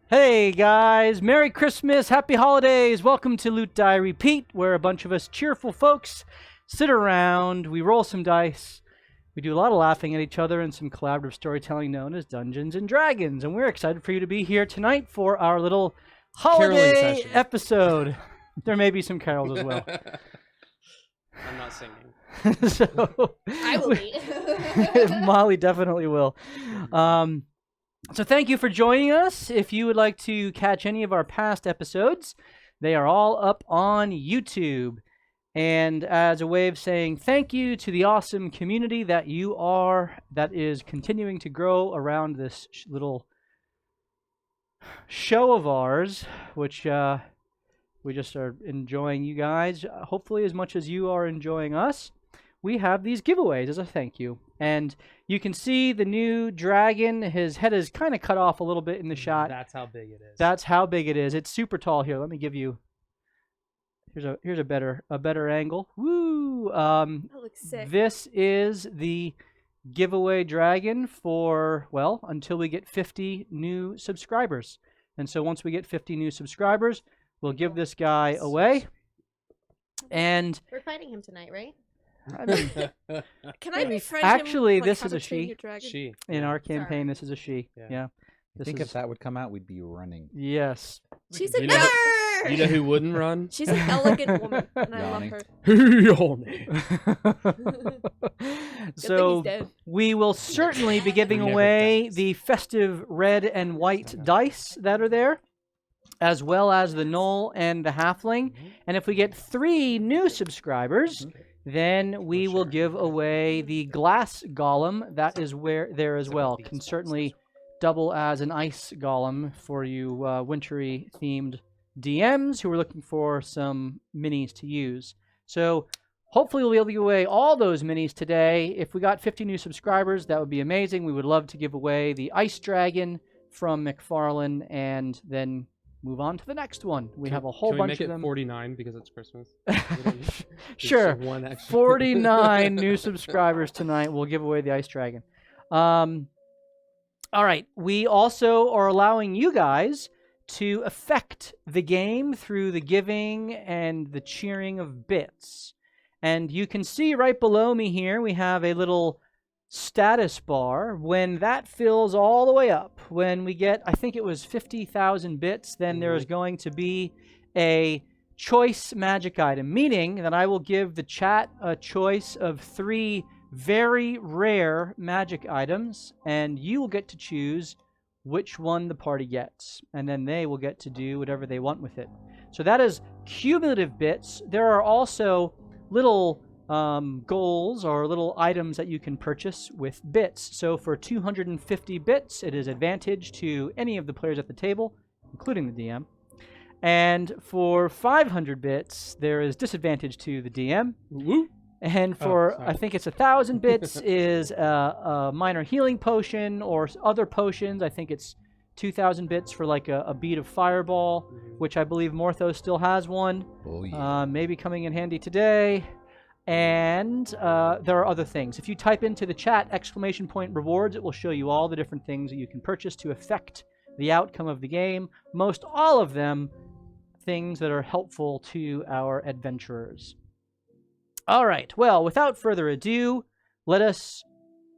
Hey guys, Merry Christmas, Happy Holidays, welcome to Loot Die Repeat, where a bunch of us cheerful folks sit around, we roll some dice, we do a lot of laughing at each other and some collaborative storytelling known as Dungeons and Dragons, and we're excited for you to be here tonight for our little holiday episode. There may be some carols as well. I'm not singing. So I will be. Molly definitely will. So thank you for joining us. If you would like to catch any of our past episodes, they are all up on YouTube. And as a way of saying thank you to the awesome community that is continuing to grow around this little show of ours, which we just are enjoying you guys, hopefully as much as you are enjoying us. We have these giveaways as a thank you. And you can see the new dragon. His head is kind of cut off a little bit in the shot. That's how big it is. That's how big it is. It's super tall here. Let me give you. Here's a better angle. Woo! That looks sick. This is the giveaway dragon for, well, until we get 50 new subscribers. And so once we get 50 new subscribers, we'll give this guy away. And we're fighting him tonight, right? I mean, Can I befriend him? actually, like, this how is to a train she. your dragon? She. In our campaign, Sorry. this is a she. Yeah. I think if that would come out, we'd be running. Yes. She's You a know- nerd! You know who wouldn't run? She's an elegant woman, and I love Yawning. her. So he's dead. we will certainly be giving Never away dies. the festive red and white dice that are there, as well as the gnoll and the halfling. And if we get 3 new subscribers, then we will give away the glass golem that is there as well. Can certainly double as an ice golem for you wintry themed DMs who are looking for some minis to use. So hopefully we'll be able to give away all those minis today. If we got 50 new subscribers, that would be amazing. We would love to give away the ice dragon from McFarlane and then move on to the next one. We have a whole Can we bunch make of it them. 49 because it's Christmas? Sure. Just one extra. 49 new subscribers tonight. We'll give away the ice dragon. All right. We also are allowing you guys to affect the game through the giving and the cheering of bits. And you can see right below me here, we have a little status bar. When that fills all the way up, when we get, I think it was 50,000 bits, then there is going to be a choice magic item, meaning that I will give the chat a choice of 3 very rare magic items, and you will get to choose which one the party gets, and then they will get to do whatever they want with it. So that is cumulative bits. There are also little goals or little items that you can purchase with bits. So for 250 bits, it is advantage to any of the players at the table, including the DM. And for 500 bits, there is disadvantage to the DM. Woo. And for, I think it's 1,000 bits, is a minor healing potion or other potions. I think it's 2,000 bits for like a bead of fireball, which I believe Morthos still has one. Oh, yeah. Maybe coming in handy today. And there are other things. If you type into the chat !rewards, it will show you all the different things that you can purchase to affect the outcome of the game. Most all of them things that are helpful to our adventurers. All right, well, without further ado, let us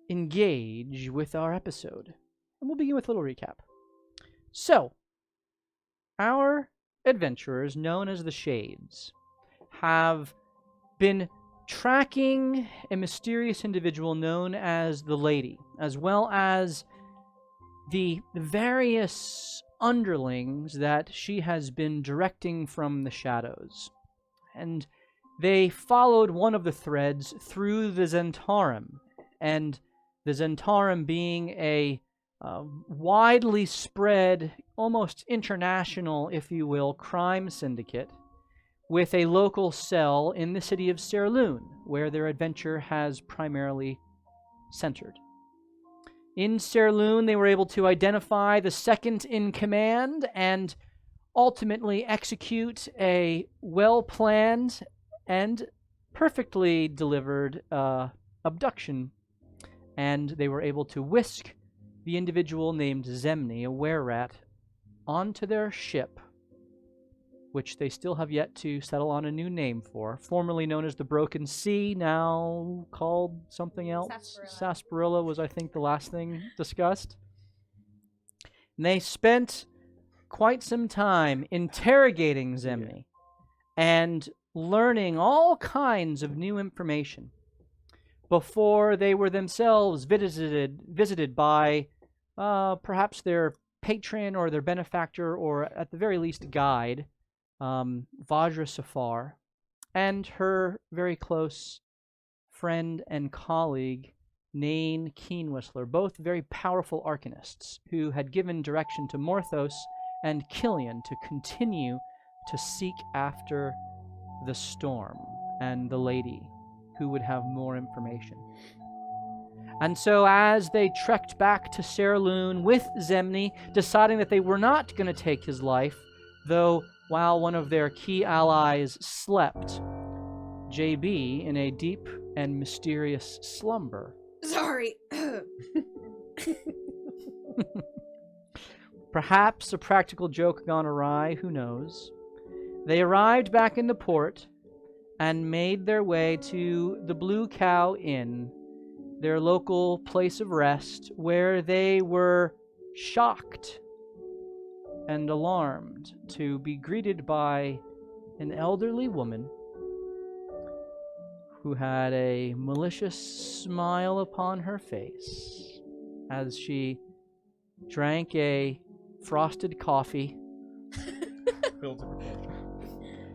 engage with our episode. And we'll begin with a little recap. So, our adventurers, known as the Shades, have been tracking a mysterious individual known as the Lady, as well as the various underlings that she has been directing from the shadows. And they followed one of the threads through the Zentarum, and the Zentarum being a widely spread, almost international, if you will, crime syndicate, with a local cell in the city of Serloon, where their adventure has primarily centered. In Serloon, they were able to identify the second in command and ultimately execute a well-planned and perfectly delivered abduction. And they were able to whisk the individual named Zemni, a were-rat, onto their ship, which they still have yet to settle on a new name for, formerly known as the Broken Sea, now called something else. Sarsaparilla was, I think, the last thing discussed. And they spent quite some time interrogating Zemni and learning all kinds of new information before they were themselves visited by perhaps their patron or their benefactor, or at the very least guide, Vajra Safar, and her very close friend and colleague, Nain Keenwhistler, both very powerful arcanists who had given direction to Morthos and Killian to continue to seek after the storm and the lady who would have more information. And so as they trekked back to Seraloon with Zemni, deciding that they were not going to take his life, though while one of their key allies slept, JB, in a deep and mysterious slumber. Sorry. Perhaps a practical joke gone awry, who knows? They arrived back in the port and made their way to the Blue Cow Inn, their local place of rest, where they were shocked and alarmed to be greeted by an elderly woman who had a malicious smile upon her face as she drank a frosted coffee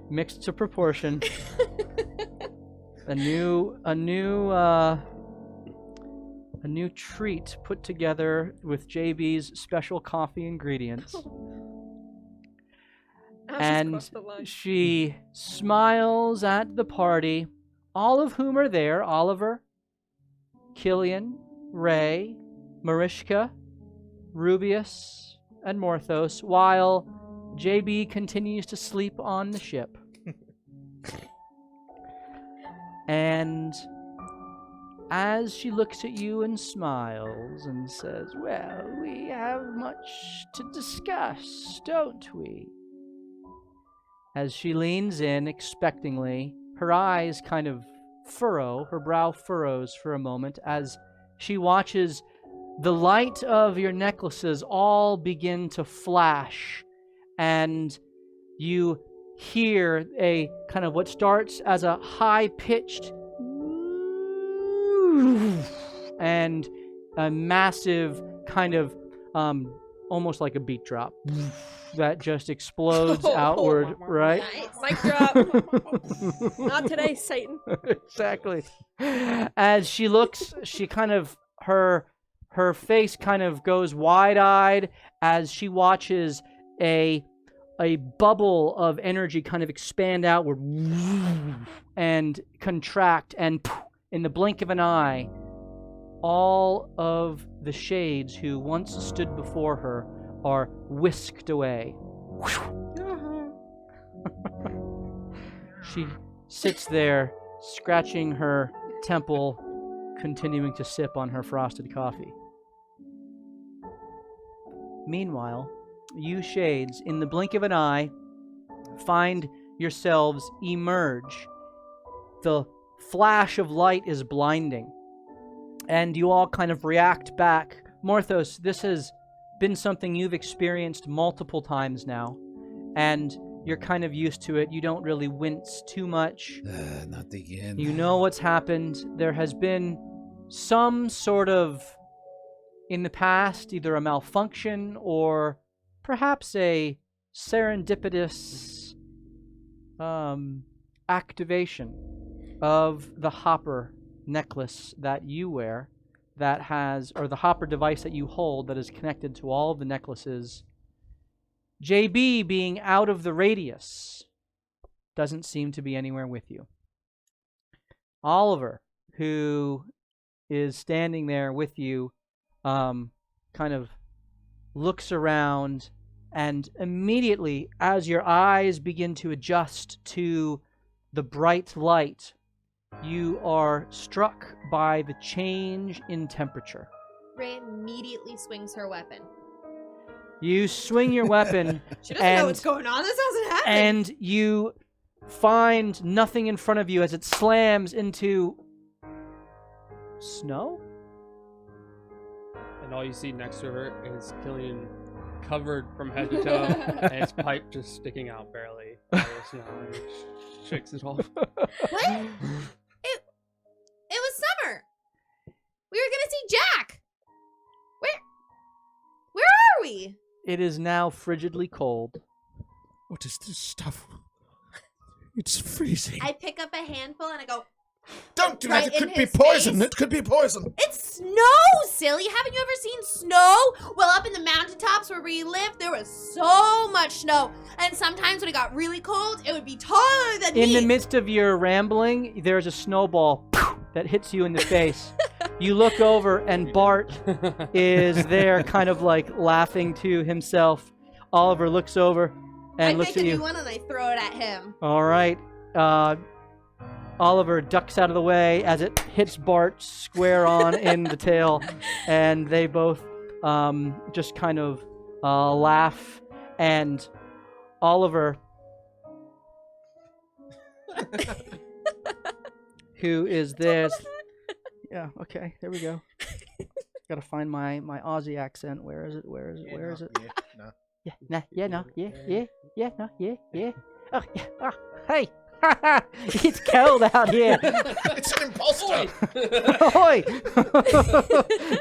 mixed to proportion. A new treat put together with JB's special coffee ingredients. And she smiles at the party, all of whom are there: Oliver, Killian, Ray, Marishka, Rubius, and Morthos, while JB continues to sleep on the ship. And as she looks at you and smiles and says, "Well, we have much to discuss, don't we?" As she leans in expectingly, her eyes kind of furrow, her brow furrows for a moment as she watches the light of your necklaces all begin to flash, and you hear a kind of what starts as a high-pitched and a massive kind of almost like a beat drop that just explodes outward, right? Nice. Mic drop. Not today, Satan. Exactly. As she looks, she kind of her face kind of goes wide-eyed as she watches a bubble of energy kind of expand outward and contract, and in the blink of an eye, all of the shades who once stood before her are whisked away. She sits there, scratching her temple, continuing to sip on her frosted coffee. Meanwhile, you shades, in the blink of an eye, find yourselves emerge. The flash of light is blinding, and you all kind of react back. Morthos, this has been something you've experienced multiple times now, and you're kind of used to it. You don't really wince too much. Not again. You know what's happened. There has been some sort of, in the past, either a malfunction or perhaps a serendipitous activation of the hopper necklace that you wear, that has, or the hopper device that you hold that is connected to all of the necklaces. JB, being out of the radius, doesn't seem to be anywhere with you. Oliver, who is standing there with you, kind of looks around, and immediately, as your eyes begin to adjust to the bright light, you are struck by the change in temperature. Ray immediately swings her weapon. You swing your weapon, She doesn't know what's going on. This hasn't happened. and you find nothing in front of you as it slams into snow? And all you see next to her is Killian covered from head to toe, and his pipe just sticking out barely. And he shakes it off. What? It was summer. We were gonna see Jack. Where are we? It is now frigidly cold. What is this stuff? It's freezing. I pick up a handful and I go, Don't do right that. It in could be his poison. face. It could be poison. it's snow, silly. Haven't you ever seen snow? Well, up in the mountaintops where we lived, there was so much snow. And sometimes when it got really cold, it would be taller than In me. the midst of your rambling, there's a snowball that hits you in the face. You look over, and Bart is there kind of like laughing to himself. Oliver looks over and I looks make at a you. new one and I throw it at him. All right. Oliver ducks out of the way as it hits Bart square on in the tail, and they both just kind of laugh. And Oliver, who is this? Yeah, okay, there we go. Gotta find my Aussie accent. Where is it? Where is it? Where is it? Yeah, no. Yeah, nah, yeah, no, yeah, no, yeah. Oh, yeah, oh, hey, it's cold out here. It's an imposter. Oi!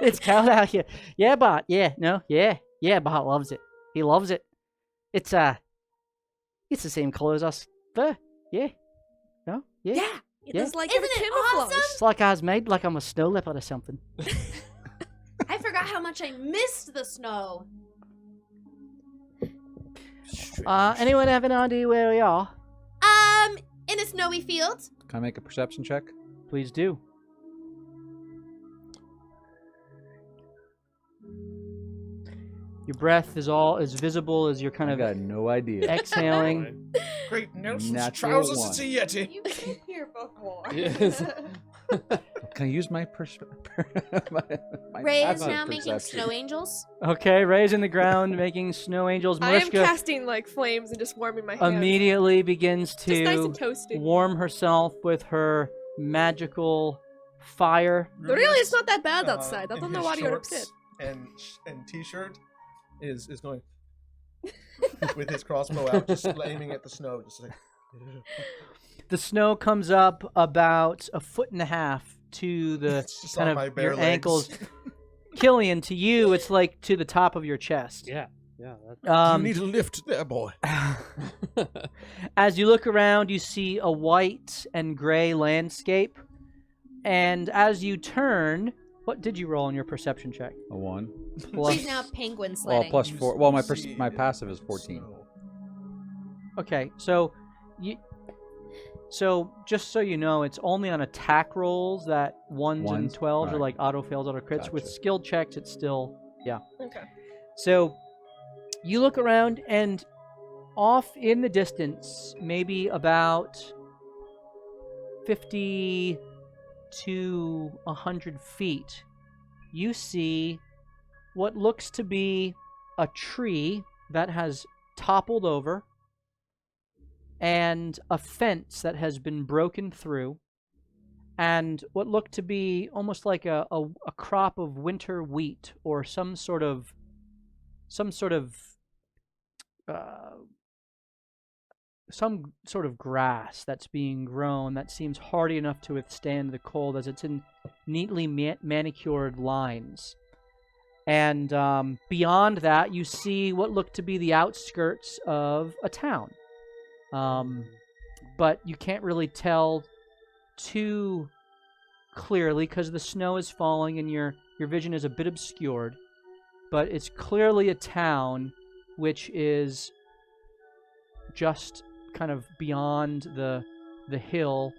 It's cold out here. Yeah, Bart, yeah, no, yeah, Bart loves it. He loves it. It's the same color as us fur. Yeah, no, yeah. Yeah. It's like Isn't a it camouflage. awesome? It's like I was made like I'm a snow leopard or something. I forgot how much I missed the snow. Anyone have an idea where we are? In a snowy field. Can I make a perception check? Please do. Your breath is all as visible as you're kind I of got no idea. exhaling. Great Nelson's Natural trousers. one. It's a Yeti. You've been here before. Yes. Can I use my Ray is passive now making perception? snow angels. Okay, Ray's in the ground making snow angels. I am Mariska casting like flames and just warming my hands. immediately begins Just nice to and toasty. warm herself with her magical fire. But really, it's not that bad Uh, outside. I in don't know his why you're shorts upset. And t-shirt is going with his crossbow out, just aiming at the snow, just like. The snow comes up about 1.5 feet to the It's just kind on my of bare your legs. ankles. Killian, to you, it's like to the top of your chest. Yeah. That. You need a lift there, boy. As you look around, you see a white and gray landscape. And as you turn, what did you roll on your perception check? A 1. Plus, She's now penguin Well, sledding. plus You 4. Well, my see my it passive is 14. snow. okay, so just so you know, it's only on attack rolls that 1s and Ones? 12s are Alright. like auto fails, auto crits. With Gotcha. skill checks, it's still Okay. So you look around, and off in the distance, maybe about 50 to 100 feet, you see what looks to be a tree that has toppled over and a fence that has been broken through, and what looked to be almost like a crop of winter wheat or some sort of grass that's being grown that seems hardy enough to withstand the cold, as it's in neatly manicured lines. And beyond that, you see what look to be the outskirts of a town. But you can't really tell too clearly because the snow is falling and your vision is a bit obscured. But it's clearly a town which is just kind of beyond the hill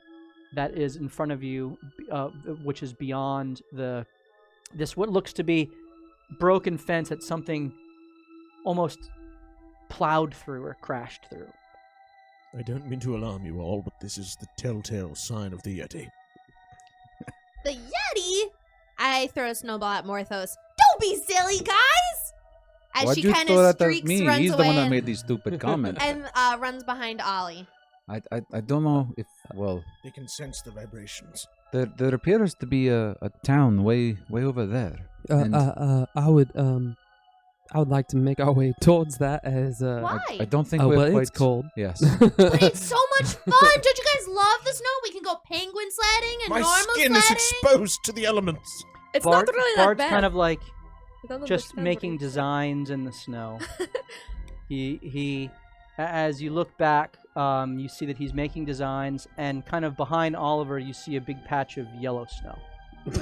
that is in front of you, which is beyond this what looks to be broken fence that something almost plowed through or crashed through. I don't mean to alarm you all, but this is the telltale sign of the Yeti. The Yeti? I throw a snowball at Morthos. Don't be silly, guys! As Why'd she you kind throw of that at streaks, me? runs He's away, the one that and, made these stupid comments. and runs behind Ollie. I don't know if They can sense the vibrations. there appears to be a town way over there. And I would like to make our way towards that as Why? I don't think oh, we're well, quite it's cold. Yes. But it's so much fun! Don't you guys love the snow? We can go penguin sledding and My normal skin sledding. is exposed to the elements. It's Bart, not really that Bart's bad. kind of like I don't just understand what making he said. designs in the snow. As you look back, you see that he's making designs, and kind of behind Oliver, you see a big patch of yellow snow.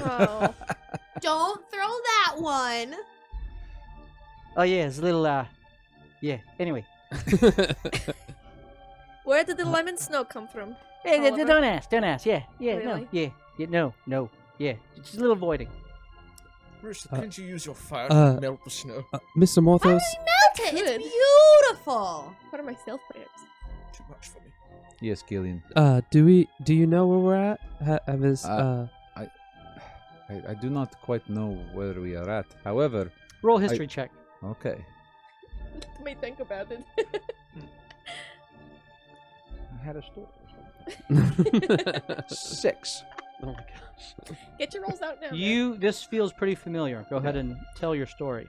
Oh. Don't throw that one. Oh yeah, it's a little yeah. Anyway, Where did the lemon snow come from? hey, Oliver? don't ask. Yeah, Really? no, yeah. Just a little voiding. Marissa, Uh, can't you use your fire uh, to melt the snow? Mr. Morthos, Melt it. Good. It's beautiful. What are my self prayers? Too much for me. Yes, Gillian. do you know where we're at? I do not quite know where we are at. However, Roll history check. okay. Let me think about it. I had a story. 6. Oh my gosh. Get your rolls out now. This feels pretty familiar. Go ahead and tell your story.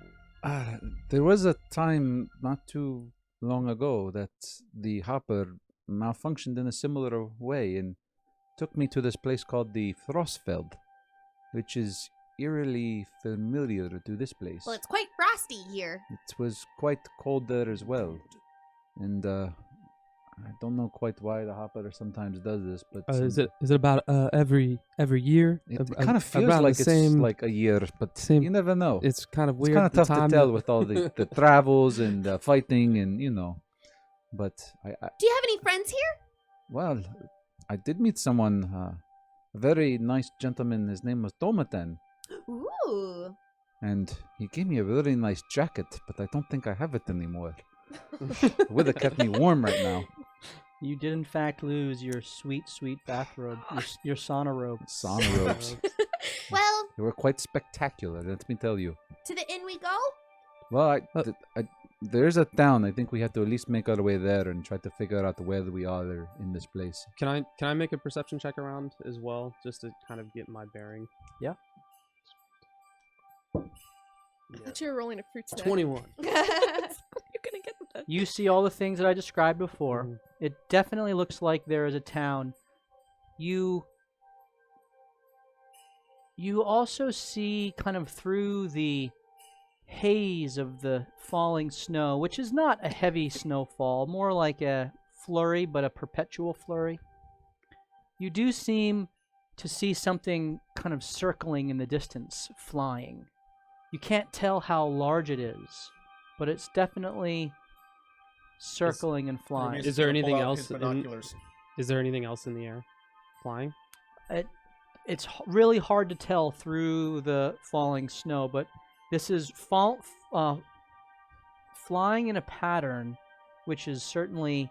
There was a time not too long ago that the hopper malfunctioned in a similar way and took me to this place called the Frostfell, which is eerily familiar to this place. Well, it's quite frosty here. It was quite cold there as well, and I don't know quite why the hopper sometimes does this, but is it about every year? It kind of feels around like the it's same, like a year, but same- you never know. It's kind of It's weird. kind of the tough to time tell that- with all the travels and fighting and But I Do you have any friends here? well, I did meet someone, a very nice gentleman. His name was Tomatan, Ooh. and he gave me a really nice jacket, but I don't think I have it anymore. Would have kept me warm right now. You did in fact lose your sweet, sweet bathrobe, your sauna robe. Sauna robes. Well, They were quite spectacular, let me tell you. to the inn we go? Well, there's a town. I think we have to at least make our way there and try to figure out where we are in this place. Can I make a perception check around as well, just to kind of get my bearing? Yeah. I thought you were rolling a fruit snack. 21. You're gonna get with that. You see all the things that I described before. Mhm. It definitely looks like there is a town. You also see kind of through the haze of the falling snow, which is not a heavy snowfall, more like a flurry, but a perpetual flurry. You do seem to see something kind of circling in the distance, flying. You can't tell how large it is, but it's definitely circling and flying. Maybe Is there he's gonna anything pull out else his in- binoculars. Is there anything else in the air? Flying? It's really hard to tell through the falling snow, but this is flying in a pattern which is certainly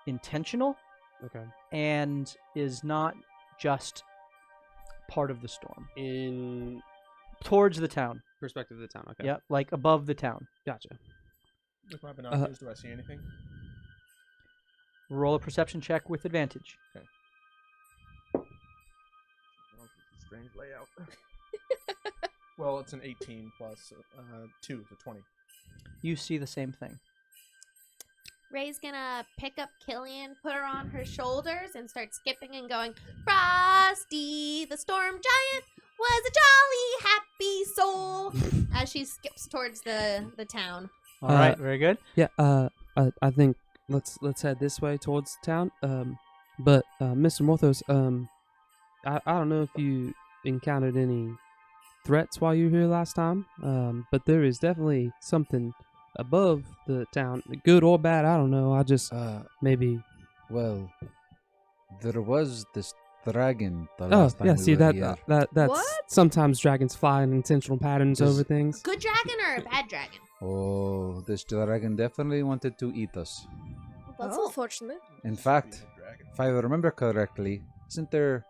intentional Okay. and is not just part of the storm. In Towards the town. perspective of the town. Okay. Yep, like above the town. Gotcha. With my binoculars, do I see anything? Roll a perception check with advantage. Well, it's a strange layout. Well, it's an 18 plus 2, so 20. You see the same thing. Ray's gonna pick up Killian, put her on her shoulders, and start skipping and going, Frosty, the storm giant, was a jolly, happy soul, as she skips towards the town. All right, very good. Yeah, I think let's head this way towards town. But Mr. Morthos, I don't know if you encountered any threats while you were here last time. But there is definitely something above the town, good or bad. I don't know. I just maybe. Well, there was this dragon the Oh last time yeah, we see were that's here. What? sometimes dragons fly in intentional patterns Does- over things. Good dragon or a bad dragon? Oh, this dragon definitely wanted to eat us. That's Oh. unfortunate. In fact, Be a dragon. if I remember correctly, wasn't there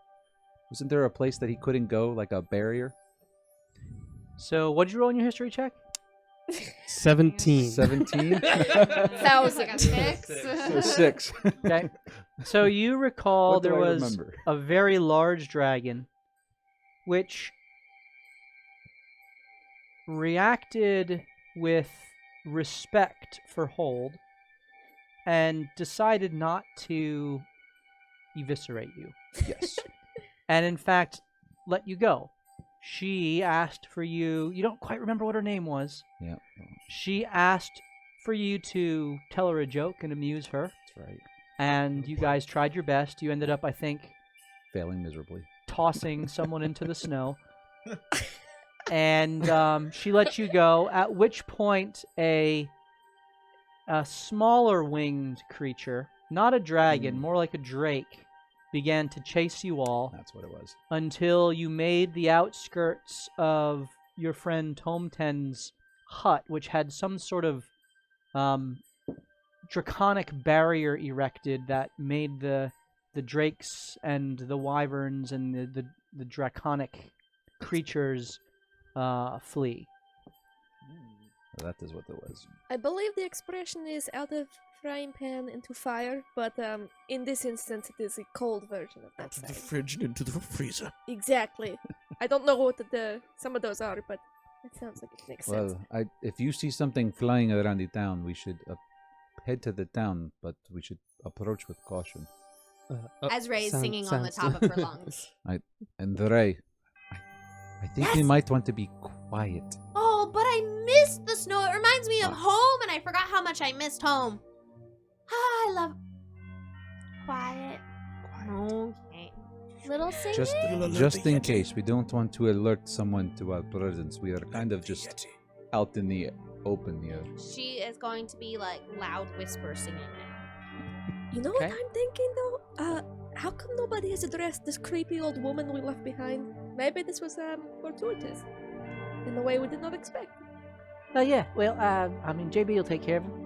a place that he couldn't go, like a barrier? So, what'd you roll in your history check? 17. 17. Thousand. Like a six. So 6. Okay. So you recall What do there I was remember? a very large dragon which reacted with respect for Hold and decided not to eviscerate you. Yes. And in fact, let you go. She asked for you, you don't quite remember what her name was. Yeah. She asked for you to tell her a joke and amuse her. That's right. And you guys tried your best. You ended up, I think, Failing miserably. tossing someone into the snow. And she let you go, at which point a smaller winged creature, not a dragon, more like a drake, began to chase you all That's what it was. until you made the outskirts of your friend Tomten's hut, which had some sort of draconic barrier erected that made the drakes and the wyverns and the draconic creatures flee. That is what it was. I believe the expression is out of frying pan into fire, but in this instance it is a cold version of that. Out of the saying. fridge and into the freezer. Exactly. I don't know what some of those are, but it sounds like it makes sense. Well, if you see something flying around the town, we should head to the town, but we should approach with caution. As Ray's sound- singing on the sounds- top of her lungs. And Ray, I think we Yes! might want to be quiet. Oh, but I missed the snow. It reminds me of home, and I forgot how much I missed home. Ah, I love quiet. Okay. Little singing. Just in case, we don't want to alert someone to our presence. We are kind of just out in the open here. She is going to be like loud whisper singing now. You know Okay. what I'm thinking though? How come nobody has addressed this creepy old woman we left behind? Maybe this was fortuitous, in a way we did not expect. Yeah, well, I mean, JB will take care of him.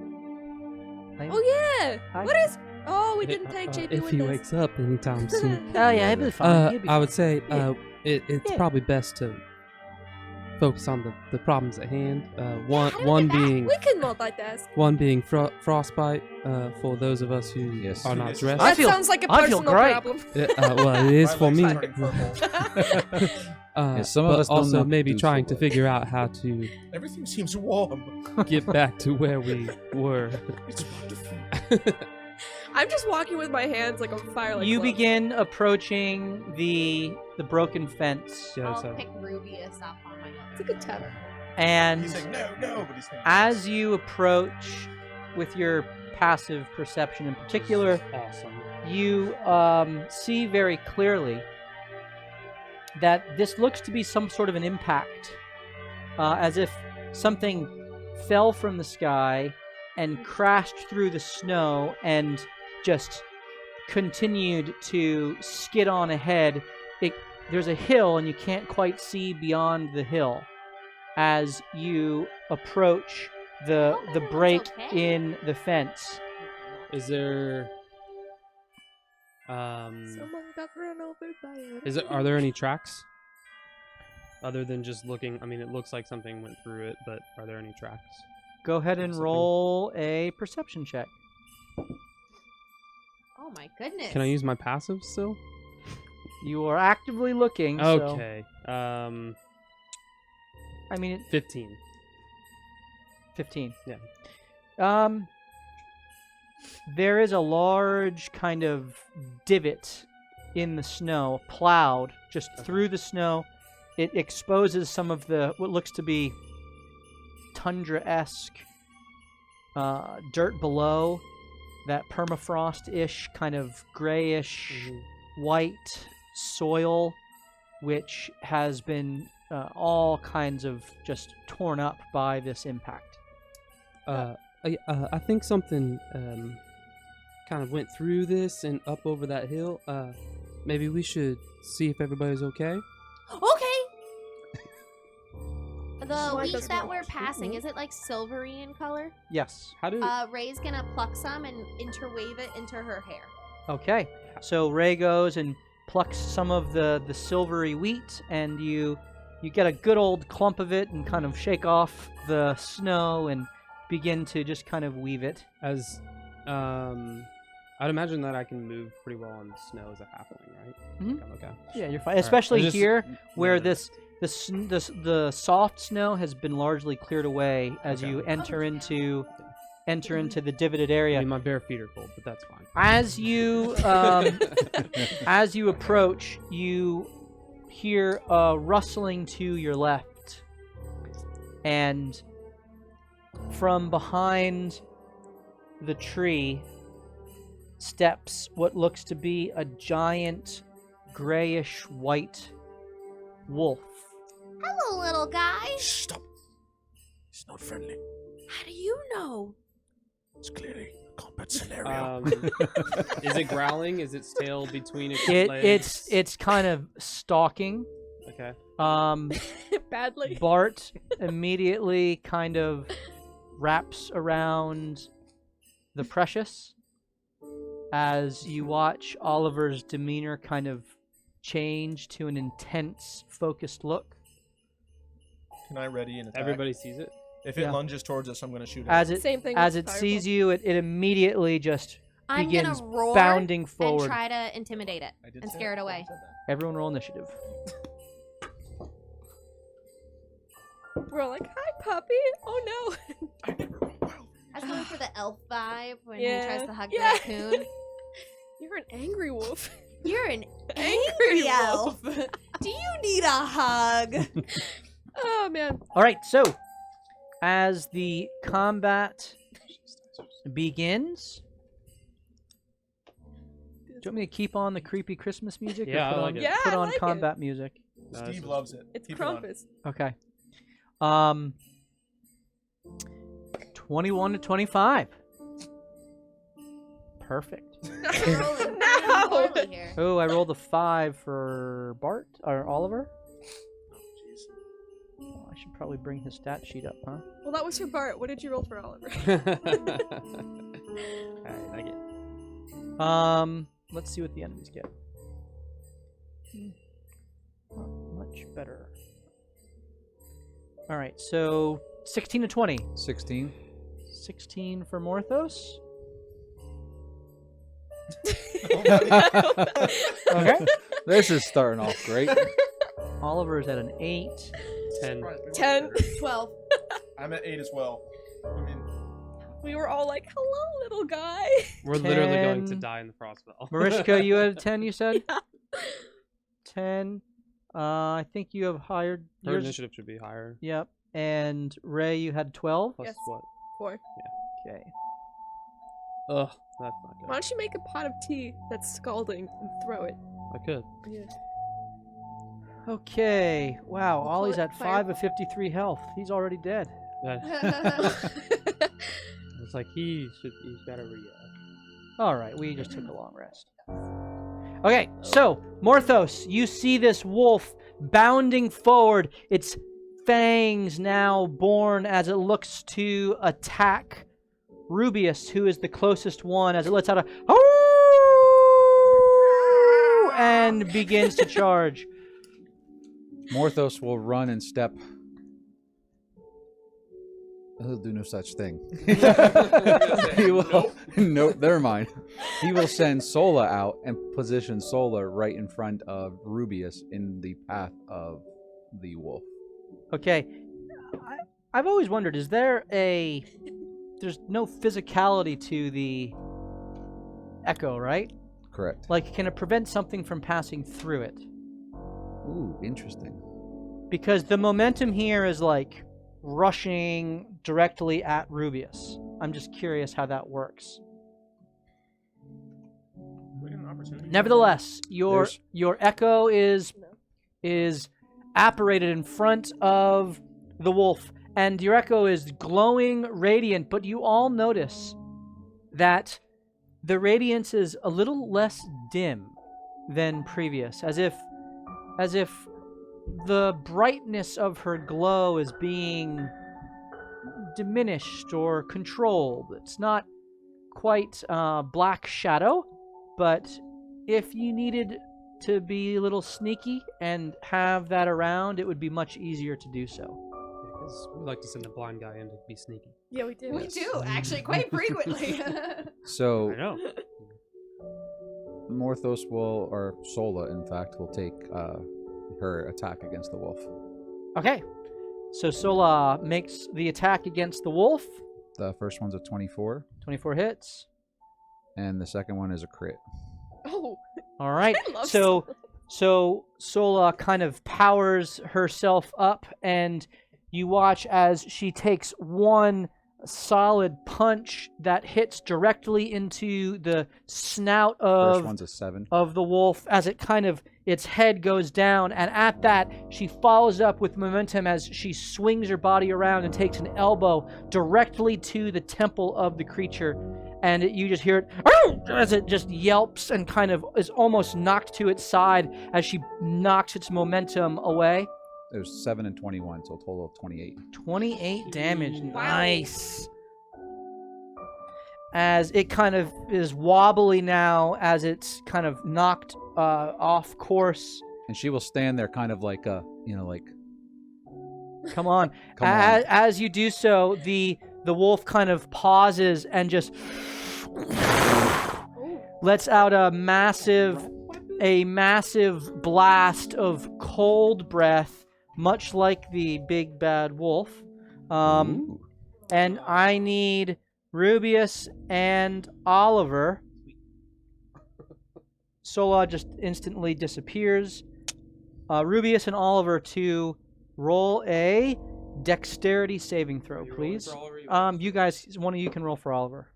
Oh yeah! Hi. What is? Oh, we didn't take JP If with he us. wakes up anytime soon. Oh, yeah, he'll be fine. He'll be I would fine. say Yeah. it's Yeah. probably best to focus on the problems at hand. how do we One get back? being We can multitask. one being frostbite for those of us who Yes. are not dressed. I That feel- sounds like a I feel personal great. problem. Well, it is My for leg's me. turning purple. Yes, some of but us don't also not maybe do so trying to well. figure out how to Everything seems warm. get back to where we were. It's wonderful. I'm just walking with my hands like on fire. Like You gloves. begin approaching the broken fence, Yeah, I'll so pick Rubius up on my It's a list. good tavern. and He's saying no, but he's saying as you approach with your passive perception in particular, Awesome. you see very clearly that this looks to be some sort of an impact, as if something fell from the sky and crashed through the snow and just continued to skid on ahead. There's a hill and you can't quite see beyond the hill as you approach the everyone's break okay. in the fence. Is there? Someone got run over by a Are there any tracks? Other than just looking, I mean, it looks like something went through it, but are there any tracks? Go ahead and Something- roll a perception check. Oh my goodness. can I use my passive still? You are actively looking. So, Okay. I mean, 15. 15. Yeah. There is a large kind of divot in the snow, plowed just through the snow. It exposes some of the what looks to be tundra-esque dirt below, that permafrost-ish kind of grayish white soil, which has been all kinds of just torn up by this impact. I think something kind of went through this and up over that hill. Maybe we should see if everybody's okay. Okay. The Why wheat does that it- we're passing, is it like silvery in color? Yes. How do Ray's gonna pluck some and interweave it into her hair. Okay. So Ray goes and plucks some of the silvery wheat, and you you get a good old clump of it and kind of shake off the snow and begin to just kind of weave it. As I'd imagine that I can move pretty well on snow as a halfling, right? Mhm. Okay. Yeah, you're fine. right. Especially I just- here, where yeah. the soft snow has been largely cleared away as Okay. you enter into the divoted area. I mean, my bare feet are cold, but that's fine. As you as you approach, you hear a rustling to your left, and from behind the tree steps what looks to be a giant grayish white wolf. Hello, little guy. Stop. It's not friendly. How do you know? It's clearly a combat scenario. Is it growling? Is its tail between its It's legs? it's kind of stalking. Okay. Badly. Bart immediately kind of wraps around the Precious as you watch Oliver's demeanor kind of change to an intense, focused look. Can I ready an attack? Everybody sees it. If it Yeah. lunges towards us, I'm going to shoot it. As it Same thing as with it sees Fireball. you, it immediately just I'm begins gonna roar bounding and forward. try to intimidate it I did and say scare it I away. said that. Everyone roll initiative. We're like, hi, puppy. Oh no. I never roll well. I was going for the elf vibe when Yeah. he tries to hug Yeah. the raccoon. You're an angry wolf. You're an Angry angry elf. Do you need a hug? Oh man. All right, so as the combat begins, do you want me to keep on the creepy Christmas music? Yeah, or put I on, like it. Yeah, put I on like it. combat music. No, Steve this is- loves it. It's Keep it on. Krampus. Okay. 21 to 25. Perfect. Rolling No. poorly here. Oh, I rolled a 5 for Bart or Oliver. Oh, jeez. Oh, I should probably bring his stat sheet up, huh? Well, that was for Bart. What did you roll for Oliver? Alright, I get. Let's see what the enemies get. Not much better. All right, so 16 to 20. 16. 16 for Morthos. Okay. This is starting off great. Oliver's at an 8. 10. Surprised we weren't 10. better. 12. I'm at 8 as well. I mean, We were all like, hello, little guy. We're literally going to 10. die in the Frostfell. Marishka, you had a 10, you said? Yeah. 10. I think you have higher. Her yours- initiative should be higher. Yep. And Ray, you had 12. Plus Yes. what? 4. Okay. Ugh, that's not Why good. don't you make a pot of tea that's scalding and throw it? I could. Yeah. Okay. Wow. We'll Ollie's call it at 5 of 53 health. He's already dead. It's like he's got to re. All right. We just took a long rest. Okay. So, Morthos, you see this wolf bounding forward. Its fangs now born as it looks to attack Rubius, who is the closest one, as it lets out a "Hoo!" and begins to charge. Morthos will run and step. He'll do no such thing. He will. Nope, never mind. He will send Sola out and position Sola right in front of Rubius in the path of the wolf. Okay. I've always wondered, is there there's no physicality to the echo, right? Correct. Like, can it prevent something from passing through it? Ooh, interesting. Because the momentum here is like rushing directly at Rubius. I'm just curious how that works. we get an opportunity. Nevertheless, There's- your echo is apparated in front of the wolf, and your echo is glowing radiant, but you all notice that the radiance is a little less dim than previous, as if the brightness of her glow is being diminished or controlled. It's not quite black shadow, but if you needed to be a little sneaky and have that around, it would be much easier to do so. Because we like to send a blind guy in to be sneaky. Yeah, we do. We do, actually, quite frequently. So I know. Morthos will, or Sola, in fact, will take her attack against the wolf. Okay. So Sola makes the attack against the wolf. The first one's a 24, 24 hits. and the second one is a crit. Oh, All right. I love So Sola kind of powers herself up, and you watch as she takes one solid punch that hits directly into the snout First one's a 7. of the wolf as it kind of its head goes down, and at that she follows up with momentum as she swings her body around and takes an elbow directly to the temple of the creature, and you just hear it as it just yelps and kind of is almost knocked to its side as she knocks its momentum away. There's 7 and 21, so a total of 28. 28 damage. Wow. Nice. As it kind of is wobbly now, as it's kind of knocked off course. And she will stand there kind of like like, Come on. come on. As you do so, the wolf kind of pauses and just lets out a massive blast of cold breath, much like the big bad wolf. Ooh. And I need Rubius and Oliver. Sola just instantly disappears. Rubius and Oliver to roll a dexterity saving throw, You rolling please. for Oliver, you You guys, one of you can roll for Oliver.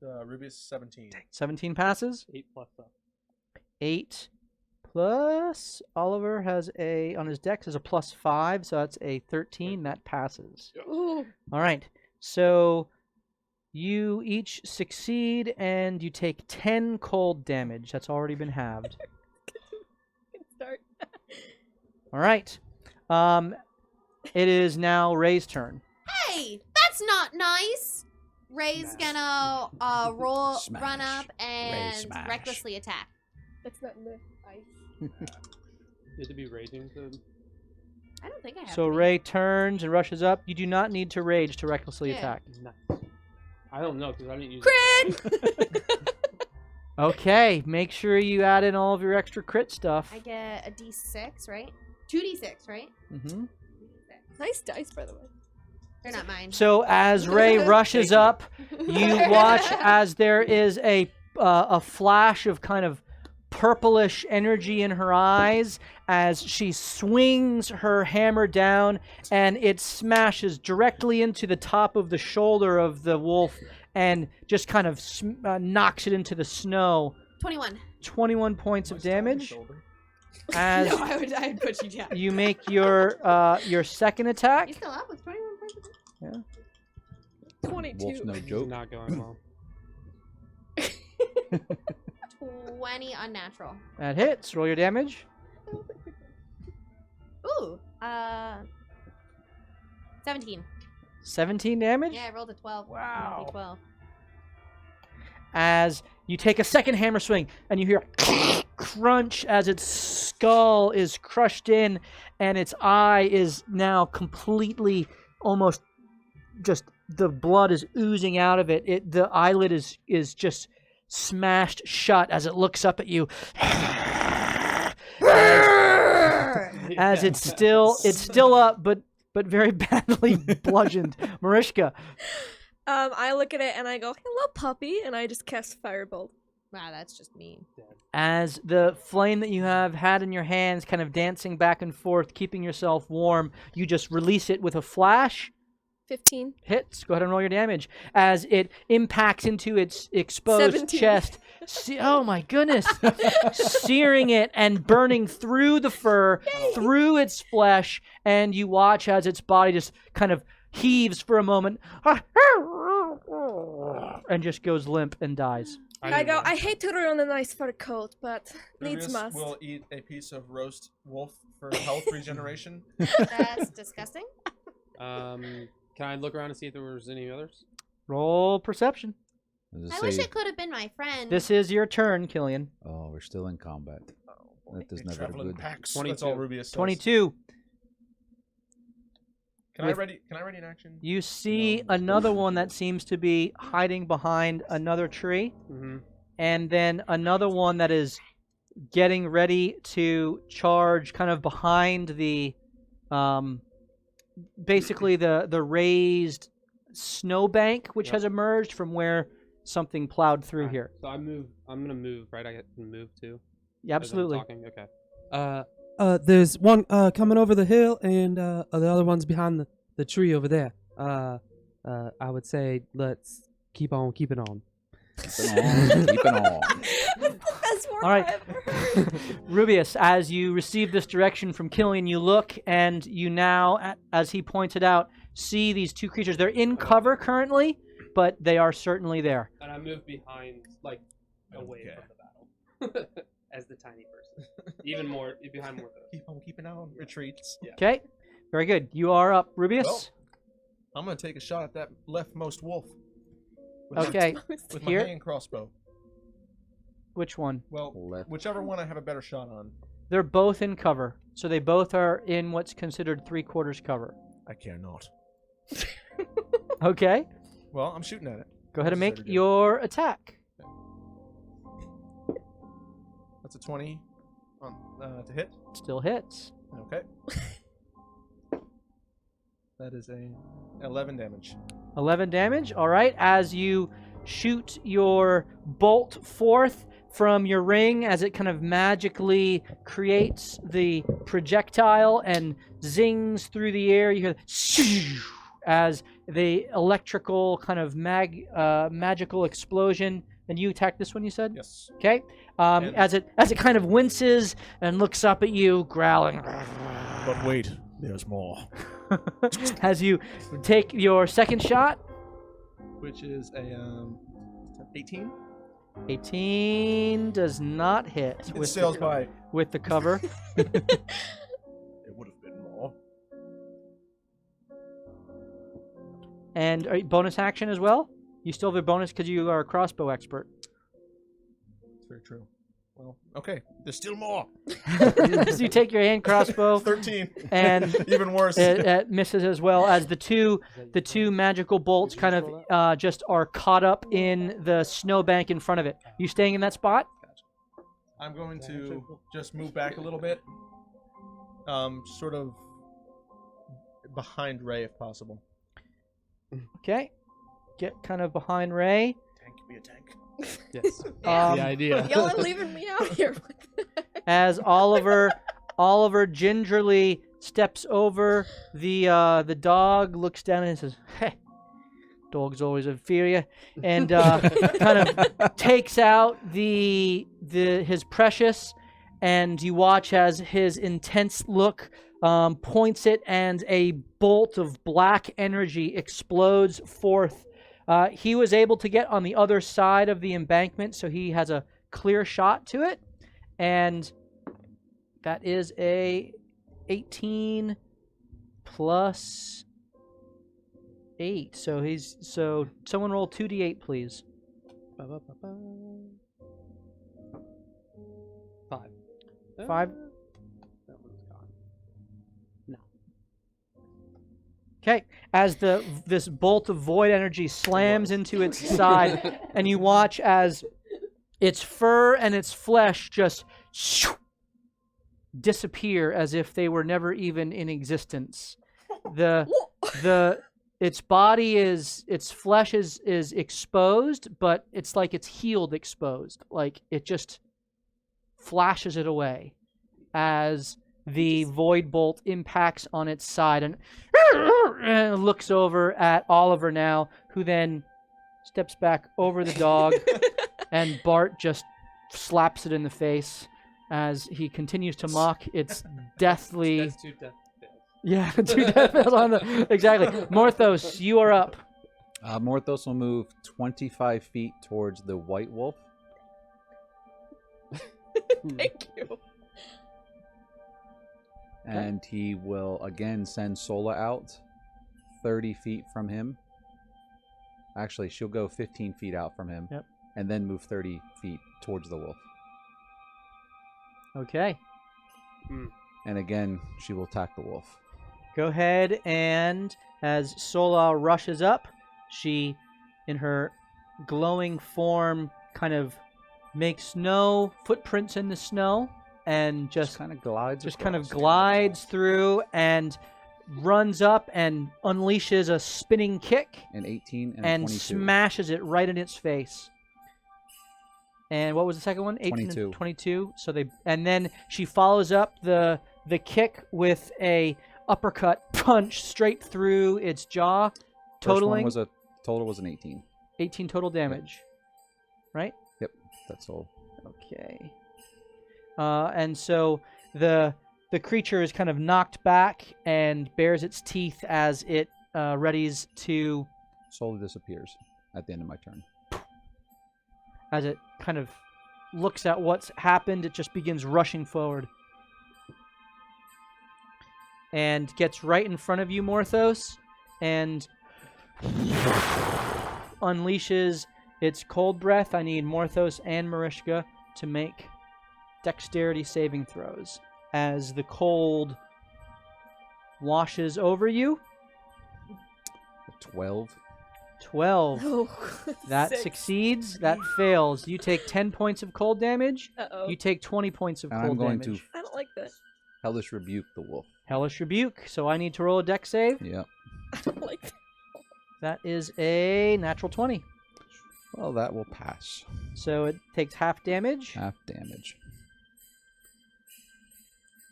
Rubius 17. 17 passes. 8 plus stuff. 8 plus Oliver has on his dex is a +5, so that's a 13. That passes. Ooh. All right. So you each succeed, and you take 10 cold damage. That's already been halved. Good start. All right. It is now Ray's turn. Hey, that's not nice. Ray's gonna run Smash. up and smash. recklessly attack. That's not in the ice. You have to be raging to... I don't think I have. So to be. Ray turns and rushes up. You do not need to rage to recklessly Yeah. attack. Nice. I don't know, because I didn't use Crit! Okay, make sure you add in all of your extra crit stuff. I get a D6, right? 2D6, right? Mm-hmm. Nice dice, by the way. They're not mine. So as Ray rushes up, you watch as there is a flash of kind of purplish energy in her eyes as she swings her hammer down, and it smashes directly into the top of the shoulder of the wolf and just kind of knocks it into the snow. 21. 21 points of damage. Shoulder. As No, I'd put you down. you make your second attack. You still up with 21 points of damage? 22. Wolf's no This is joke. not going well. 20 unnatural. That hits. Roll your damage. Ooh, 17. 17 damage. Yeah, I rolled a 12. Wow. 12. As you take a second hammer swing and you hear a crunch as its skull is crushed in and its eye is now completely almost just the blood is oozing out of it. The eyelid is just smashed shut as it looks up at you. As it's still up but very badly bludgeoned. Marishka. I look at it and I go, "Hello, puppy," and I just cast Firebolt. Wow, that's just mean. As the flame that you have had in your hands kind of dancing back and forth, keeping yourself warm, you just release it with a flash. 15. Hits. Go ahead and roll your damage. As it impacts into its exposed 17. chest. Oh my goodness. Searing it and burning through the fur, through its flesh, and you watch as its body just kind of heaves for a moment and just goes limp and dies. I go, "I hate to ruin a nice fur coat, but needs Rubius must." will eat a piece of roast wolf for health regeneration. That's disgusting. Can I look around and see if there was any others? Roll perception. I wish it could have been my friend. This is your turn, Killian. Oh, we're still in combat. That does never Traveling good. packs. 22. That's all Rubius says. 22. Can I ready an action? You see another one that seems to be hiding behind another tree, Mm-hmm. and then another one that is getting ready to charge kind of behind the, basically the raised snowbank which has emerged from where something plowed through here. So I'm gonna move, right? I can move too. Yeah, as I'm absolutely. talking? Okay. There's one coming over the hill, and the other one's behind the tree over there. I would say let's keep on keeping on. Keep it on. Best word All right. I ever heard. Rubius, as you receive this direction from Killian, you look and you now, as he pointed out, see these two creatures. They're in cover currently, but they are certainly there. And I move behind, like, away from the battle, as the tiny person. Even more behind more. Keep on keeping on. Retreats. Yeah. Okay, very good. You are up, Rubius. Well, I'm gonna take a shot at that leftmost wolf. With Okay, with here. my hand crossbow. Which one? Well, Left. whichever one I have a better shot on. They're both in cover, so they both are in what's considered 3/4 cover. I care not. Okay, Well, I'm shooting at it. go ahead and This is make better, good. your attack. That's a 20 on, to hit. Still hits. Okay. That is a 11 damage. 11 damage. All right. As you shoot your bolt forth from your ring, as it kind of magically creates the projectile and zings through the air, you hear as the electrical kind of magical explosion. And you attack this one, you said? Yes. Okay. And- As it kind of winces and looks up at you, growling. But wait, there's more. As you take your second shot. Which is a 18. 18 does not hit It with sails by. with the cover. It would have been more. And bonus action as well? You still have a bonus because you are a crossbow expert. It's very true. Well, okay. There's still more. So you take your hand crossbow 13. and Even worse. it misses as well, as the two magical bolts kind of just are caught up in the snowbank in front of it. You staying in that spot? I'm going to just move back a little bit. Sort of behind Ray if possible. Okay. Get kind of behind Ray. Tank, be a tank. Yes. Um, the idea. Y'all are leaving me out here. As Oliver gingerly steps over the dog, looks down and says, "Hey, dog's always inferior," and kind of takes out his precious, and you watch as his intense look points it, and a bolt of black energy explodes forth. He was able to get on the other side of the embankment, so he has a clear shot to it. And that is a 18 plus 8. So someone roll 2d8, please. 5. 5. That one's gone. Okay, as this bolt of void energy slams into its side, and you watch as its fur and its flesh just disappear as if they were never even in existence. Its flesh is exposed, but it's like it's healed exposed. Like it just flashes it away as the void bolt impacts on its side, and looks over at Oliver now, who then steps back over the dog, and Bart just slaps it in the face as he continues to mock its deathly... That's 2 death fails. Yeah, 2 death fails on the... Exactly. Morthos, you are up. Morthos will move 25 feet towards the white wolf. Thank you. And he will again send Sola out 30 feet from him. Actually, she'll go 15 feet out from him. Yep. And then move 30 feet towards the wolf. Okay. And again, she will attack the wolf. Go ahead, and as Sola rushes up, she, in her glowing form, kind of makes no footprints in the snow and just kind of glides. glides through and runs up and unleashes a spinning kick An 18 and, and 22. smashes it right in its face. And what was the second one? 18 22. and 22. And then she follows up the kick with a uppercut punch straight through its jaw, totaling Total was an 18. 18 total damage. Right? Yep, that's all. Okay. And so the creature is kind of knocked back and bares its teeth as it readies to... Soul disappears at the end of my turn. As it kind of looks at what's happened, it just begins rushing forward. And gets right in front of you, Morthos, and unleashes its cold breath. I need Morthos and Mariska to make dexterity saving throws as the cold washes over you. 12. 12. Oh, That 6. succeeds. That fails. You take 10 points of cold damage. Uh-oh. You take 20 points of And cold I'm going damage. to I don't like that. hellish rebuke the wolf. Hellish Rebuke. So I need to roll a dex save. Yep. I don't like that. That is a natural 20. Well, that will pass. So it takes half damage. Half damage.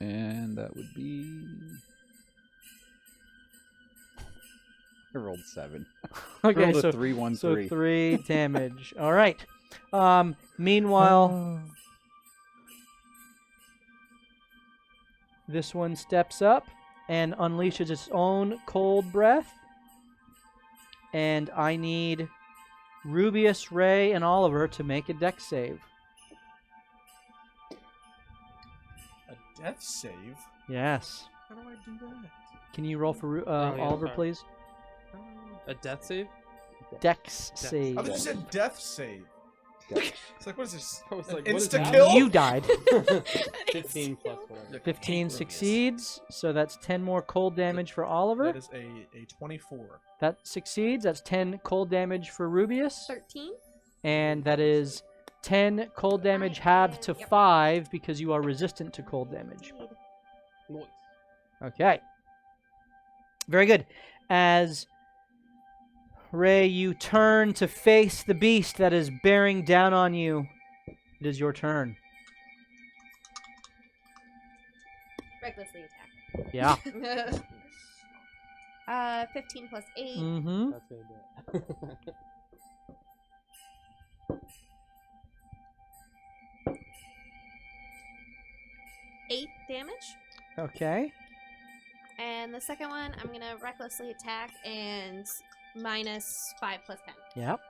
And that would be... I rolled 7. Okay, rolled a so 3, 1, so 3. 3 damage. All right. Meanwhile, this one steps up and unleashes its own cold breath. And I need Rubius, Ray, and Oliver to make a dex save. A death save? Yes. How do I do that? Can you roll for yeah, Oliver, sorry. please? A death save? Dex save. I thought you said death save. It's like, what is this? I was like, what is Insta that? kill? You died. 15 plus whatever. 15 succeeds, so that's 10 more cold damage for Oliver. That is a 24. That succeeds. That's 10 cold damage for Rubius. 13. And that is 10 cold damage halved to 5 because you are resistant to cold damage. Noise. Okay. Very good. As Ray, you turn to face the beast that is bearing down on you. It is your turn. Recklessly attack. Yeah. 15 plus 8. Mm-hmm. That's gonna do it. 8 damage. Okay. And the second one, I'm going to recklessly attack and minus 5 plus 10. Yep.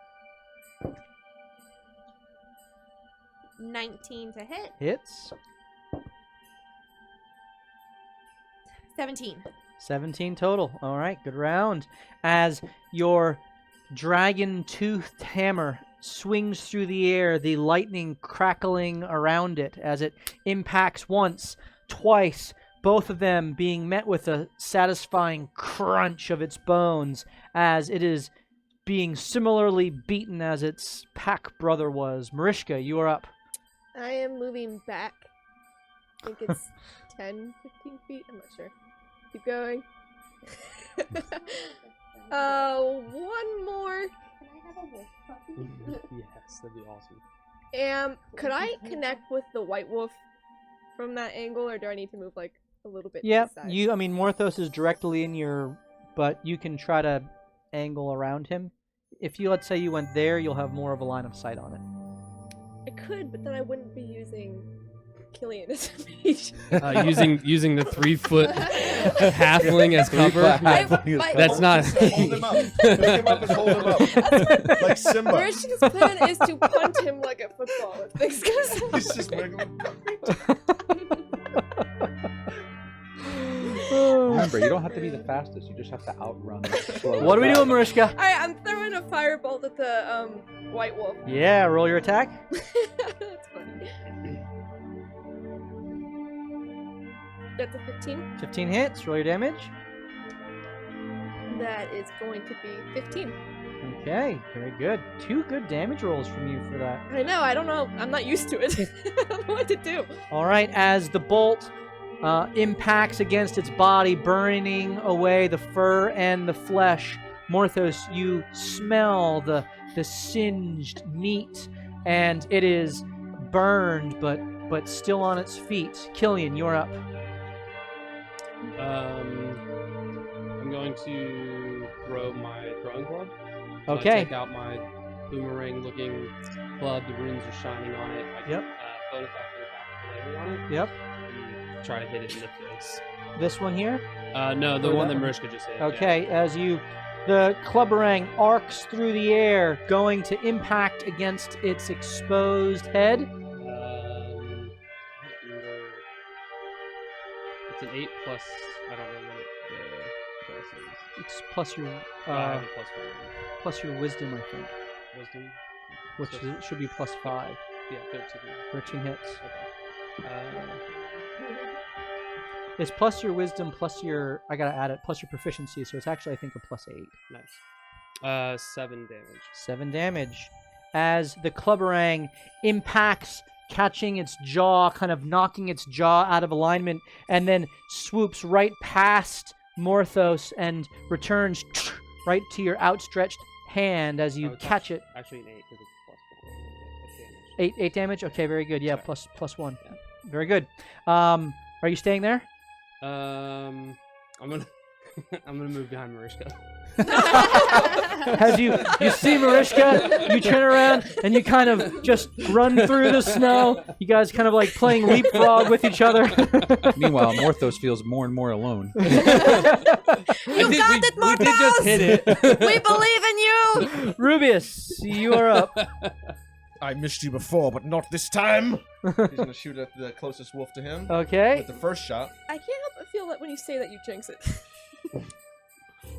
19 to hit. Hits. 17. 17 total. All right, good round. As your dragon-toothed hammer swings through the air, the lightning crackling around it as it impacts once, twice, both of them being met with a satisfying crunch of its bones as it is being similarly beaten as its pack brother was. Mariska, you are up. I am moving back. I think it's 10, 15 feet. I'm not sure. Keep going. One more. Can I have a wolf puppy? Yes, that'd be awesome. Could I connect with the white wolf from that angle, or do I need to move like a little bit? Yeah, to the side? I mean, Morthos is directly in your, but you can try to angle around him. If you, let's say you went there, you'll have more of a line of sight on it. I could, but then I wouldn't be using Killian as a mage. Using the 3-foot halfling as cover. That's not. Hold him up. Pick him up and hold him up. Like Simba. Marisha's plan is to punt him like a football if things go south. He's just wiggling. Remember, you don't have to be the fastest. You just have to outrun the slow. What are we doing, Mariska? I'm throwing a firebolt at the white wolf. Yeah, roll your attack. That's funny. That's a 15. 15 hits. Roll your damage. That is going to be 15. Okay, very good. 2 good damage rolls from you for that. I know, I don't know. I'm not used to it. I don't know what to do. All right, as the bolt impacts against its body, burning away the fur and the flesh, Morthos, you smell the singed meat, and it is burned, but still on its feet. Killian, you're up. I'm going to throw my throwing club. So Okay. I take out my boomerang-looking club. The runes are shining on it. I Yep. bonus action attack flavor on it. Yep. And try to hit it in the face. This one here. No, the Or one that that one? Mariska just hit. yeah. Okay, as the clubberang arcs through the air, going to impact against its exposed head. It's an 8 plus. I don't know what the bonus is. It's plus your I have a plus 5. plus your wisdom, I think, Wisdom. which So- should be plus 5. Yeah, 13. 13 hits. Okay. It's plus your wisdom, plus your, I gotta add it, plus your proficiency, so it's actually, I think, a plus 8. Nice. 7 damage. 7 damage. As the clubberang impacts, catching its jaw, kind of knocking its jaw out of alignment, and then swoops right past Morthos and returns right to your outstretched hand as you Oh, it's catch it. Actually, an 8 because it's plus 4 damage. 8 damage? Okay, very good. Yeah, Sorry. plus 1. Very good. Are you staying there? I'm gonna I'm gonna move behind Mariska. As you see Mariska, you turn around and you kind of just run through the snow. You guys kind of like playing leapfrog with each other. Meanwhile, Morthos feels more and more alone. You got it, We did just Morthos! hit it. We believe in you! Rubius, you are up. I missed you before, but not this time. He's gonna shoot at the closest wolf to him Okay. with the first shot. I can't help but feel that when you say that, you jinx it.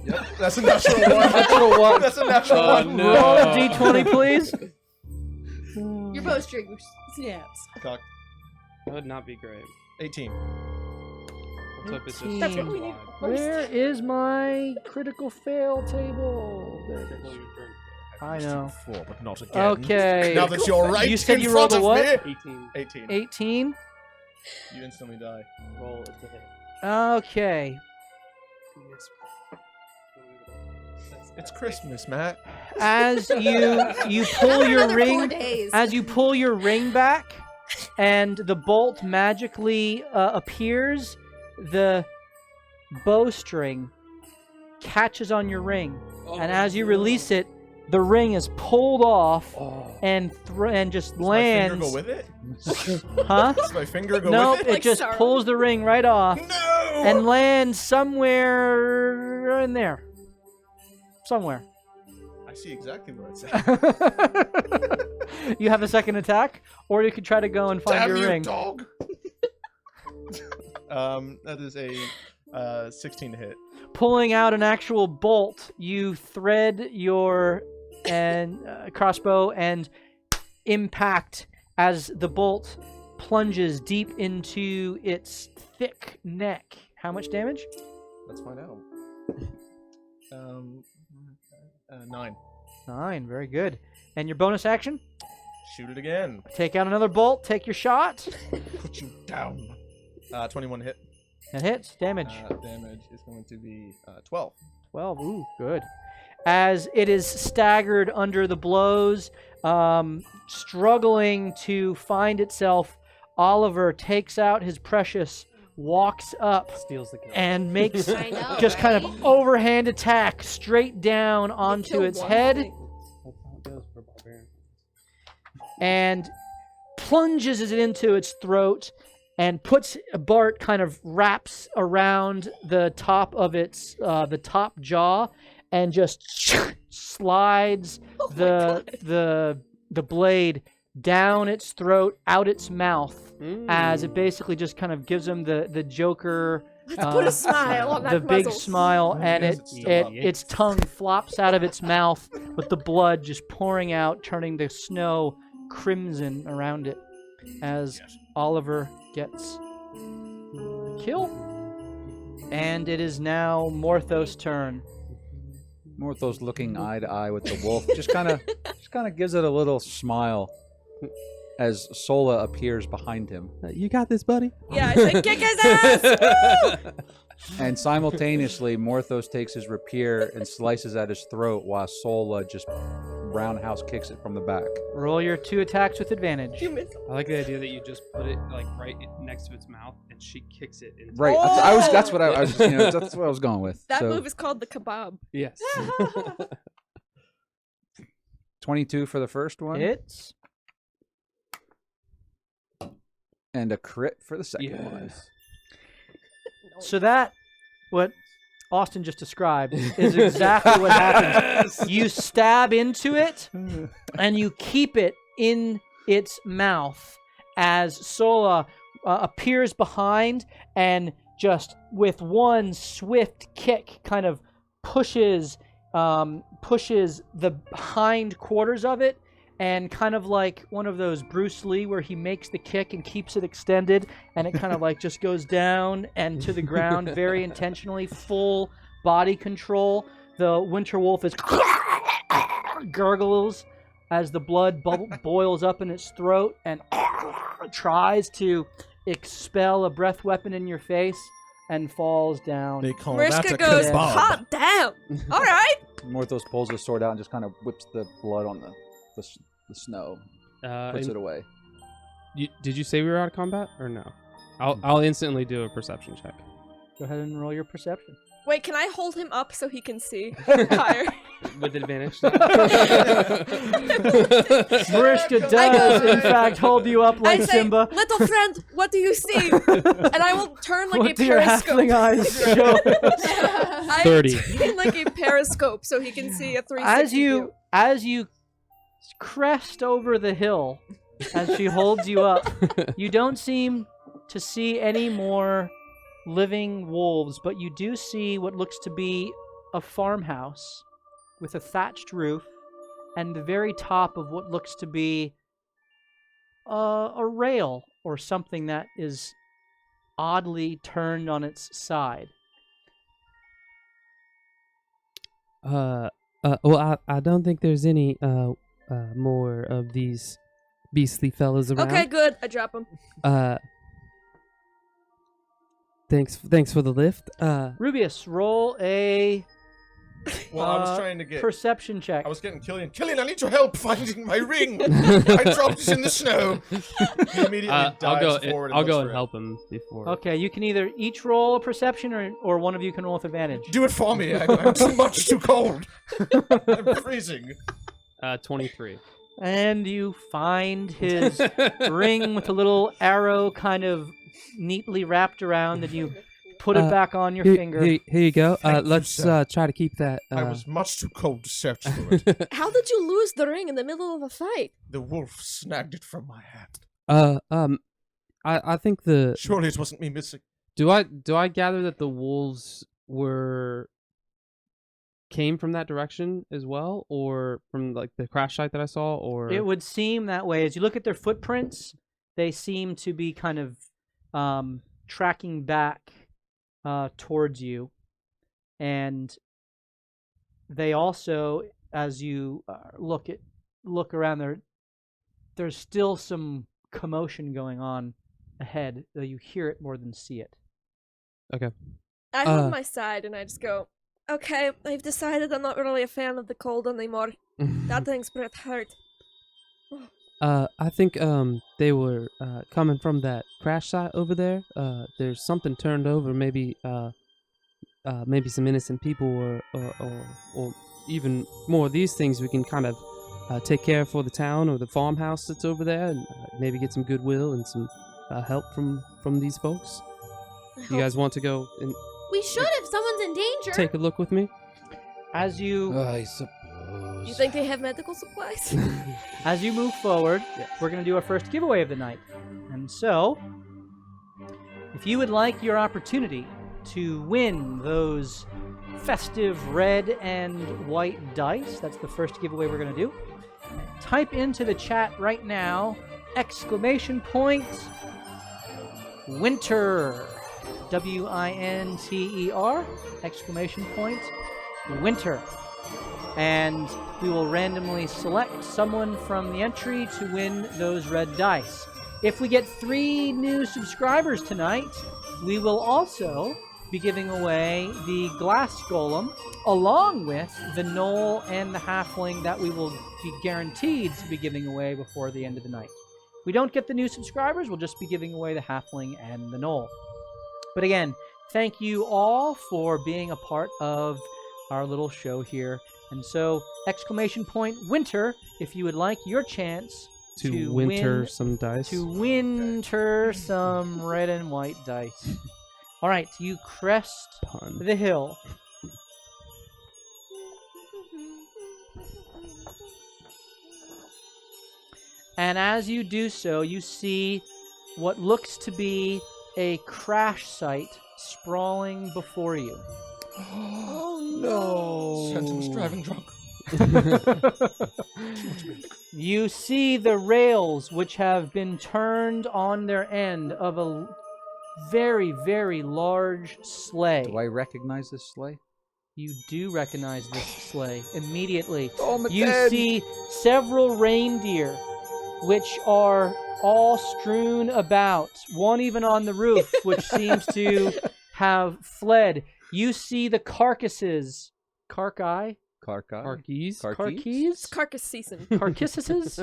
Yep, that's a natural one. Natural one. That's a natural Oh, one. no. Roll a d20, please. Your bowstring snaps. Cocked. That would not be great. 18. Let's hope it's just That's what we need. Where is my critical fail table? There it is. I know. Before, but not again. Okay. Now that you're right You said in you front rolled a of what? me. 18. 18. 18. You instantly die. Roll is the hit. Okay. It's Christmas, Matt. As you pull your Another 4 ring, days. as you pull your ring back, and the bolt magically appears, the bowstring catches on your ring, and as you release it, the ring is pulled off and just Does my finger lands. go with it? Huh? Does my finger go Nope, with it it? Like just Sauron. pulls the ring right off No! and lands somewhere in there. Somewhere. I see exactly where it's at. You have a second attack, or you could try to go and find Damn your you, ring. dog! That is a 16 to hit. Pulling out an actual bolt, you thread your crossbow and impact as the bolt plunges deep into its thick neck. How much damage? Let's find out. 9. 9. Very good. And your bonus action? Shoot it again. Take out another bolt. Take your shot. Put you down. 21 hit. That hits. Damage. Damage is going to be 12. 12. Ooh, good. As it is staggered under the blows, struggling to find itself, Oliver takes out his precious, walks up, Steals the kill. and makes I know, just kind right? of overhand attack straight down onto kill its one head thing. That's how it goes for barbarian. and plunges it into its throat and puts Bart kind of wraps around the top of its the top jaw and just slides the blade down its throat, out its mouth, as it basically just kind of gives him the Joker Let's put a smile on that the big muzzle. smile, and Yes, it's still up. its tongue flops out of its mouth with the blood just pouring out, turning the snow crimson around it as Oliver gets a kill. And it is now Morthos' turn. Morthos looking eye to eye with the wolf, just kind of gives it a little smile as Sola appears behind him, You got this, buddy. Yeah, I say kick his ass! Woo! and simultaneously Morthos takes his rapier and slices at his throat while Sola just roundhouse kicks it from the back. Roll your 2 attacks with advantage. You missed. I like the idea that you just put it like right next to its mouth and she kicks it into Right, that's what I was, that's what I was going with. That So, move is called the kebab. Yes. 22 for the first one, Hits. and a crit for the second one. Yes. So that, what Austin just described, is exactly what happens. You stab into it, and you keep it in its mouth as Sola appears behind and just with one swift kick kind of pushes the hind quarters of it, and kind of like one of those Bruce Lee where he makes the kick and keeps it extended, and it kind of like just goes down and to the ground very intentionally, full body control. The winter wolf is gurgles as the blood boils up in its throat and tries to expel a breath weapon in your face and falls down. They call that Mariska a goes, kebab. hot damn! Alright! Morthos pulls his sword out and just kind of whips the blood on the snow, puts it away. Did you say we were out of combat or no? I'll instantly do a perception check. Go ahead and roll your perception. Wait, can I hold him up so he can see higher? With advantage. Mariska does, in fact, hold you up like I say, Simba. little friend, what do you see? And I will turn like What a do your periscope. halfling eyes show? I 30. turn like a periscope so he can see a 360 As you crest over the hill, as she holds you up, you don't seem to see any more living wolves, but you do see what looks to be a farmhouse with a thatched roof and the very top of what looks to be a rail or something that is oddly turned on its side. Well, I don't think there's any more of these beastly fellas around. Okay, good. I drop him. Thanks for the lift. Rubius, roll a Well, I was trying to get. perception check. I was getting Killian. Killian, I need your help finding my ring. I dropped it in the snow. He immediately dives forward. I'll looks go for and it. help him before. Okay, you can either each roll a perception or one of you can roll with advantage. Do it for me. I'm too much too cold. I'm freezing. 23. And you find his ring with a little arrow kind of neatly wrapped around, and you put it back on your finger. Here you go. Thank you, Let's sir. try to keep that. I was much too cold to search for it. How did you lose the ring in the middle of a fight? The wolf snagged it from my hand. I think the Surely it wasn't me missing. do I gather that the wolves came from that direction as well, or from like the crash site that I saw, or It would seem that way. As you look at their footprints, they seem to be kind of tracking back towards you. And they also, as you look around there, there's still some commotion going on ahead, though you hear it more than see it. Okay. I hold my side and I just go, okay, I've decided I'm not really a fan of the cold anymore. That thing's breath hurt. I think they were coming from that crash site over there. There's something turned over, maybe some innocent people, or even more of these things we can kind of take care of for the town or the farmhouse that's over there, and maybe get some goodwill and some help from these folks. You guys want to go and We should if someone's in danger. take a look with me? As you I suppose. You think they have medical supplies? As you move forward, we're going to do our first giveaway of the night. And so, if you would like your opportunity to win those festive red and white dice. That's the first giveaway we're going to do. Type into the chat right now, ! Winter. WINTER, ! Winter. And we will randomly select someone from the entry to win those red dice. If we get 3 new subscribers tonight, we will also be giving away the glass golem, along with the gnoll and the halfling that we will be guaranteed to be giving away before the end of the night. If we don't get the new subscribers, we'll just be giving away the halfling and the gnoll. But again, thank you all for being a part of our little show here. And so, ! Winter, if you would like your chance To winter some dice. to winter some red and white dice. All right, you crest Pun. the hill. And as you do so, you see what looks to be a crash site sprawling before you. Oh No. Sentinel's driving drunk. You see the rails which have been turned on their end of a very, very large sleigh. Do I recognize this sleigh? You do recognize this sleigh immediately. Oh, my You dad. see several reindeer which are all strewn about, one even on the roof, which seems to have fled. You see the carcasses. Carcass? Arkeys. Carcasses? Carcass season. Carcasses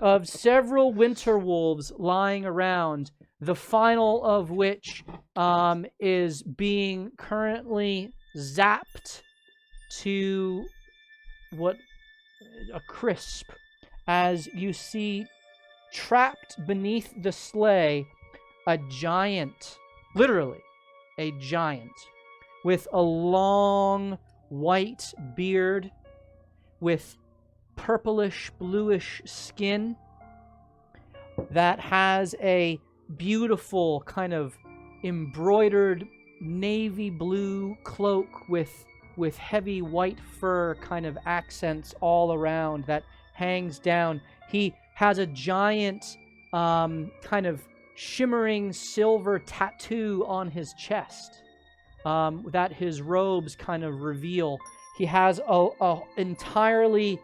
of several winter wolves lying around, the final of which is being currently zapped to a crisp, as you see trapped beneath the sleigh a giant, literally a giant, with a long white beard, with purplish bluish skin, that has a beautiful kind of embroidered navy blue cloak with heavy white fur kind of accents all around that hangs down. He has a giant kind of shimmering silver tattoo on his chest that his robes kind of reveal. He has a entirely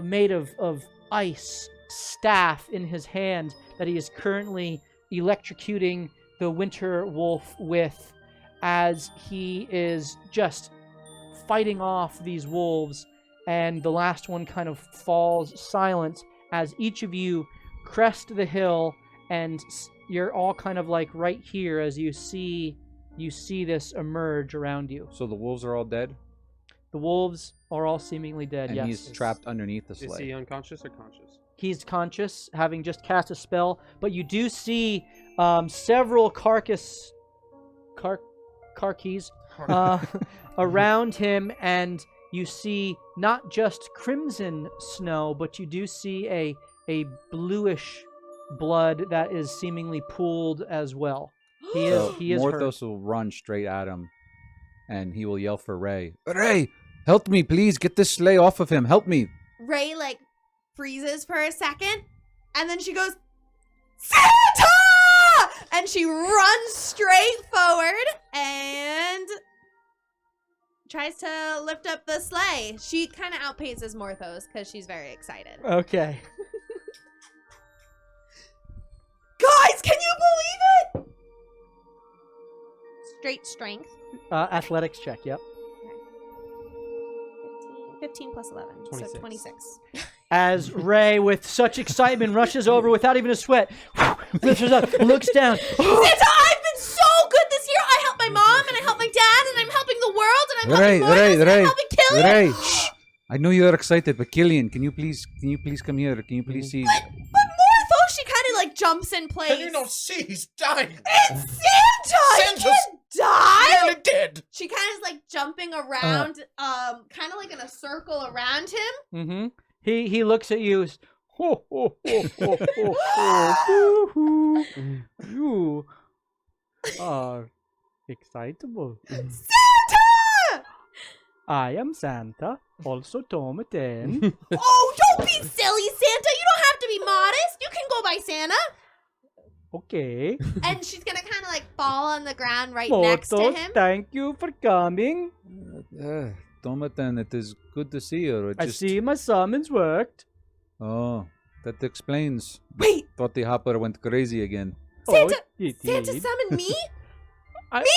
made of ice staff in his hand that he is currently electrocuting the winter wolf with, as he is just fighting off these wolves, and the last one kind of falls silent as each of you crest the hill, and you're all kind of like right here as you see this emerge around you. So the wolves are all dead? The wolves are all seemingly dead, And yes. he's trapped underneath the Is sleigh. he unconscious or conscious? He's conscious, having just cast a spell, but you do see several carcasses around him, and you see not just crimson snow, but you do see a bluish blood that is seemingly pooled as well. He is hurt. Morthos will run straight at him, and he will yell for Ray. Ray, help me, please. Get this sleigh off of him. Help me. Ray like freezes for a second, and then she goes, Santa! And she runs straight forward and tries to lift up the sleigh. She kind of outpaces Morthos because she's very excited. Okay. Guys, can you believe it? Straight strength. Athletics check, yep. 15 plus 11, 26. so 26. As Ray, with such excitement, rushes over without even a sweat, lifts her up, looks down. Santa, I've been so good this year. I helped my mom, and I helped my dad, and I'm helping the world, and I'm helping Morthos, and I'm helping Killian. Ray, shh. I know you're excited, but Killian, can you please come here? Can you please see? But Morthos, she kind of like jumps in place. Can you not see he's dying? It's Santa! He Santa's can't die! nearly dead. She kind of is like jumping around, kind of like in a circle around him. Mm-hmm. He looks at you. Ho, ho, ho, ho, ho, ho, hoo, hoo. You are Excitable. Santa! I am Santa, also Tom 10. Oh, don't be silly, Santa. You don't have to be modest. You can go by Santa. Okay. And she's gonna kind of like fall on the ground right next to Mortos, him. thank you for coming. Tomatan, it is good to see you. I see my summons worked. Oh, that explains. Wait, Thought the hopper went crazy again. Santa! Oh, it Santa did. summoned me? I- Me?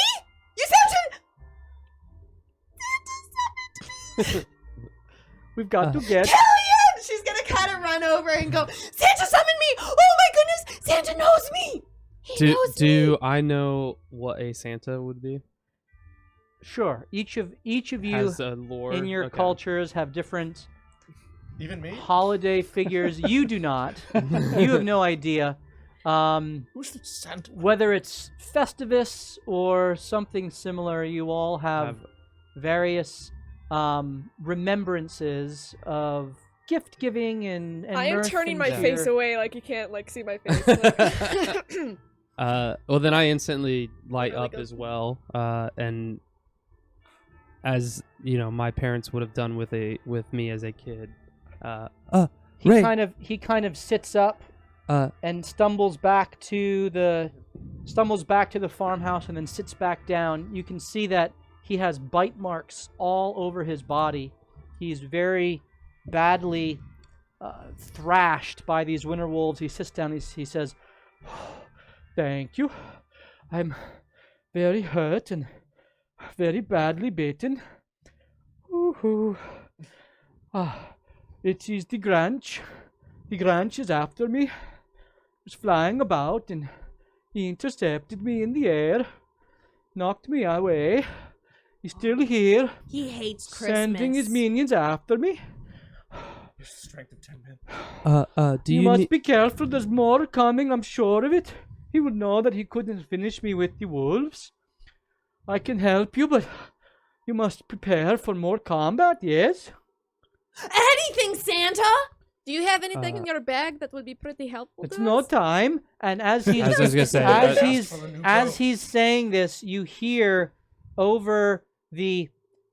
You Santa! Santa summoned me! We've got to get... Killian! She's gonna kind of run over and go, Santa summoned me! Oh my goodness! Santa knows me! He knows me! Do I know what a Santa would be? Sure. Each of you Has a lore in your okay. cultures have different Even me? holiday figures. You do not. You have no idea. Who's the Santa? Whether it's Festivus or something similar, you all have various remembrances of gift giving and I am mirth turning and my cheer. face away, like you can't like see my face. Like- Well, then I instantly light Really up good. as well, and as you know, my parents would have done with me as a kid. He Ray. kind of sits up and stumbles back to the farmhouse and then sits back down. You can see that he has bite marks all over his body. He's very badly thrashed by these winter wolves. He sits down. He says, "Thank you. I'm very hurt and very badly bitten. Ooh. It is the Granch. The Granch is after me. He was flying about and he intercepted me in the air, knocked me away. He's still here, He hates Christmas. sending his minions after me. Strength of 10 men. Do You you must need- be careful. There's more coming, I'm sure of it. He would know that he couldn't finish me with the wolves. I can help you, but you must prepare for more combat, yes? Anything, Santa! Do you have anything in your bag that would be pretty helpful? It's to no us? time. And as I was gonna say, as that- he's as he's saying this, you hear over the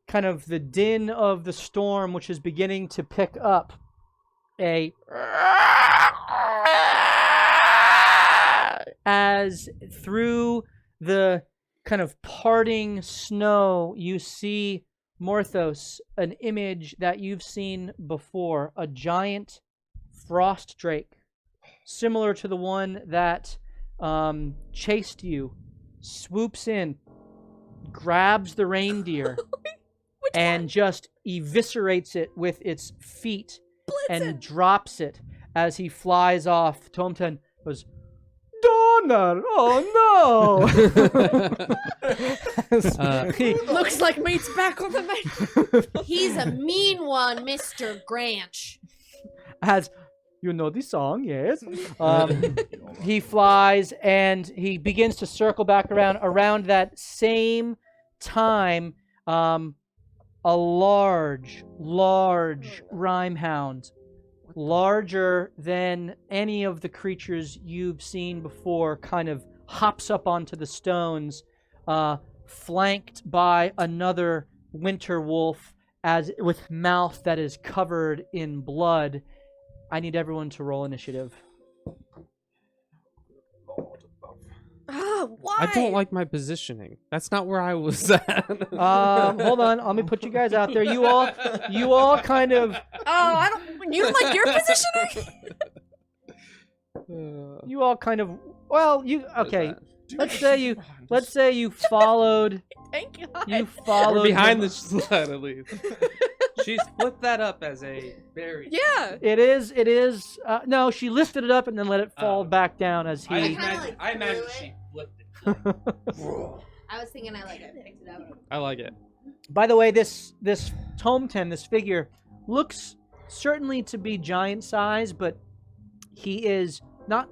kind of the din of the storm, which is beginning to pick up, as through the kind of parting snow, you see Morthos, an image that you've seen before, a giant frost drake, similar to the one that chased you, swoops in, grabs the reindeer, and just eviscerates it with its feet and drops it as he flies off. Tomten goes, Donner! Oh no! He- Looks like mate's back on the menu. He's a mean one, Mr. Granch. as you know the song, yes. He flies and he begins to circle back around that same time. A large rhymehound, larger than any of the creatures you've seen before, kind of hops up onto the stones, flanked by another winter wolf, as with mouth that is covered in blood. I need everyone to roll initiative. Ah, why? I don't like my positioning. That's not where I was at. Hold on, let me put you guys out there. You all kind of, Oh, I don't. You don't like your positioning? you all kind of. Well, you okay? Let's say you followed. Thank God. You followed. We're behind the sled at least. She split that up as a very. Yeah. It is. No, she lifted it up and then let it fall back down as I he. kinda, like, I imagine threw she it. flipped it. I was thinking I picked it up. I like it. By the way, this Tomten, this figure, looks certainly to be giant size, but he is not.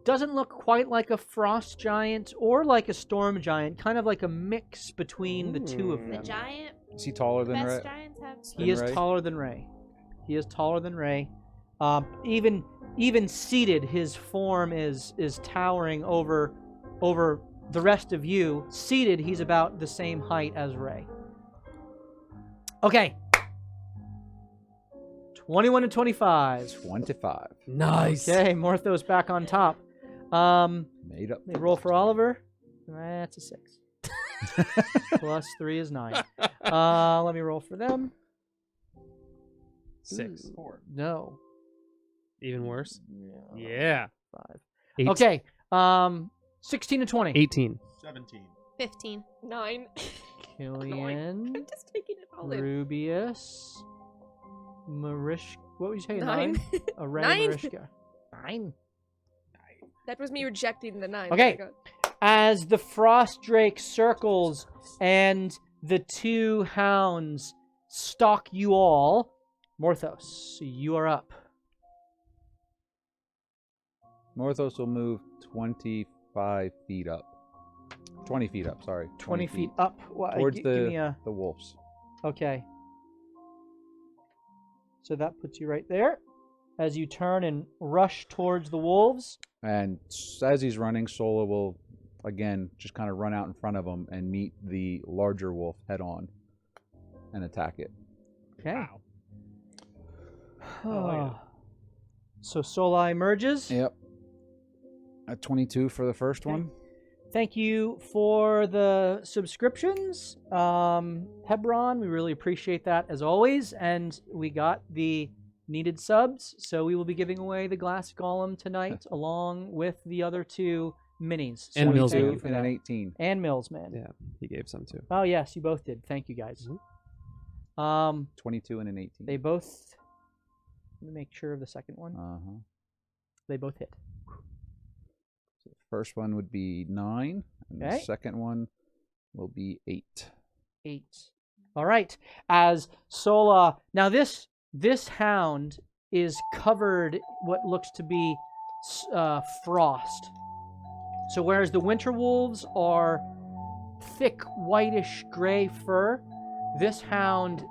Doesn't look quite like a frost giant or like a storm giant. Kind of like a mix between the two of The them. giant Is he taller than best Ray? giants have. He is Ray? taller than Ray. He is taller than Ray. Even seated, his form is towering over the rest of you. Seated, he's about the same height as Ray. Okay. 21 and 25. 25. Nice. Okay, Morthos back on top. Made up. Let me roll for Oliver. That's a 6. Plus 3 is 9. Let me roll for them. 6. Ooh, 4. No. Even worse. Yeah. Yeah. 5. 8. Okay. 16 and 20. 18. 17. 15. 9. Killian. I'm just taking it all in. Rubius. Marish. What would you say? 9. A Ray 9. Marishka. 9. That was me rejecting the 9. Okay. that I got. As the frost drake circles and the 2 hounds stalk you all, Morthos, you are up. Morthos will move 25 feet up. 20 feet up, sorry. 20 feet up. Well, Towards give me a... the wolves. Okay. So that puts you right there. As you turn and rush towards the wolves. And as he's running, Sola will, again, just kind of run out in front of him and meet the larger wolf head on and attack it. Okay. Wow. So Sola emerges. Yep. At 22 for the first one. Thank you for the subscriptions, Hebron. We really appreciate that as always. And we got the needed subs, so we will be giving away the glass golem tonight along with the other 2 minis. So And thank Mills you Man. for And that. an 18. And Mills Man. Yeah, he gave some too. Oh yes, you both did. Thank you guys. 22 and an 18. They both. Let me make sure of the second one. Uh-huh. They both hit. So the first one would be 9, and Okay. the second one will be 8. 8. All right. As Sola, now this hound is covered what looks to be frost. So whereas the winter wolves are thick whitish gray fur, this hound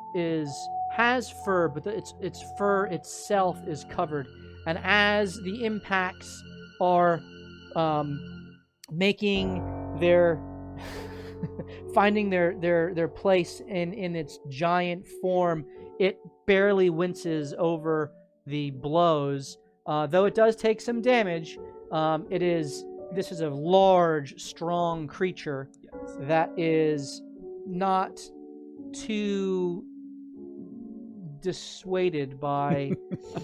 has fur, but its fur itself is covered. And as the impacts are making their finding their place in its giant form, it barely winces over the blows. Though it does take some damage, this is a large, strong creature that is not too dissuaded by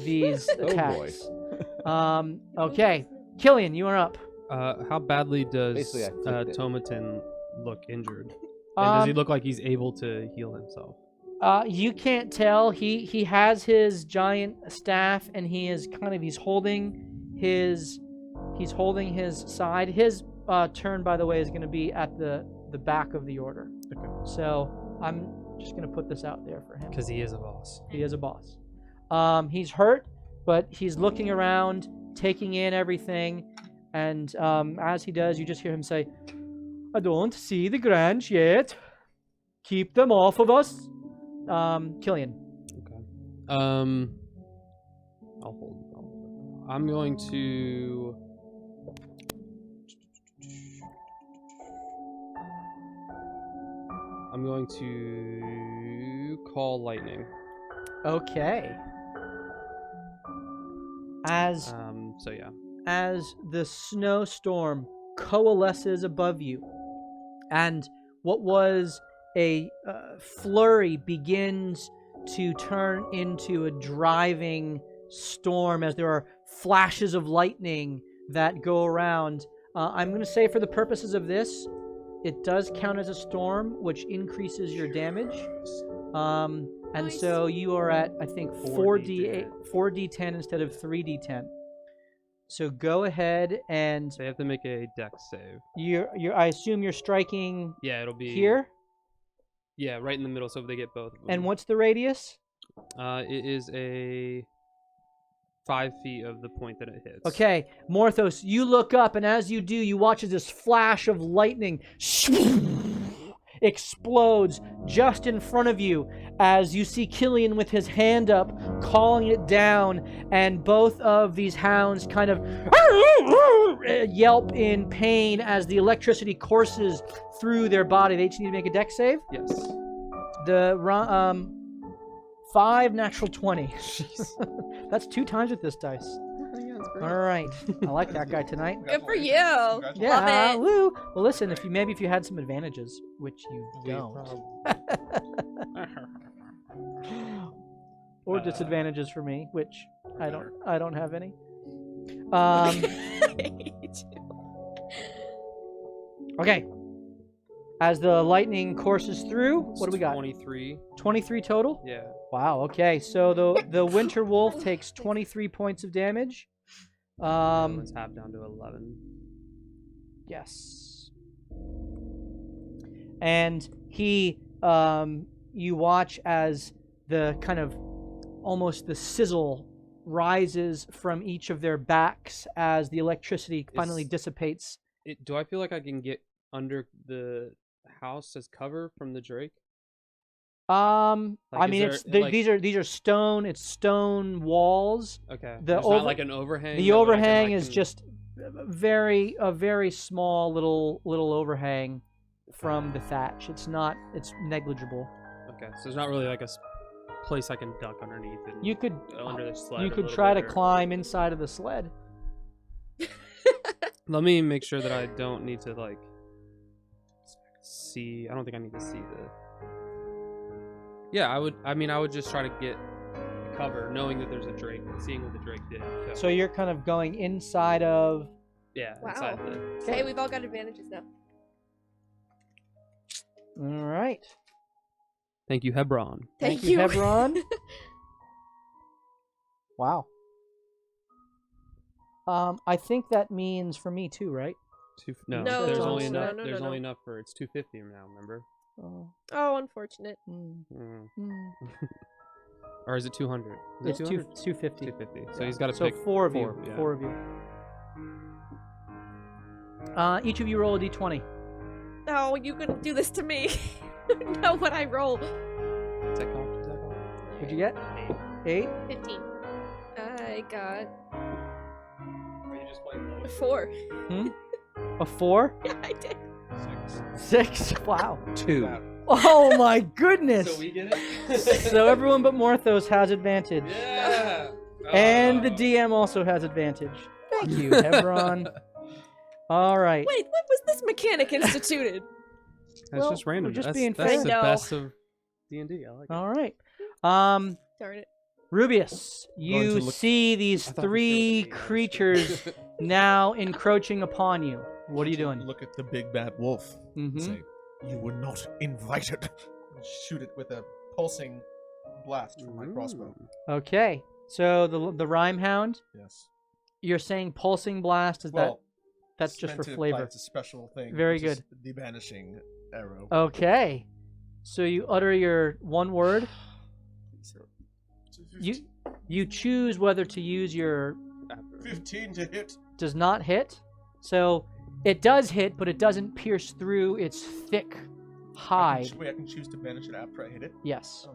these attacks. Okay, Killian, you are up. How badly does Basically, I flipped it. Tomatin look injured? And does he look like he's able to heal himself? You can't tell. He has his giant staff, and he's holding his side. His turn, by the way, is going to be at the back of the order. Okay. So I'm just going to put this out there for him. Because he is a boss. He is a boss. He's hurt, but he's looking around, taking in everything, and as he does, you just hear him say, "I don't see the Grange yet. Keep them off of us." Killian. Okay. I'll hold. I'm going to. Call lightning. Okay. As So yeah. as the snowstorm coalesces above you, and what was a flurry begins to turn into a driving storm as there are flashes of lightning that go around. I'm going to say for the purposes of this, it does count as a storm, which increases your damage. And Nice. so you are at, I think, 4d10 instead of 3d10. So go ahead and They have to make a dex save. I assume you're striking Yeah, it'll be here. Yeah, right in the middle. So if they get both of them. And what's the radius? It is a 5 feet of the point that it hits. Okay, Morthos, you look up, and as you do, you watch as this flash of lightning explodes just in front of you as you see Killian with his hand up, calling it down, and both of these hounds kind of yelp in pain as the electricity courses through their body. They each need to make a dex save. Yes. The 5 natural 20. That's 2 times with this dice. All right, I like that guy tonight. Good for you. Yeah, Love it. woo. Well, listen, if you had some advantages, which you don't, or disadvantages for me, which I don't have any. Okay. As the lightning courses through, what do we got? 23. 23 total? Yeah. Wow, okay. So the winter wolf takes 23 points of damage. Let's half down to 11. Yes. And he you watch as the kind of almost the sizzle rises from each of their backs as the electricity finally dissipates. Do I feel like I can get under the house as cover from the Drake? I Like, mean, is there, like- these are stone. It's stone walls. Okay. The There's not like an overhang. The that, like, overhang I is can- just a very small little overhang from the thatch. It's negligible. Okay, so there's not really like a place I can duck underneath. And You could under the sled. you a could little try to bit, or- climb inside of the sled. Let me make sure that I don't need to like see. I don't think I need to see the. Yeah, I would. I mean, I would just try to get cover, knowing that there's a Drake, and seeing what the Drake did. So you're kind of going inside of. Yeah, Wow. inside the. Okay, we've all got advantages now. All right. Thank you, Hebron. Thank you. Hebron. Wow. I think that means for me too, right? No, No, there's no, only no, enough. no, There's no. only enough for it's 250 now. Remember? Oh, Oh, unfortunate. mm, Mm. mm. Or is it 200? It's Is it 200? 250. 250. So Yeah. he's got to So pick four of you. yeah. 4 of you. Each of you roll a d20. Oh, you couldn't do this to me. Know what I roll. Take off. What'd you get? 8. 15. I got Are you just playing low? 4. A 4. Yeah, I did. 6. Wow. 2. Oh my goodness. So we get it? So everyone but Morthos has advantage. Yeah! And the DM also has advantage. Thank you, Hebron. All right. Wait, when was this mechanic instituted? That's Well, just random. we're just that's being that's fair. the I know. best of D&D. I like it. All right. Darn it. Rubius, Going you to look- see these I thought for sure 3 that he was. creatures now encroaching upon you. What are you doing? Look at the big bad wolf. Mm-hmm. Say, you were not invited. Shoot it with a pulsing blast from my crossbow. Okay. So the rhyme hound, Yes. you're saying pulsing blast, is Well, that's it's just meant for to imply flavor. It's a special thing. Very which is good. The banishing arrow. Okay. So you utter your one word. You choose whether to use your 15 to hit. does not hit. So it does hit, but it doesn't pierce through its thick hide. I can choose to banish it after I hit it. Yes. Oh.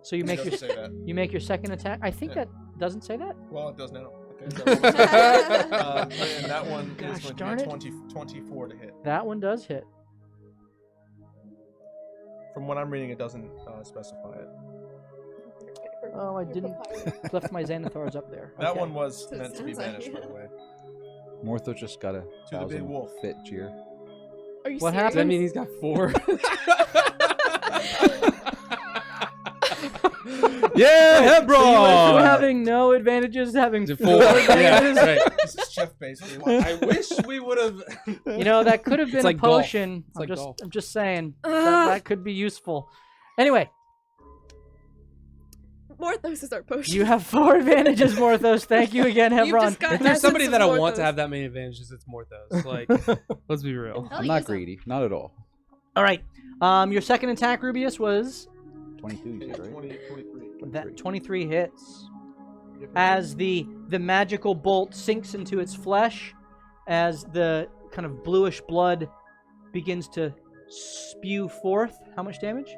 So you It make your doesn't say that. you make your second attack. I think Yeah. that doesn't say that. Well, it does now. Okay, so and that one Gosh, is going darn to it. be 24 to hit. That one does hit. From what I'm reading, it doesn't specify it. Oh, I didn't left my Xanathars up there. That Okay. one was So it meant to be sounds like- banished, by the way. Mortho just got a the big 1,000 wolf. fit cheer. Are you What serious? Does that mean he's got 4? Yeah, So you went from Hebron! having no advantages, having 4 yeah, advantages. right. This is chef based. I wish we would have. You know, that could have been like a golf. potion. It's like golf. I'm just saying Ah. that could be useful. Anyway, Morthos is our potion. you have 4 advantages, Morthos. Thank you again, You've Hebron. just got If there's essence somebody of that I want Morthos. to have that many advantages, it's Morthos. Like, let's be real. Hell, I'm use not 'em. greedy. Not at all. All right. Your second attack, Rubius, was 22, you said, right? 23. that 23 hits. As the magical bolt sinks into its flesh, as the kind of bluish blood begins to spew forth. How much damage?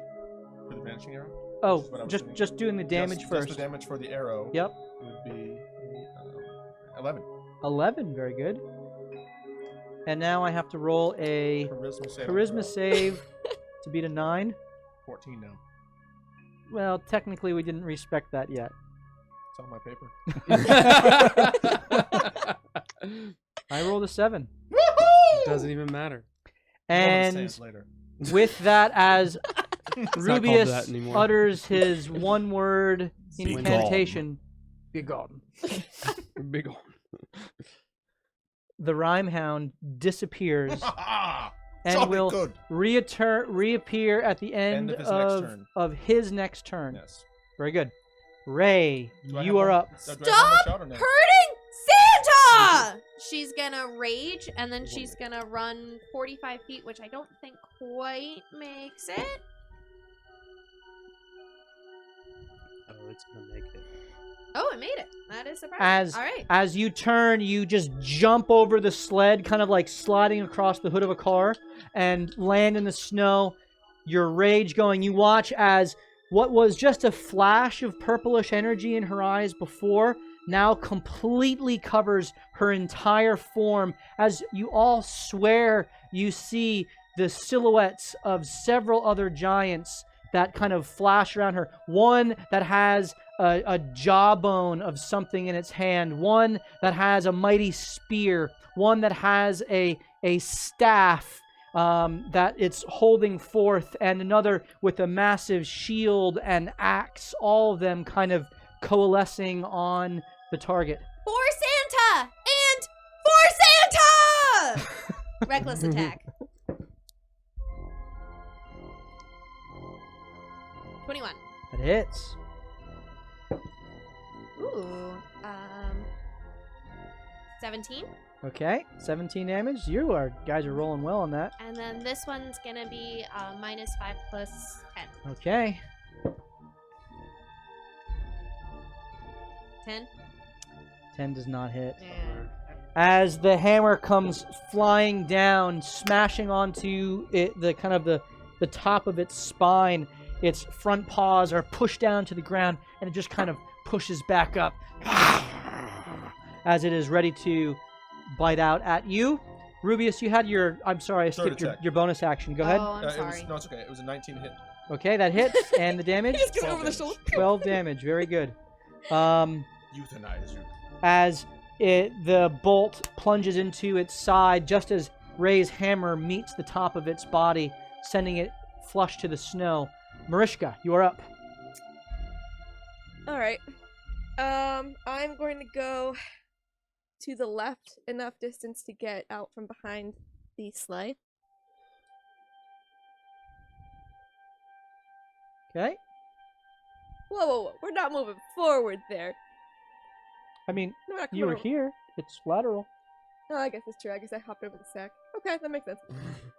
For the banishing arrow? Oh, What I was just doing. just doing the damage Just first. the damage for the arrow. Yep. Would be 11. 11, very good. And now I have to roll a Charisma save. charisma save to beat a 9. 14 now. Well, technically we didn't respect that yet. It's on my paper. I rolled a 7. It doesn't even matter. And later. with that, as not called Rubius that anymore. utters his one-word Be incantation, be gone. Big ol'. The Rhymehound disappears Saw and me will good. reappear at the end, of his next turn. of his next turn. Yes. Very good. Ray, Do I you have are one- up. do I have one more Stop shot or no? hurting Santa! She's gonna rage, and then she's gonna run 45 feet, which I don't think quite makes it. Oh, it's gonna make it. Oh, it made it. That is surprising. As All right. as you turn, you just jump over the sled, kind of like sliding across the hood of a car, and land in the snow. Your rage going. You watch as what was just a flash of purplish energy in her eyes before now completely covers her entire form. As you all swear, you see the silhouettes of several other giants that kind of flash around her. One that has a jawbone of something in its hand, one that has a mighty spear, one that has a staff that it's holding forth, and another with a massive shield and axe, all of them kind of coalescing on the target. For Santa! And for Santa! Reckless attack. 21. That hits. Ooh. 17. Okay, 17 damage. Guys are rolling well on that. And then this one's gonna be minus 5 plus 10. Okay. 10? 10 does not hit. Yeah. As the hammer comes flying down, smashing onto it, the top of its spine, its front paws are pushed down to the ground, and it just kind of pushes back up as it is ready to bite out at you. Rubius, you had your... I'm sorry, I skipped attack. your bonus action. Go ahead. Oh, I'm sorry. No, it's okay. It was a 19 hit. Okay, that hits. And the damage? He just gets 12 over the damage. shoulder. 12 damage. Very good. Euthanize you. As the bolt plunges into its side, just as Ray's hammer meets the top of its body, sending it flush to the snow. Marishka, you are up. All right. I'm going to go to the left enough distance to get out from behind the sleigh. Okay. Whoa, whoa, whoa. We're not moving forward there. I mean, No, we're not you were coming over- here. It's lateral. Oh, I guess that's true. I guess I hopped over the sack. Okay, that makes sense.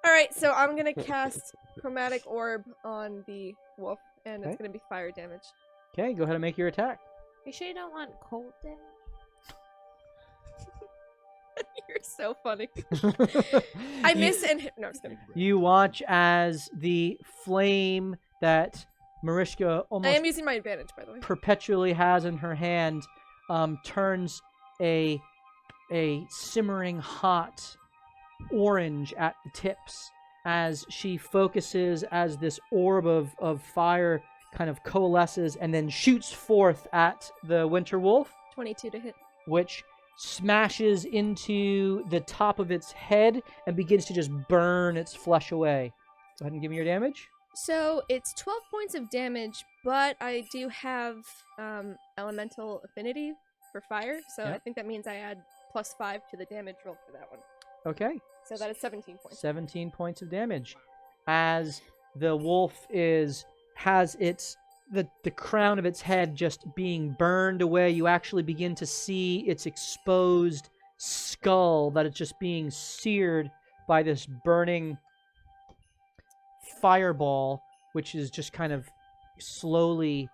All right, so I'm going to cast Chromatic Orb on the wolf, and Okay. it's going to be fire damage. Okay, go ahead and make your attack. You sure you don't want cold damage? You're so funny. I miss and hit. No, I'm just kidding. You watch as the flame that Marishka I almost am using my advantage, by the way. perpetually has in her hand turns a simmering hot orange at the tips as she focuses, as this orb of fire kind of coalesces and then shoots forth at the winter wolf, 22 to hit. which smashes into the top of its head and begins to just burn its flesh away. Go ahead and give me your damage. So it's 12 points of damage, but I do have elemental affinity for fire, so I Yep. think that means I add +5 to the damage roll for that one. Okay. So that is 17 points. 17 points of damage. As the wolf has the crown of its head just being burned away, you actually begin to see its exposed skull, that it's just being seared by this burning fireball, which is just kind of slowly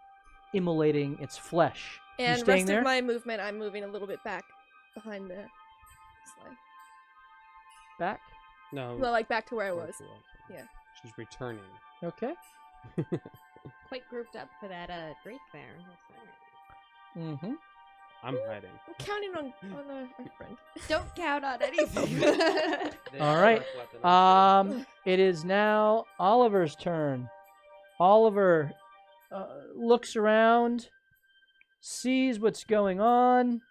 immolating its flesh. You And staying rest there? of my movement, I'm moving a little bit back behind the sleigh. Back? No. Well, like back to where I was. Careful. Yeah. She's returning. Okay. quite grouped up for that Drake there. Mm-hmm. I'm hiding. I'm counting on our friend. Don't count on anything. All right. It is now Oliver's turn. Oliver looks around, sees what's going on.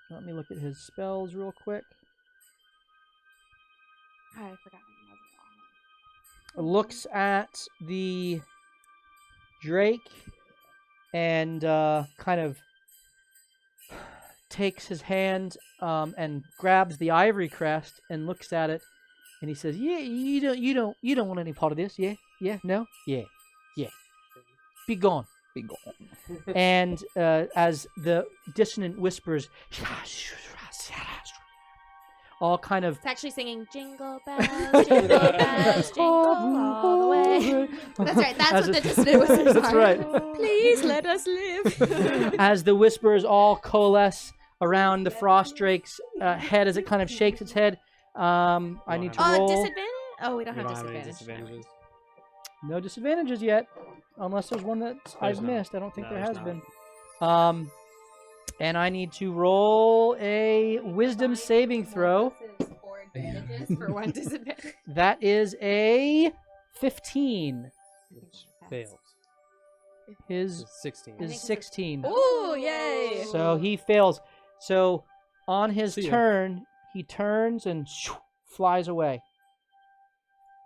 Let me look at his spells real quick. I forgot. Looks at the Drake and kind of takes his hand and grabs the ivory crest and looks at it, and he says, "Yeah, you don't want any part of this, yeah, no, yeah, be gone." And as the dissonant whispers, all kind of It's actually singing jingle bells, jingle all the way. That's right. That's what the dissonant whispers That's are. right. Please let us live. As the whispers all coalesce around the frost drake's head as it kind of shakes its head, I need to roll. Disadvantage? Oh, we don't We have don't have any disadvantage. disadvantages. No disadvantages yet, unless there's one that I've not. missed. I don't think No, there there's has not. been. And I need to roll a wisdom saving throw. Four advantages for one disadvantage. That is a 15. Fails. His It's 16. is 16. Ooh, yay! So he fails. So on his See ya. turn, he turns and flies away.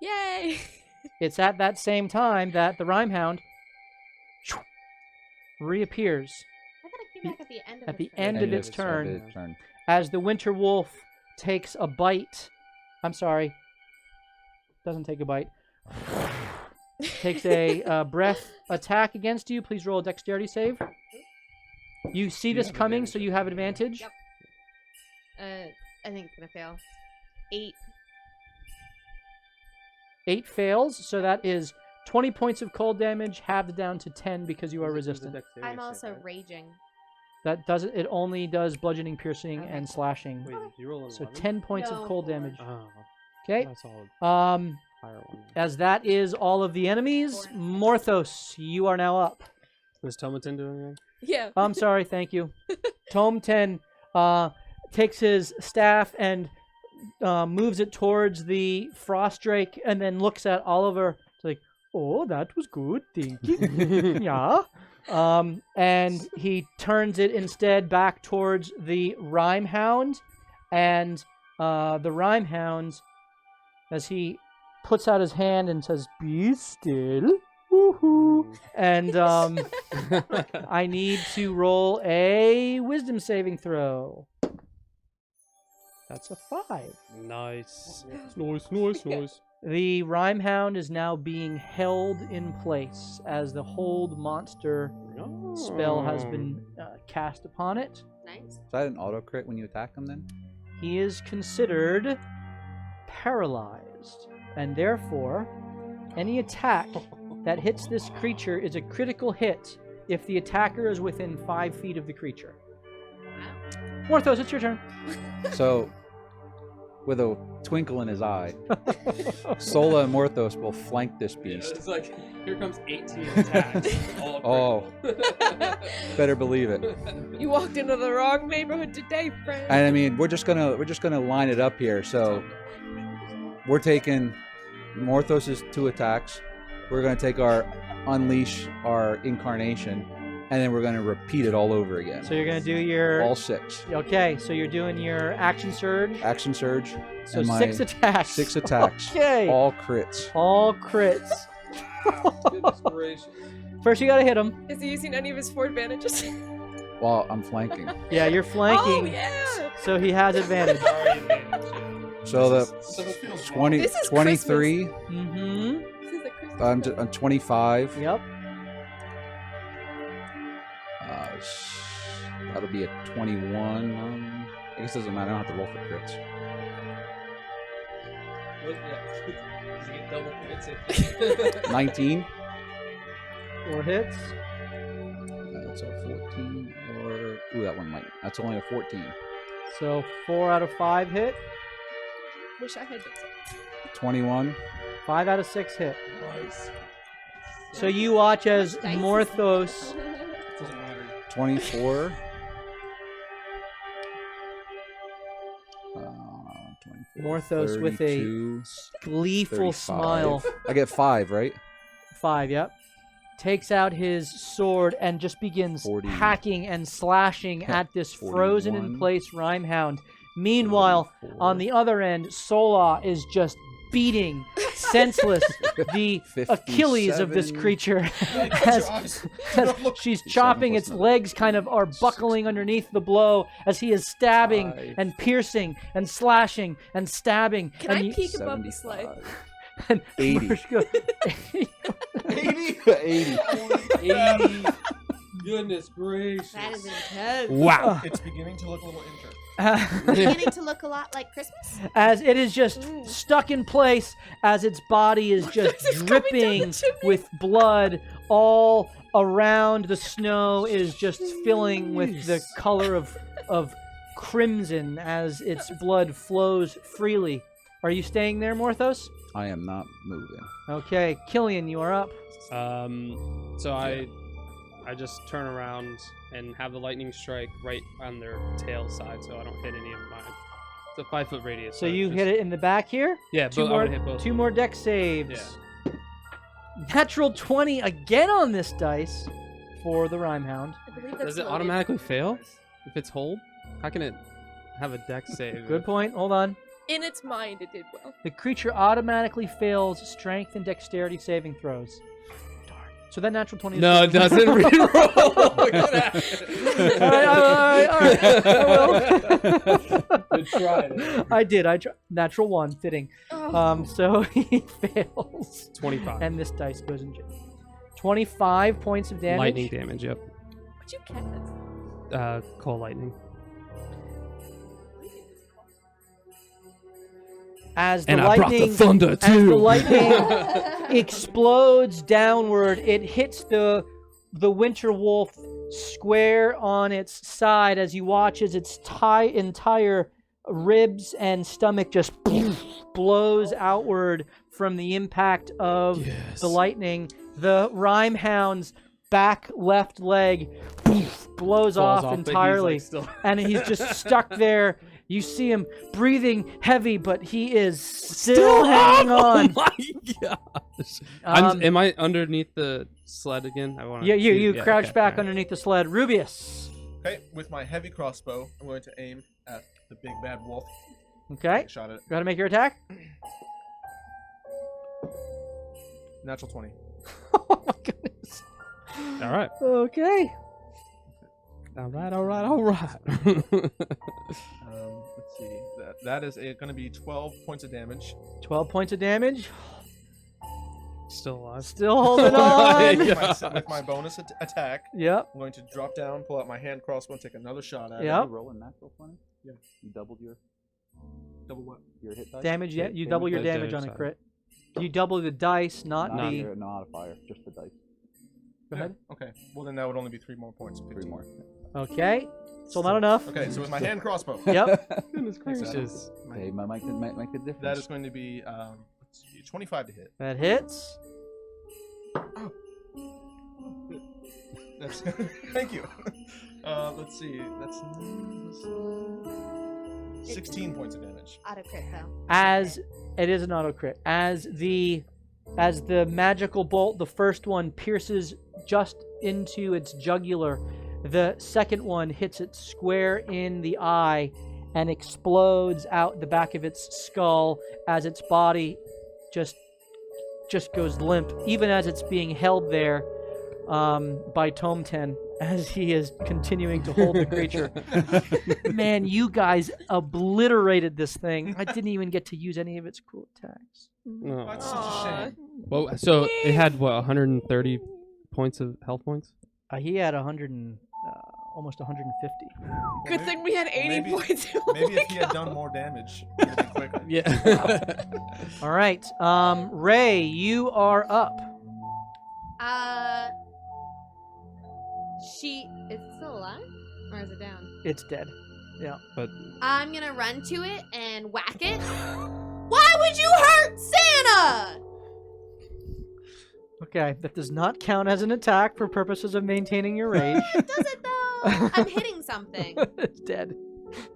Yay! It's at that same time that the Rhymehound reappears I thought it came back at the end of at the the turn. end of its its turn turn. as the Winter Wolf takes a bite. I'm sorry. Doesn't take a bite. Takes a breath attack against you. Please roll a dexterity save. You see this have coming, advantage. so you have advantage. Yep. I think it's gonna fail. 8. 8 fails, so that is 20 points of cold damage, halved down to 10 because you are resistant. I'm also raging. That does it. It only does bludgeoning, piercing, and slashing. Wait, did you roll an So 11? 10 points No, of cold 4. damage. Oh, Okay. that's all Higher one. As that is all of the enemies, Morthos, you are now up. Was Tomatin doing anything? Yeah. I'm sorry, thank you. Tome 10 takes his staff and moves it towards the frost drake and then looks at Oliver. It's like, oh, that was good, thank you. Yeah. And he turns it instead back towards the Rhymehound, and the Rhymehound, as he puts out his hand and says, "Be still." Woohoo! And I need to roll a wisdom saving throw. That's a 5. Nice. Nice. The Rhymehound is now being held in place as the hold monster spell has been cast upon it. Nice. Is that an auto crit when you attack him then? He is considered paralyzed, and therefore, any attack that hits this creature is a critical hit if the attacker is within 5 feet of the creature. Morthos, it's your turn. So, with a twinkle in his eye, Sola and Morthos will flank this beast. It's like, here comes 18 attacks. All Oh, better believe it. You walked into the wrong neighborhood today, friend. And I mean, we're just gonna line it up here. So, we're taking Morthos's 2 attacks. We're gonna take our unleash our incarnation, and then we're gonna repeat it all over again. So you're going to do your... All 6. Okay, so you're doing your action surge. Action surge. So and my 6 attacks. 6 attacks. Okay. All crits. All crits. First, you got to hit him. Is he using any of his 4 advantages? While I'm flanking. Yeah, you're flanking. Oh, yeah! So he has advantage. So the 20, This is 23. Mm-hmm. This is a Christmas I'm present. 25. Yep. That'll be a 21. I guess it doesn't matter. I don't have to roll for crits. 19. 4 hits. That's a 14. Or ooh, that one might. That's only a 14. So 4 out of 5 hit. Wish I had this. 21. 5 out of 6 hit. So you watch as Dice. Morthos. Doesn't matter. 24. Morthos with a 32, gleeful 35. smile. I get 5, right? 5, yep. Takes out his sword and just begins 40. hacking and slashing at this frozen in 41. place Rhymehound. Meanwhile, 44. on the other end, Sola is just beating senseless the Achilles of this 57. creature as she's chopping its legs kind of are buckling underneath the blow as he is stabbing 5. and piercing and slashing and stabbing. Can and I you- peek above the sleigh? 75. and 80. Marshka- 80. 80. Goodness gracious. That is intense. Wow. It's beginning to look a little injured. Beginning to look a lot like Christmas. as it is just stuck in place, as its body is just It's coming down the dripping chimney. with blood all around. The snow is just filling with the color of crimson as its blood flows freely. Are you staying there, Morthos? I am not moving. Okay, Killian, you are up. So I just turn around and have the lightning strike right on their tail side, so I don't hit any of mine. It's a 5-foot radius. So you hit it in the back here? Yeah, Two but I more, would hit both. two more deck saves. Natural 20 again on this dice for the Rhymehound. I believe that's Does it loaded. automatically fail if it's hold? How can it have a deck save? Good point. Hold on. In its mind, it did well. The creature automatically fails strength and dexterity saving throws. Darn. So that natural 20 is No, it doesn't reroll. Get out. all right. Good try there. I did. Natural 1, fitting. Oh. So he fails. 25. And this dice goes in jail. 25 points of damage. Lightning damage, yep. What'd you cast? Coal lightning. As the And I brought the lightning, thunder as the too. lightning explodes downward, it hits the winter wolf square on its side as you watch as its entire ribs and stomach just blows outward from the impact of the lightning. The Rhymehound's back left leg blows off but he's, entirely, like, still- and he's just stuck there. You see him breathing heavy, but he is still hanging on. Oh my gosh! Am I underneath the sled again? I want. Yeah, you crouch back underneath the sled. Rubius. Okay, with my heavy crossbow, I'm going to aim at the big bad wolf. Okay. Take a shot at it. Go ahead and make your attack. Natural 20. Oh my goodness. All right. Okay. All right. Let's see. That is going to be 12 points of damage. 12 points of damage. Still alive. Still holding Oh on. my With my bonus attack, Yep. I'm going to drop down, pull out my hand crossbow, and take another shot at Yep. it. Roll a natural 20? Yeah. You doubled your Double what? hit dice? Damage, yeah. You double your damage on a crit. You double the dice, not Not the... your modifier, just the dice. Go ahead. Okay. Well, then that would only be 3 more points. 15. 3 more. Okay. Still not enough. Okay, so with my hand crossbow, Yep. Goodness gracious. Okay, might make the difference. that is going to be let's see, 25 to hit. That hits. That's thank you. Let's see. That's 16 points of damage. Auto crit though. As it is an auto crit. As the magical bolt, the first one pierces just into its jugular. The second one hits it square in the eye and explodes out the back of its skull as its body just goes limp, even as it's being held there by Tomten as he is continuing to hold the creature. Man, you guys obliterated this thing. I didn't even get to use any of its cool attacks. No. That's such a shame. Well, so it had what 130 points of health points. He had almost 150. Good thing we had 80 maybe- points. Maybe if he had done more damage, it would be quicker. Yeah. All right, Ray, you are up. She is it still alive? Or is it down? It's dead. Yeah. But I'm gonna run to it and whack it. Why would you hurt Santa? Okay, that does not count as an attack for purposes of maintaining your rage. Does it though? I'm hitting something. It's dead.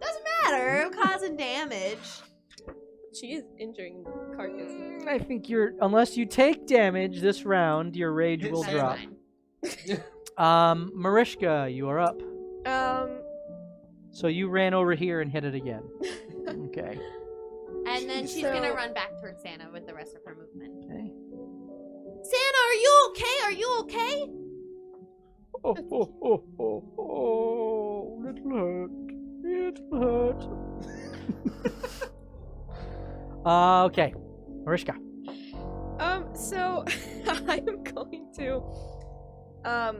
Doesn't matter. I'm causing damage. She is injuring the carcass. I think unless you take damage this round, your rage will That's drop. fine. Marishka, you are up. Um, So you ran over here and hit it again. Okay. And then she's So- gonna run back towards Santa with the rest of her movement. Okay. Santa, are you okay? Are you okay? Oh, little hurt. Little hurt. Okay. Marishka. so I am going to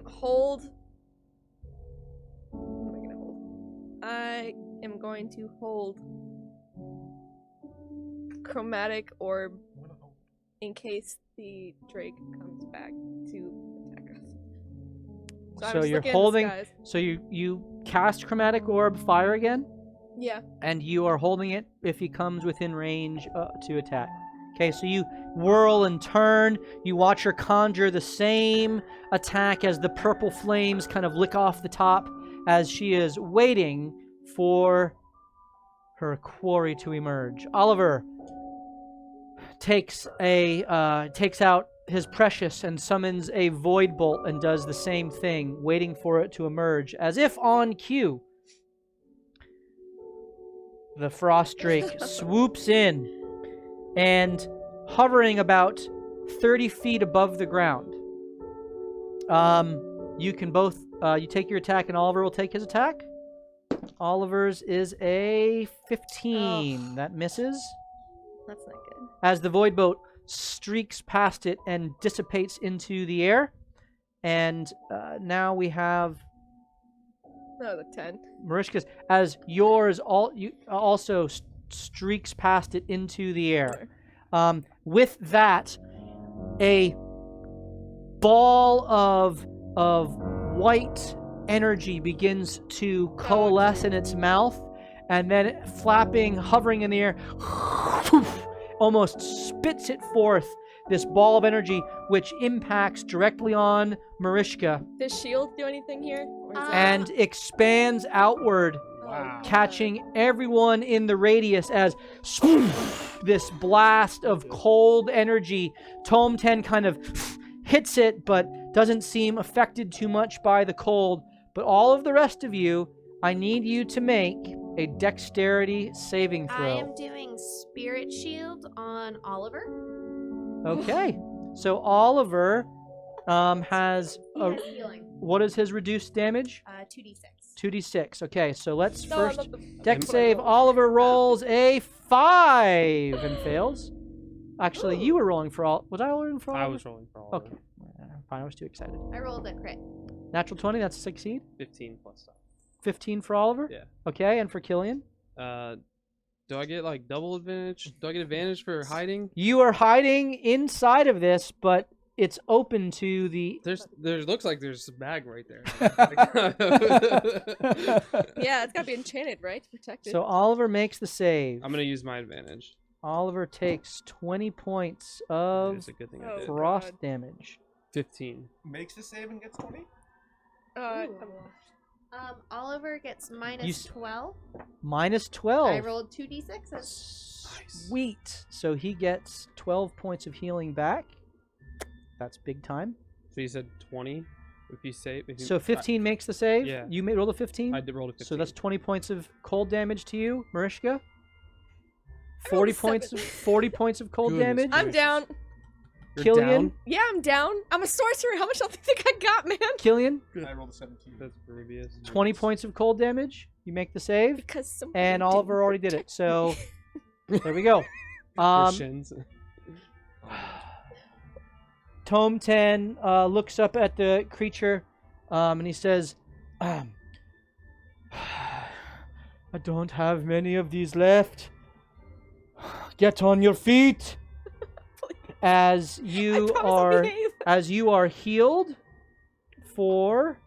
hold. What am I gonna hold? I am going to hold chromatic orb in case the Drake comes back to attack us. I'm So just you're looking at the holding. skies. So you cast chromatic orb fire again, Yeah. and you are holding it if he comes within range to attack. Okay, so you whirl and turn. You watch her conjure the same attack as the purple flames kind of lick off the top as she is waiting for her quarry to emerge. Oliver takes out his precious and summons a void bolt and does the same thing, waiting for it to emerge, as if on cue. The frost drake swoops in and hovering about 30 feet above the ground. You can both you take your attack and Oliver will take his attack. Oliver's is a 15. That misses. That's not good. As the void boat streaks past it and dissipates into the air. And now we have No, the 10. Marishka's, as yours also streaks past it into the air. With that, a ball of white energy begins to coalesce in its mouth, and then flapping, hovering in the air, almost spits it forth, this ball of energy, which impacts directly on Marishka Does shield do anything here? Or is and expands outward, Wow. catching everyone in the radius as this blast of cold energy. Tome 10 kind of hits it, but doesn't seem affected too much by the cold. But all of the rest of you, I need you to make a dexterity saving I throw. am doing Spirit Shield on Oliver. Okay. So Oliver has He has healing. what is his reduced damage? 2d6. 2d6. Okay, so let's No, first I'm not deck that's what I save. rolled. Oliver rolls a 5 and fails. Actually, you were rolling for all. Was I rolling for all? I was rolling for all. of Okay. them. Fine, I was too excited. I rolled a crit. Natural 20, that's a succeed. 15 plus stuff. 15 for Oliver? Yeah. Okay, and for Killian? Do I get like double advantage? Do I get advantage for hiding? You are hiding inside of this, but it's open to the. There looks like there's a bag right there. Yeah, it's gotta be enchanted, right? To protect it. So Oliver makes the save. I'm gonna use my advantage. Oliver takes 20 points of It's a good thing Oh, I did. frost God. damage. 15. Makes the save and gets 20? Oliver gets minus s- 12. Minus 12. I rolled 2d6s. Sweet. So he gets 12 points of healing back. That's big time. So you said 20 if you save. If you, So 15 makes the save? yeah. You rolled a 15? I did roll a 15. So that's 20 points of cold damage to you, Marishka. I rolled 40 a points. 7. 40 points of cold Goodness damage. I'm down. You're Killian. down? Yeah, I'm down. I'm a sorcerer. How much do you think I got, man? Killian, I rolled a 17. That's Rubius. 20 points of cold damage. You make the save, Because somebody and didn't Oliver already did it. protect So me. there we go. Your shins. Tome 10 looks up at the creature, and he says, I don't have many of these left. Get on your feet. As I you promise I'll are behave. healed for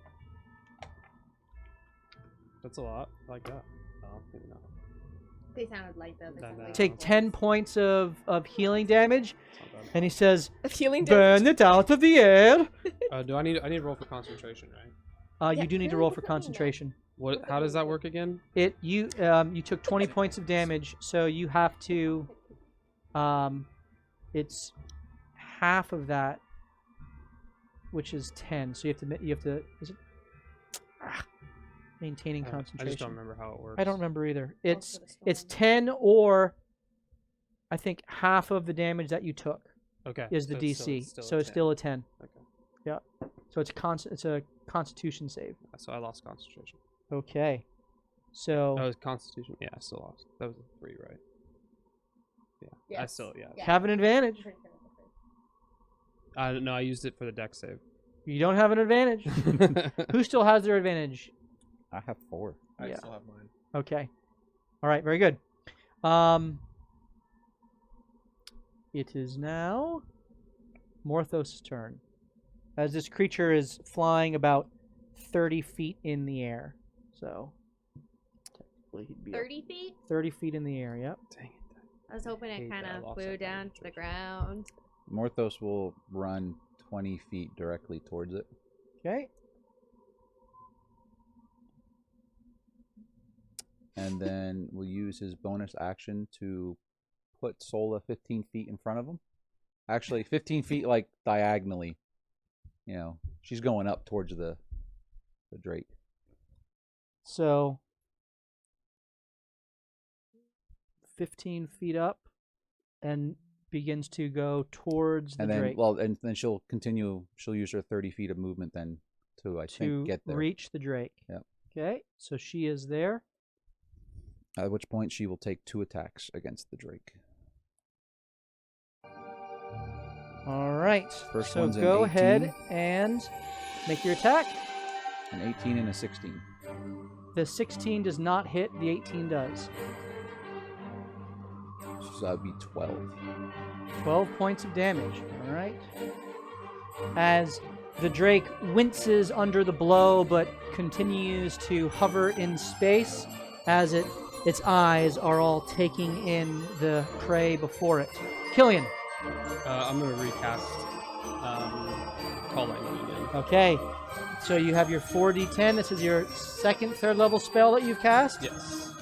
That's a lot. I like that. Oh, maybe not. They sounded like that. They sounded like Take 10 points of healing damage, It's not bad. and he says, Of healing "Burn damage. it out of the air." Do I need to roll for concentration, right? You Yeah, do need to really roll good for roll, man. concentration. What? How does that work again? You took 20 points of damage, so you have to. It's half of that, which is 10. So you have to. Is it? Maintaining I concentration. just don't remember how it works. I don't remember either. It's for the it's storm. 10 or I think half of the damage that you took Okay. is the so DC. It's still, So it's still a 10. Okay. Yeah. So it's a constitution save. So I lost concentration. Okay. So Oh, it was Constitution. Yeah, I still lost. That was a 3, right? Yeah. I Yes. still, yeah. Yeah. have an advantage. No, I used it for the deck save. You don't have an advantage. Who still has their advantage? I have 4. I Yeah. still have mine. Okay. All right, very good. It is now Morthos' turn. As this creature is flying about 30 feet in the air. So, technically he'd be up 30 feet? 30 feet in the air, yep. Dang it. I was hoping it Hate kind that I of lost flew that down to the concentration. ground. Morthos will run 20 feet directly towards it. Okay. And then we'll use his bonus action to put Sola 15 feet in front of him. Actually, 15 feet like diagonally. You know, she's going up towards the Drake. So, 15 feet up and begins to go towards the And then, Drake and then she'll continue. She'll use her 30 feet of movement then to, I to think, get there. reach the Drake. Yep. Okay, so she is there. At which point she will take 2 attacks against the Drake. All right. First so one's an go 18. ahead and make your attack. An 18 and a 16. The 16 does not hit. The 18 does. So that would be 12. 12 points of damage. All right. As the Drake winces under the blow, but continues to hover in space as its eyes are all taking in the prey before it. Killian. I'm going to recast Call Lightning again. Okay. So you have your 4d10. This is your second, third level spell that you've cast? Yes.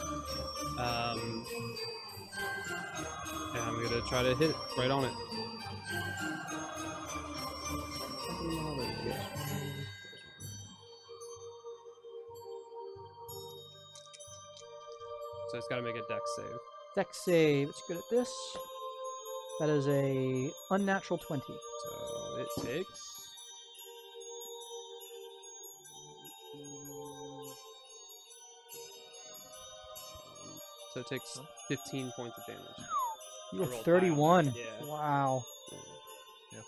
And I'm going to try to hit it right on it. So it's got to make a dex save. Dex save. It's good at this. That is a unnatural 20. So it takes. So it takes 15 points of damage. You were I rolled 31. high on that, yeah. Wow. Yeah.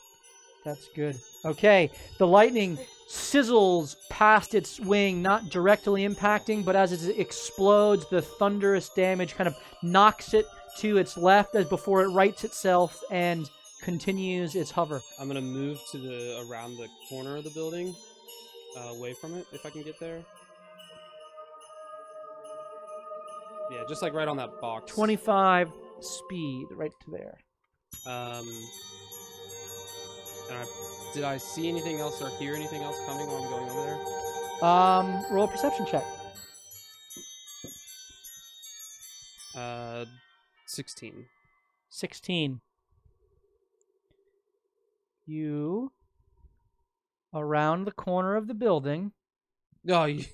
That's good. Okay. The lightning sizzles past its wing, not directly impacting, but as it explodes, the thunderous damage kind of knocks it to its left as before it rights itself and continues its hover. I'm gonna move to around the corner of the building, away from it, if I can get there. Yeah, just like right on that box. 25 speed, right to there. Did I see anything else or hear anything else coming while I'm going over there? Roll a perception check. 16. 16. You, around the corner of the building, Oh, you...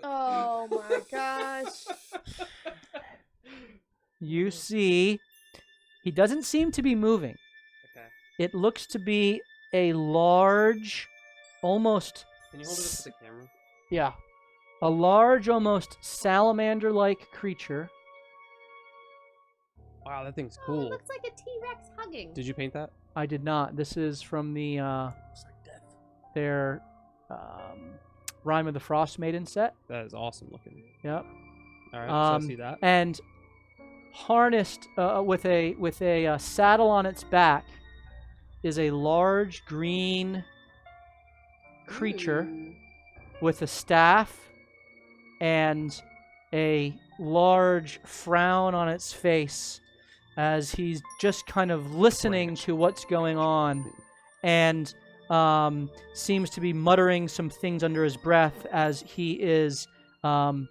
Oh my gosh. you see he doesn't seem to be moving. Okay. It looks to be a large, almost, Can you hold it up to the camera? yeah, a large, almost salamander-like creature. Wow, that thing's Oh, cool. it looks like a T-Rex hugging. Did you paint that? I did not. This is from the their Rime of the Frost Maiden set. That is awesome looking. Yep. All right, so I see that. And harnessed with a saddle on its back is a large green creature with a staff and a large frown on its face as he's just kind of listening to what's going on, and seems to be muttering some things under his breath as he is kind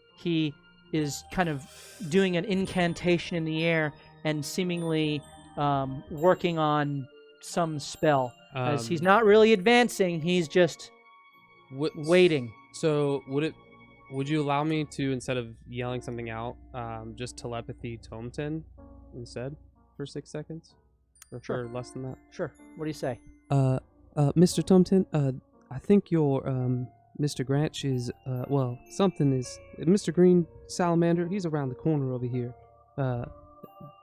of doing an incantation in the air and seemingly working on some spell. As he's not really advancing, he's just waiting. So would you allow me to, instead of yelling something out, just telepathy Tomten instead for 6 seconds? Or Sure. for less than that? Sure. What do you say? Mr. Tomten, I think your Mr. Granch is something is Mr. Green Salamander. He's around the corner over here.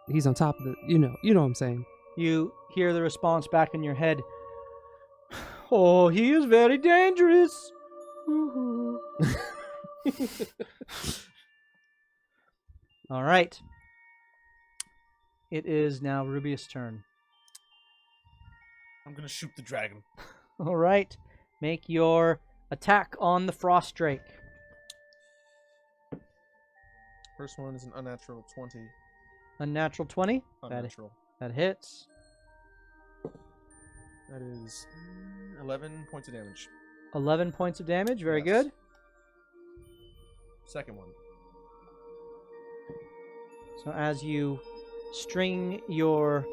He's on top of the. You know what I'm saying. You hear the response back in your head. Oh, he is very dangerous. All right. It is now Rubius' turn. I'm gonna shoot the dragon. All right. Make your attack on the Frost Drake. First one is an unnatural 20. Unnatural 20. Unnatural. That hits. That is 11 points of damage. 11 points of damage. Very Yes. good. Second one. So as you string your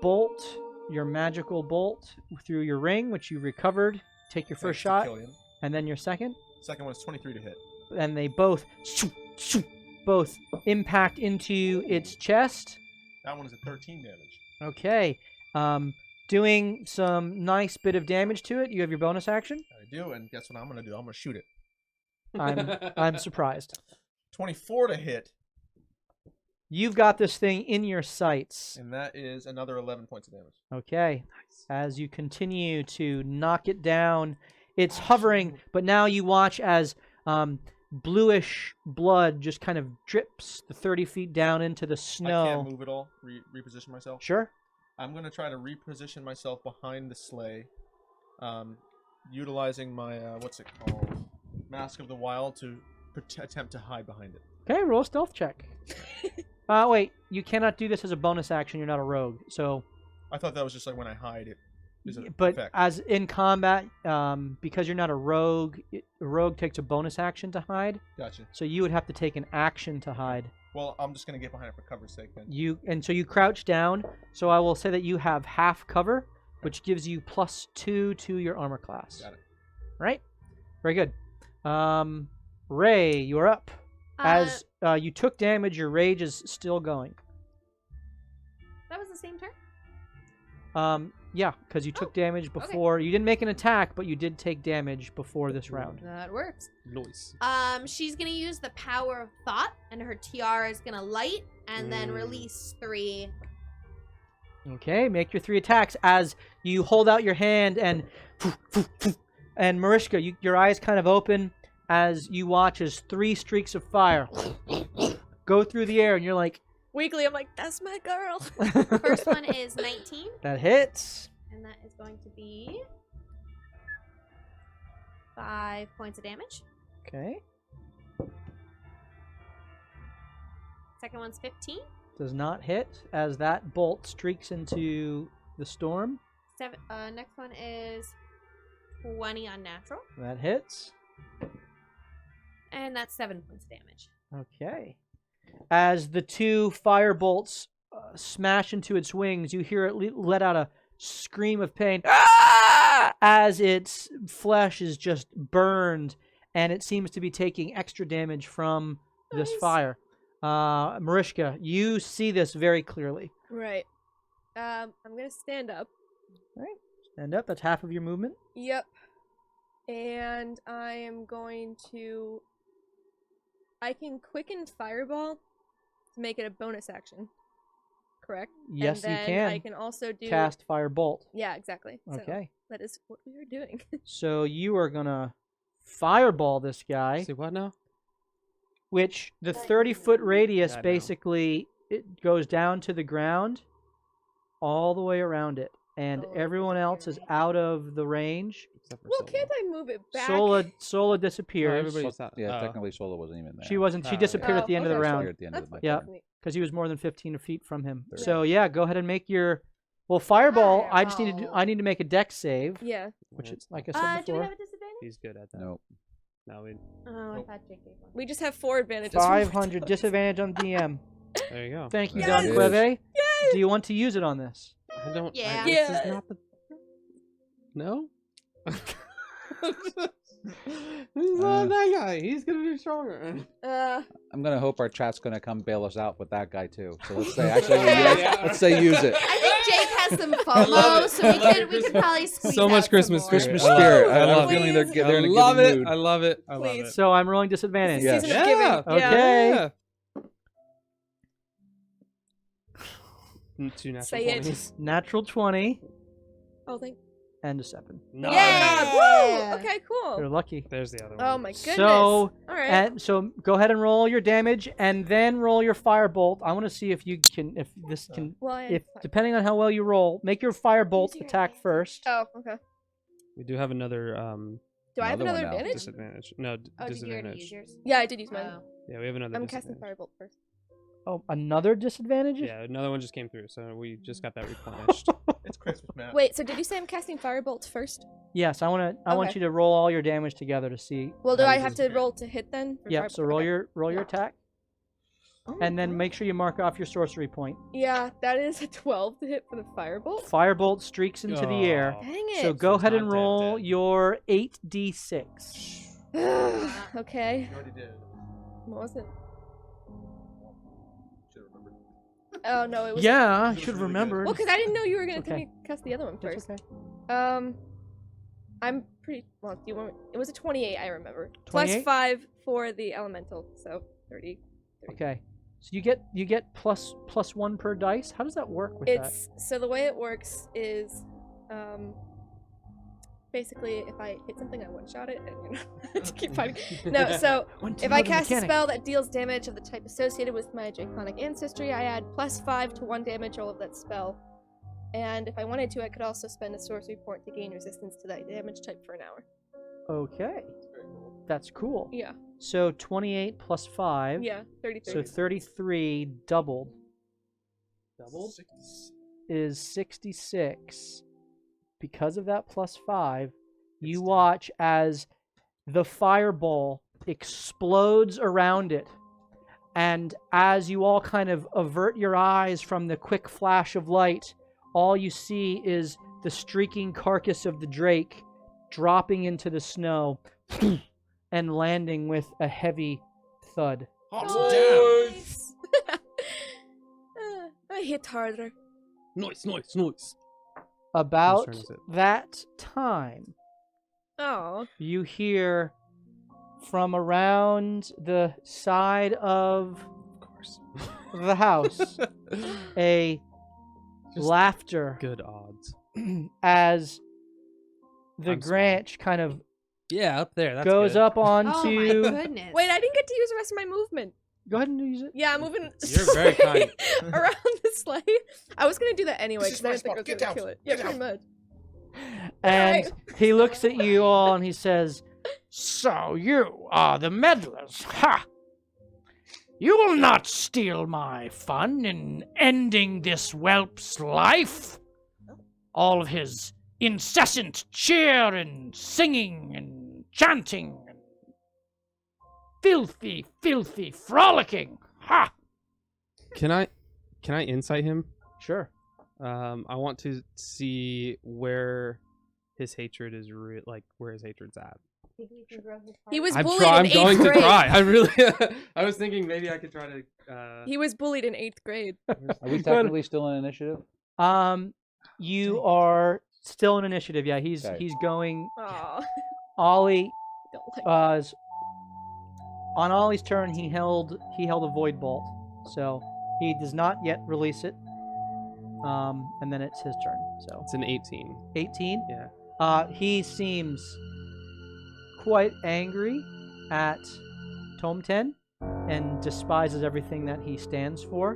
bolt, your magical bolt, through your ring, which you recovered, take your first Thanks shot, to Killian. and then your second, Second one is 23 to hit. and they both impact into its chest. That one is a 13 damage. Okay. Doing some nice bit of damage to it. You have your bonus action. I do, and guess what I'm gonna do? I'm gonna shoot it. I'm surprised. 24 to hit, You've got this thing in your sights. and that is another 11 points of damage. Okay. As you continue to knock it down, it's hovering, but now you watch as bluish blood just kind of drips the 30 feet down into the I snow. can't move at all. Reposition myself. Sure. I'm gonna try to reposition myself behind the sleigh, utilizing my what's it called, Mask of the Wild, to attempt to hide behind it. Okay, roll a stealth check. Wait, you cannot do this as a bonus action. You're not a rogue. So, I thought that was just like when I hide it. Is an but effect. as in combat, because you're not a rogue, a rogue takes a bonus action to hide. Gotcha. So you would have to take an action to hide. Well, I'm just gonna get behind it for cover's sake then. So you crouch down. So I will say that you have half cover, which gives you +2 to your armor class. Got it. Right? Very good. Ray, you're up. As you took damage, your rage is still going. That was the same turn? Yeah, because you took damage before. You didn't make an attack, but you did take damage before this round. That works. Noise. She's gonna use the power of thought, and her tiara is gonna light and then release 3. Okay, make your 3 attacks as you hold out your hand and Mariska, your eyes kind of open as you watch as 3 streaks of fire go through the air, and you're like, Weekly, I'm like, that's my girl. First one is 19, that hits. and that is going to be 5 points of damage. Okay, Second one's 15. does not hit as that bolt streaks into the storm. Next one is 20 unnatural, That hits. and that's 7 points of damage. Okay. As the 2 fire bolts smash into its wings, you hear it let out a scream of pain as its flesh is just burned, and it seems to be taking extra damage from this fire. Mariska, you see this very clearly. Right. I'm gonna stand up. All right. Stand up. That's half of your movement. Yep. And I am going to. I can quicken Fireball to make it a bonus action. Correct? Yes, and you then can. I can also do. Cast Fire Bolt. Yeah, exactly. So Okay. that is what we are doing. So you are going to fireball this guy, Say what now? which the 30-foot radius I know. basically it goes down to the ground all the way around it. and Oh, everyone else is out of the range. Except for Well, Sola. can't I move it back? Sola Oh, disappears. everybody's out. Yeah, Oh. technically Solo wasn't even there. She wasn't. She Oh, disappeared yeah. at the end of the Oh, okay, round At the end That's of my Yeah. fine. because he was more than 15 feet from him. Yeah. So yeah, go ahead and make your. Well, fireball. I just need to. Fireball. I need to make a dex save, Yeah. which is like I said Do we before. have a disadvantage? He's good at that. No. No, we. Oh, I Nope. thought Jake gave one. We just have 4 advantages. for 500 those. disadvantage on DM. There you go. Thank you, There Don it is. Queve. Yay! Do you want to use it on this? I don't. Yeah. This Yeah. is not the. No. He's not that guy. He's gonna be stronger. I'm gonna hope our chat's gonna come bail us out with that guy too. So let's say actually, let's say use it. I think Jake has some love FOMO, it. so I love we could probably squeeze So out much some Christmas more. spirit. Christmas I love spirit. it. I have love a it. feeling they're Please. they're in a love giving it. mood. I love it. I love Please. it. So I'm rolling disadvantage. Yes. Season of Yeah. giving. Yeah. Okay. Yeah. 2 natural Say it. 20s. Natural 20 Oh, thank. and a 7. Nice. Yeah. Woo! Okay, You're cool. lucky. There's the other one. Oh my goodness. So, All right. and so go ahead and roll your damage, and then roll your firebolt. I want to see if you can, if this can, Well, I if depending on how well you roll, make your firebolt Use your attack advantage. first. Oh, okay. We do have another Do I have Another one another now. advantage? disadvantage. No, Oh, did you already use disadvantage. yours? Yeah, I did use mine. Oh. Yeah, we have another. I'm casting disadvantage. Firebolt first. Oh, another disadvantage? Yeah, another one just came through, so we just got that replenished. It's Christmas, man. Wait, so did you say I'm casting Firebolt first? Yes, I want Okay. you to roll all your damage together to see. Well, do how I you have do. to roll to hit then? for Yeah. Firebolt? So roll Okay. your attack, and then make sure you mark off your sorcery point. Yeah, that is a 12 to hit for the Firebolt. Firebolt streaks into the air. Oh. Dang it. So go it's ahead not and dead, roll dead. your 8d6. Okay. You already did. What was it? Should have remembered. Oh, no, it was. Yeah, I It was should have really good. remembered. Well, because I didn't know you were going to Okay. cast the other one That's first. okay. I'm pretty. Well, do you want? It was a 28, I remember. 28? Plus 5 for the elemental, so 30. Okay. So you get plus 1 per dice. How does that work with that? It's so the way it works is, basically if I hit something, I one shot it, and you know, to keep fighting. No, so if I cast a spell that deals damage of the type associated with my draconic ancestry, I add plus 5 to 1 damage roll of that spell. And if I wanted to, I could also spend a sorcery point to gain resistance to that damage type for an hour. Okay. That's cool. Yeah. So 28 plus 5. Yeah. 33. So 33 doubled Doubled? is 66. Because of that plus 5, you watch as the fireball explodes around it. And as you all kind of avert your eyes from the quick flash of light, all you see is the streaking carcass of the drake dropping into the snow and landing with a heavy thud. Nice. I hit harder. Noise. About turn is it? that time, Oh. you hear from around the side of course. the house a Just laughter Good odds. as the I'm small. branch kind of Yeah, up there. That's goes good. up Oh my onto. goodness. Wait, I didn't get to use the rest of my movement. Go ahead and use it. Yeah, I'm moving. You're very kind. around the sleigh. I was gonna do that anyway This because is I my didn't think spot. I was Get gonna out. kill it. Yeah, Get pretty much. And Alright. he looks at you all and he says, "So you are the meddlers, ha! You will not steal my fun in ending this whelp's life. All of his incessant cheer and singing and chanting and filthy frolicking, ha!" Can I insight him? Sure. I want to see where his hatred is where his hatred's at. He was I'm bullied I'm in going 8th to grade. try. I really I was thinking maybe I could try to He was bullied in 8th grade. Are we technically still in initiative? You are still in initiative. Yeah, he's Okay. going. Aw. Ollie, Don't like on Ollie's turn, he held a void bolt, so he does not yet release it. And then it's his turn. So it's an 18. 18. Yeah. He seems quite angry at Tome 10 and despises everything that he stands for.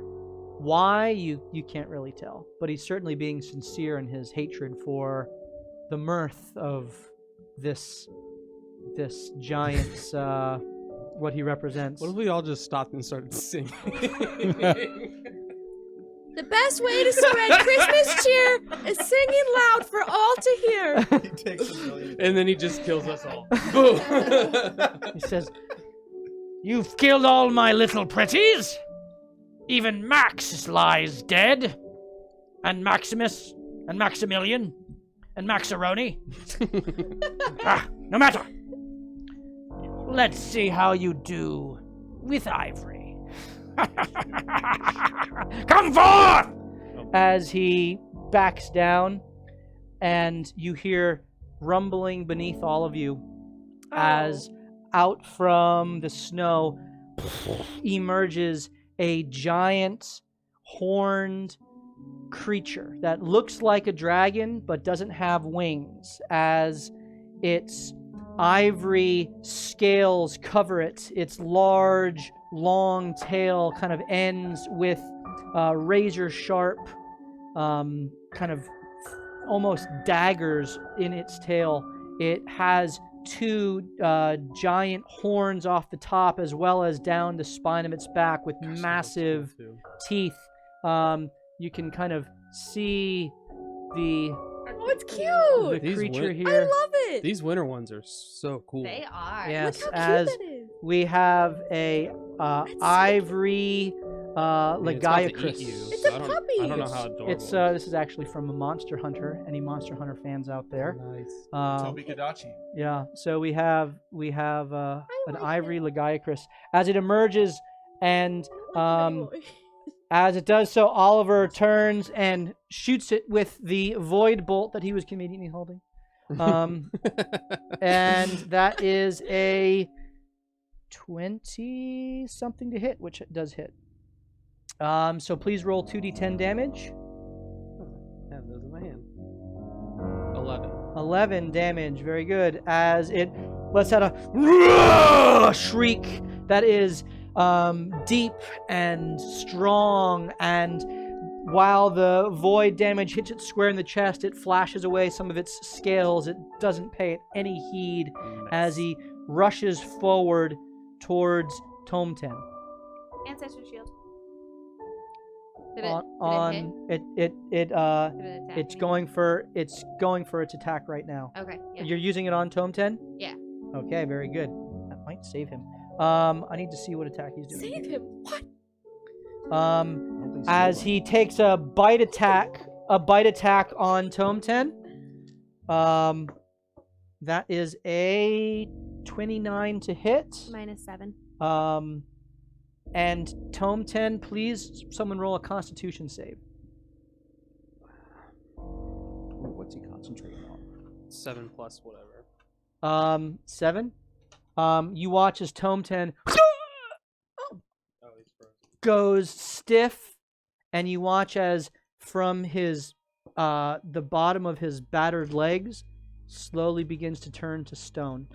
Why, you can't really tell. But he's certainly being sincere in his hatred for the mirth of this giant's, what he represents. What if we all just stopped and started singing? The best way to spread Christmas cheer is singing loud for all to hear. He takes a million. And then he just kills us all. Boom. He says, "You've killed all my little pretties. Even Max lies dead. And Maximus, and Maximilian, and Maxaroni. No matter. Let's see how you do with Ivory." "Come forth!" As he backs down, and you hear rumbling beneath all of you as out from the snow emerges a giant horned creature that looks like a dragon but doesn't have wings, as its ivory scales cover it. Its large, long tail kind of ends with razor sharp, kind of almost daggers in its tail. It has two giant horns off the top, as well as down the spine of its back with massive teeth. You can kind of see the Oh, it's cute. These creature here. I love it. These winter ones are so cool. They are. Yes, Look how as cute that is. we have a ivory I mean, it's about to eat Lagiacris. you, It's so a I don't puppy. know how adorable. It's this is actually from a Monster Hunter. Any Monster Hunter fans out there? Nice. Toby Kadachi. Yeah. So we have an like ivory Lagiacris as it emerges, and Anyway. as it does so, Oliver turns and shoots it with the void bolt that he was conveniently holding. And that is a 20 something to hit, which it does hit. So please roll 2d10 damage. I have those in my hand. 11. 11 damage, very good. As it lets out a shriek that is deep and strong, and while the void damage hits it square in the chest, it flashes away some of its scales. It doesn't pay it any heed as he rushes forward towards Tome 10. Ancestor shield. It's going for its attack right now. Okay. Yeah. You're using it on Tome 10? Yeah. Okay, very good. That might save him. I need to see what attack he's doing. Save him. What? As he takes a bite attack on Tome 10. That is a 29 to hit. -7. And Tome 10, please someone roll a Constitution save. What's he concentrating on? 7 plus whatever. 7. You watch as Tome 10 Oh, he's frozen. goes stiff, and you watch as from his the bottom of his battered legs slowly begins to turn to stone.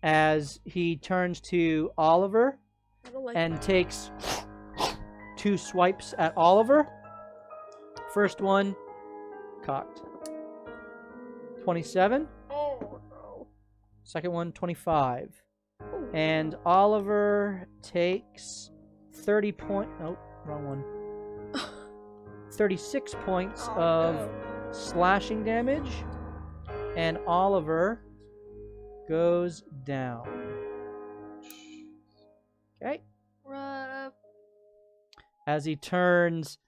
As he turns to Oliver I don't like and that. takes 2 swipes at Oliver. First one cocked. 27. Oh no. Second one 25. Oh. And Oliver takes 30 point. Oh, wrong one. 36 points Oh, of no. slashing damage, and Oliver goes down. Okay. Rough. As he turns,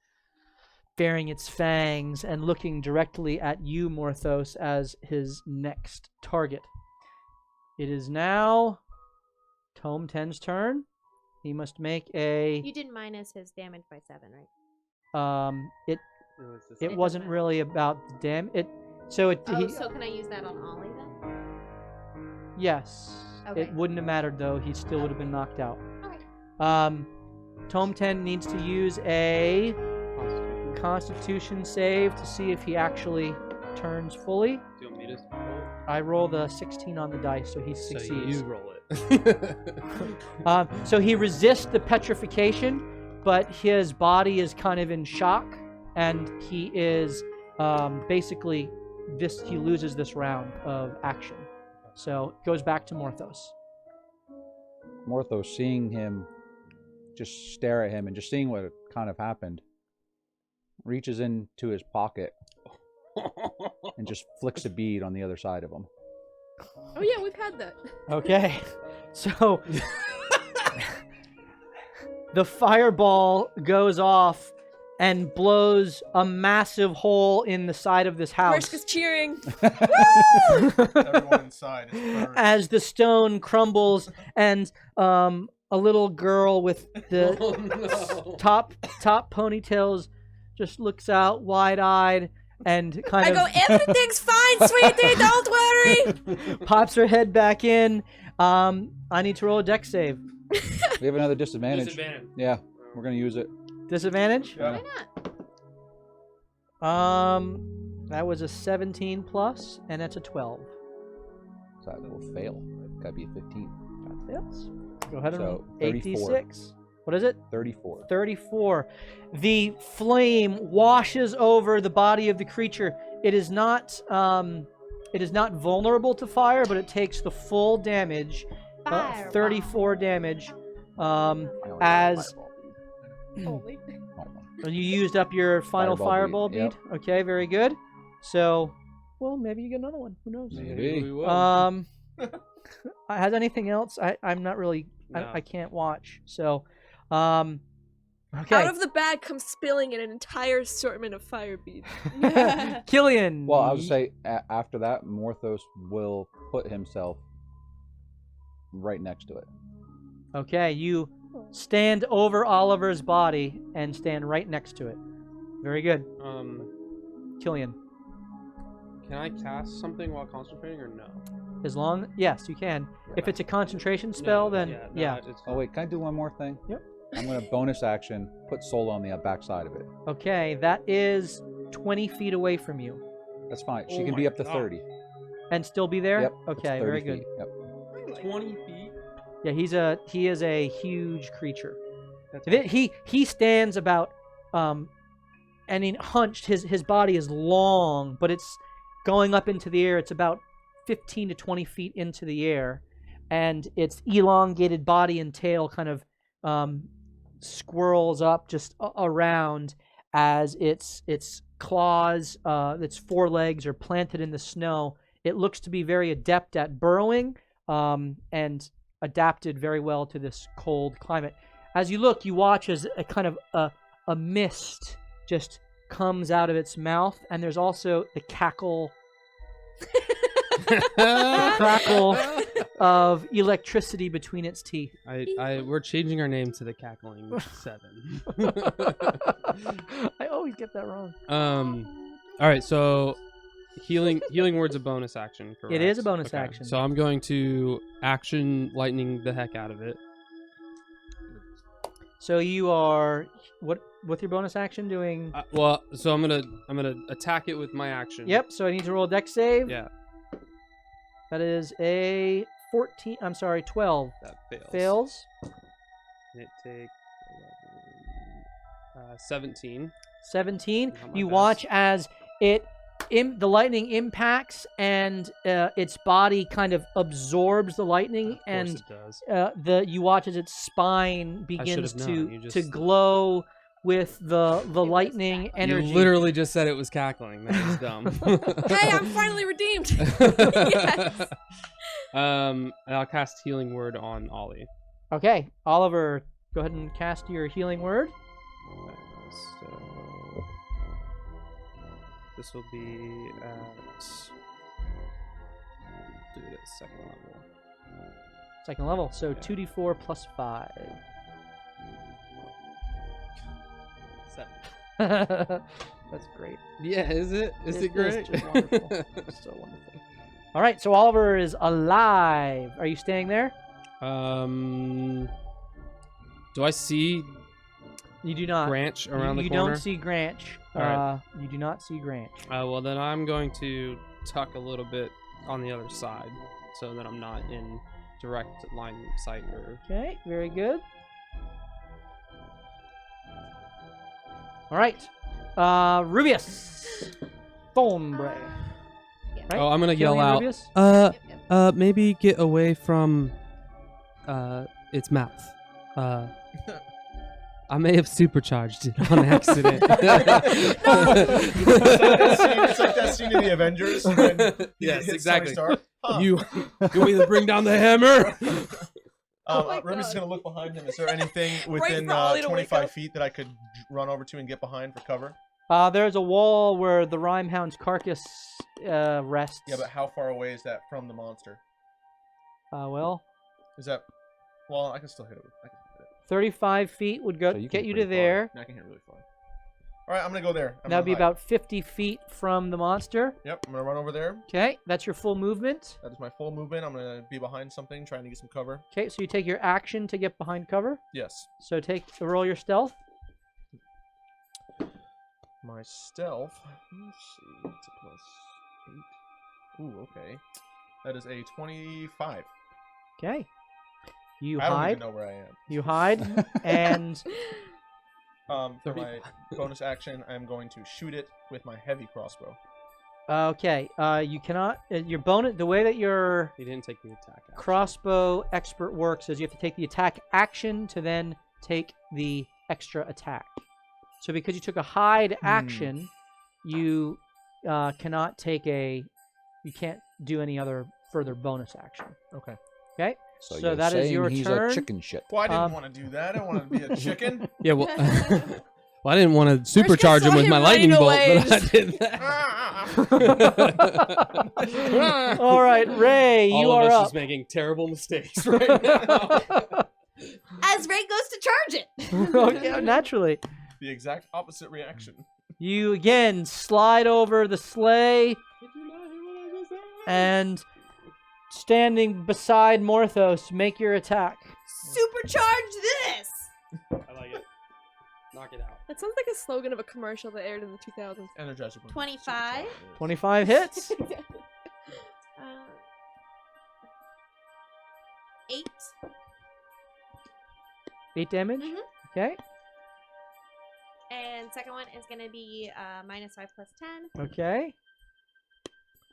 baring its fangs and looking directly at you, Morthos, as his next target. It is now Tome 10's turn. He must make a. You did minus his damage by 7, right? It wasn't really about the So it. So can I use that on Ollie then? Yes. Okay. It wouldn't have mattered though. He still would have been knocked out. Okay. Tome 10 needs to use a Constitution save to see if he actually turns fully. Do you want me to roll it? I rolled a 16 on the dice, so he So succeeds. you roll it. So he resists the petrification, but his body is kind of in shock, and he is basically he loses this round of action. So it goes back to Morthos. Morthos, seeing him just stare at him and just seeing what kind of happened, reaches into his pocket and just flicks a bead on the other side of him. Oh yeah, we've had that. Okay, so the fireball goes off and blows a massive hole in the side of this house. Mariska's cheering. Everyone inside is burned. As the stone crumbles, and a little girl with the top ponytails just looks out wide-eyed and kind of everything's fine, sweetie, don't worry. pops her head back in. I need to roll a dex save. We have another disadvantage. Disadvantage. Yeah, we're gonna use it. Disadvantage? Yeah. Why not? That was a 17 plus, and that's a 12. So that will fail. Gotta be a 15. That fails. Go ahead and So, roll 34. 8d6. What is it? 34. 34. The flame washes over the body of the creature. It is not vulnerable to fire, but it takes the full damage, Fireball. 34 damage, I only got a as fireball Only. bead. you used up your final fireball Fireball bead. bead, Okay, very good. So, well, maybe you get another one. Who knows? Maybe. we will. Has anything else? I'm not really. No. I can't watch. So, okay. Out of the bag comes spilling an entire assortment of fire beads. Killian. Well, I would say after that, Morthos will put himself right next to it. Okay, you stand over Oliver's body and stand right next to it. Very good, Killian. Can I cast something while concentrating or no? Yes, you can. If it's a concentration spell, No, then yeah. It's Oh wait, can I do one more thing? Yep. I'm gonna bonus action, put Soul on the back side of it. Okay, that is 20 feet away from you, That's fine. She Oh can my be up to God. 30. and still be there. Yep. it's Okay, 30 very feet. good. Yep. 20 feet. Yeah, he is a huge creature. That's He stands about and he hunched. His body is long, but it's going up into the air. It's about 15 to 20 feet into the air, and its elongated body and tail kind of squirrels up just around as its claws, its forelegs are planted in the snow. It looks to be very adept at burrowing and adapted very well to this cold climate. As you look, you watch as a kind of a mist just comes out of its mouth, and there's also the crackle of electricity between its teeth. We're changing our name to the Cackling 7. I always get that wrong. All right, so healing word's a bonus action, correct? It is a bonus Okay, action. So I'm going to action lightning the heck out of it. So you are with your bonus action doing? So I'm gonna attack it with my action. Yep. So I need to roll a dex save. Yeah, That is a 14. I'm sorry, 12. that fails. Fails. And it takes 17. 17. Not my You best. watch as the lightning impacts and its body kind of absorbs the lightning, Of course and it does. you watch as its spine begins have known. You to just- glow with the lightning energy. You literally just said it was cackling. That was dumb. Hey, I'm finally redeemed. Yes. And I'll cast healing word on Ollie. Okay, Oliver, go ahead and cast your healing word. So this will be at do it at second level. Second level, so Yeah. 2d4 plus 5. 7. That's great. Yeah, is it? Is it It great? is just wonderful. It's so wonderful. All right, so Oliver is alive. Are you staying there? Do I see You do not. Branch around you the corner? don't see Granch. All right. You do not see Granch. Well, then I'm going to tuck a little bit on the other side so that I'm not in direct line of sight. Or Okay, very good. All right. Rubius. Thornbray. Right? Oh, I'm gonna yell Killian out. Rubius? Maybe get away from its mouth. I may have supercharged it on accident. It's like that scene in the Avengers. When Yes, hits exactly. Tony Stark. Huh. You want me to bring down the hammer? my Ruby's God. gonna look behind him. Is there anything within for Ollie to wake 25 up. feet that I could run over to and get behind for cover? There's a wall where the Rhymehound's carcass rests. Yeah, but how far away is that from the monster? Well, Is that? Well, I can still hit it. I can hit it. 35 feet would go So you get can you pretty to far. there. I can hit really far. All right, I'm gonna go there. That would be about 50 feet from the monster. Yep, I'm gonna run over there. Okay, that's your full movement. That is my full movement. I'm gonna be behind something, trying to get some cover. Okay, so you take your action to get behind cover. Yes. So roll your stealth. My stealth. Let's see. It's a +8. Ooh, okay. That is a 25. Okay. You I don't hide. even know where I am. You hide, and For my bonus action, I'm going to shoot it with my heavy crossbow. okay. You cannot. Your bonus. The way that your He didn't take the attack. Action. crossbow expert works is you have to take the attack action to then take the extra attack. So because you took a hide action, you cannot take a. You can't do any other further bonus action. Okay. Okay. So, So you're that is saying your he's turn. a chicken shit. Well, I didn't Um, want to do that. I want to be a chicken. Yeah, well, well, I didn't want to supercharge him saw with him my running lightning bolt, away, but I just- did that. All right, Ray, All you of are us up. just making terrible mistakes right now. As Ray goes to charge it. Okay, naturally. The exact opposite reaction. You again slide over the sleigh and standing beside Morthos, make your attack. Supercharge this. I like it. Knock it out. That sounds like a slogan of a commercial that aired in the 2000s. Energizer. Bunny. 25. 25 hits. 8. 8 damage. Mhm. Okay. And second one is going to be -5 + 10. Okay.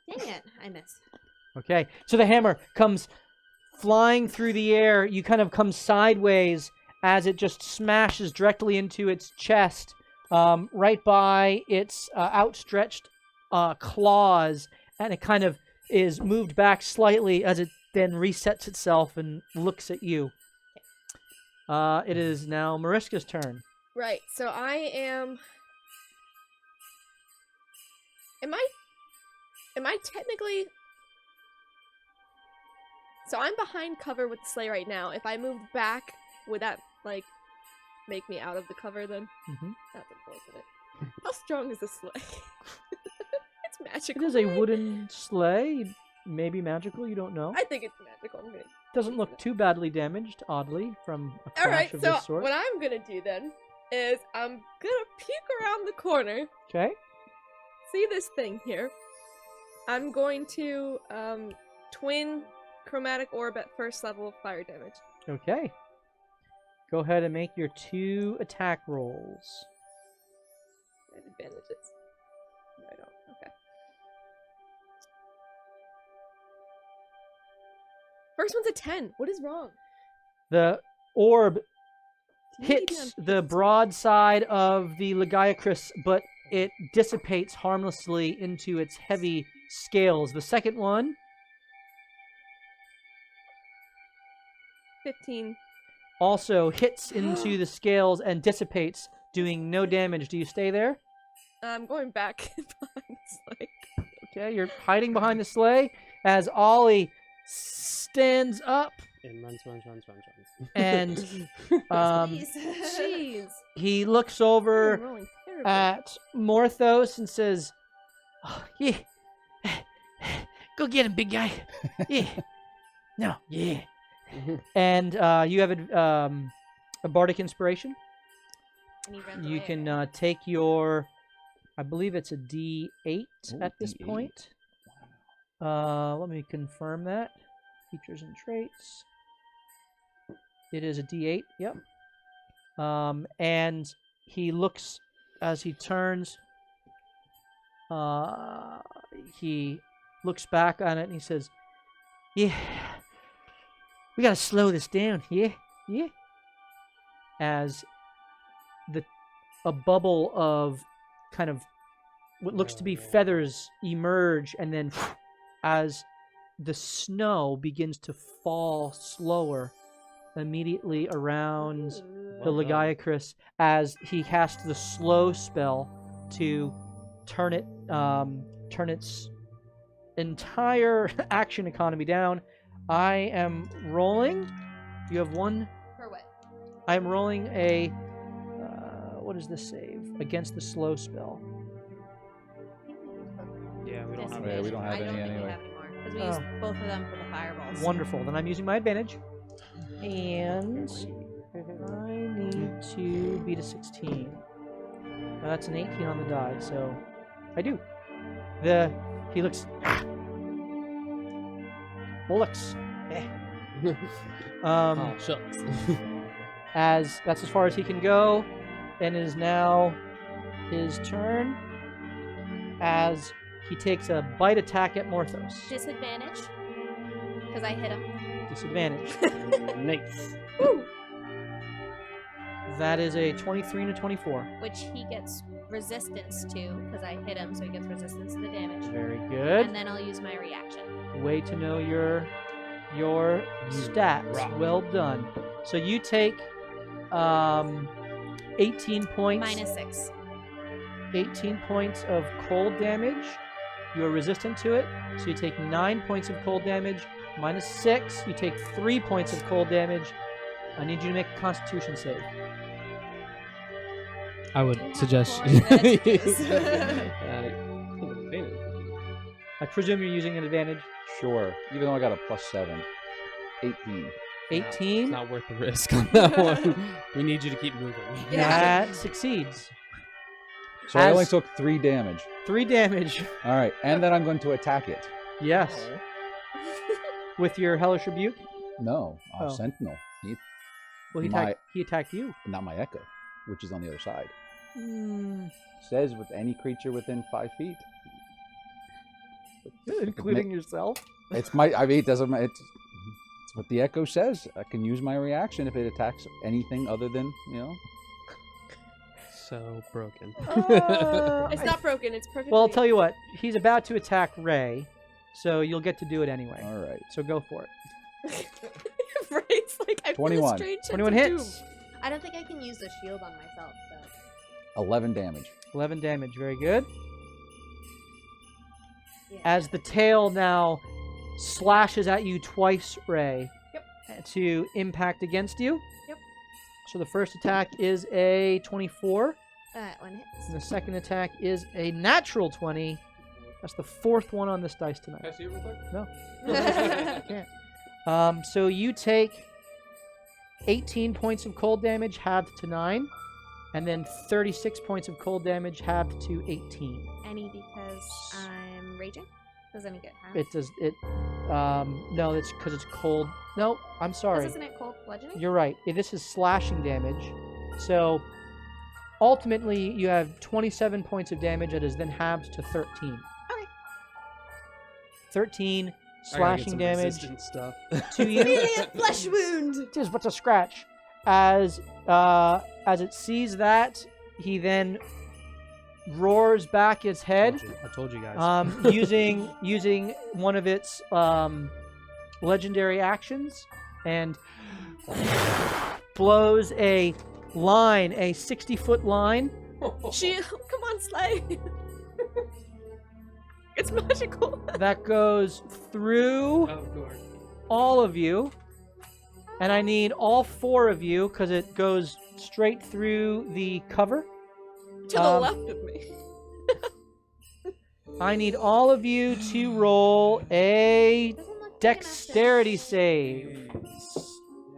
Dang it. I missed. Okay. So the hammer comes flying through the air. You kind of come sideways as it just smashes directly into its chest, right by its outstretched claws, and it kind of is moved back slightly as it then resets itself and looks at you. It is now Mariska's turn. Right, so I am... Am I technically... So I'm behind cover with the sleigh right now. If I moved back, would that, like, make me out of the cover then? Mm-hmm. That's unfortunate. How strong is the sleigh? It's It magical. is a right? wooden sleigh, maybe magical, you don't know. I think it's magical. I'm gonna... Doesn't look too badly damaged, oddly, from a crash Alright, of so this sort. what I'm gonna do then is I'm gonna peek around the corner, Okay. see this thing here. I'm going to twin chromatic orb at first level of fire damage. Okay. Go ahead and make your 2 attack rolls. I have advantages. No, I don't. Okay. First one's a 10. What is wrong? The orb Maybe hits I'm the broad side of the Legiacris, but it dissipates harmlessly into its heavy scales. The second one 15. also hits into the scales and dissipates, doing no damage. Do you stay there? I'm going back behind the sleigh. Okay, you're hiding behind the sleigh as Ollie stands up And runs. and Please. Jeez. he looks I'm over rolling terribly. at Morthos and says, "Oh, yeah, go get him, big guy. Yeah, no, yeah." And you have a bardic inspiration. And he runs You away can again. take your, I believe it's a D8 Ooh, at this D8. point. Let me confirm that. Features and traits. It is a D8. Yep. And he looks as he turns, he looks back on it and he says, "Yeah, we gotta slow this down. Yeah." As a bubble of kind of what looks to be feathers emerge, and then as the snow begins to fall slower immediately around the Lagiacrus, as he casts the slow spell to turn its entire action economy down. I am rolling. You have one. For what? I am rolling a. What is the save against the slow spell? Yeah, we don't have Yeah, it. we don't have any anyway. Because we used both of them for the fireballs. Wonderful. Then I'm using my advantage, and I need to beat a 16. Now that's an 18 on the die, so I do. He looks. Bullocks. Oh, shucks. As that's as far as he can go, and it is now his turn. As he takes a bite attack at Morthos. Disadvantage. Because I hit him. Disadvantage. Nice. That is a 23 and a 24. Which he gets resistance to, because I hit him, so he gets resistance to the damage. Very good. And then I'll use my reaction. Way to know your stats. rock. Well done. So you take 18 points. Minus 6. 18 points of cold damage. You are resistant to it, so you take 9 points of cold damage. Minus 6, you take 3 points of cold damage. I need you to make a Constitution save. I would suggest. I presume you're using an advantage. Sure. Even though I got a +7. 18. 18. It's not worth the risk on that one. We need you to keep moving. That succeeds. So I only As- took 3 damage. 3 damage. All right, and then I'm going to attack it. Yes. With your hellish rebuke. No, Oh. Sentinel. Well, he attacked you. Not my Echo, which is on the other side. Mm, Says with any creature within 5 feet. including yourself. It's my. I mean, it doesn't. It's what the Echo says. I can use my reaction if it attacks anything other than So broken. It's not broken. It's perfectly. Well, I'll tell you what. He's about to attack Ray, so you'll get to do it anyway. All right. So go for it. Ray's like, I feel 21. a strange sense 21 of hits. I don't think I can use the shield on myself, so. 11 damage. 11 damage. Very good. Yeah. As the tail now slashes at you twice, Ray, to impact against you. Yep. So the first attack is a 24, That one hits. and the second attack is a natural 20. That's the fourth one on this dice tonight. Can I see it real quick? No. Can't. So you take 18 points of cold damage, halved to 9, and then 36 points of cold damage, halved to 18. Any because I'm raging? Does any get half? It does. It. No, it's because it's cold. No, I'm sorry. Isn't it cold bludgeoning? You're right. This is slashing damage. So ultimately, you have 27 points of damage that is then halved to 13. Okay. 13 I gotta get slashing some damage resistant stuff. to you. Immediate flesh wound! It is but a scratch. As it sees that, he then roars back its head, I told you guys. using one of its legendary actions, and blows a line, a 60-foot line. Come on, Slay. It's magical. That goes through Of course. all of you, and I need all 4 of you because it goes straight through the cover. To the left of me. I need all of you to roll a Doesn't look big enough to- dexterity save.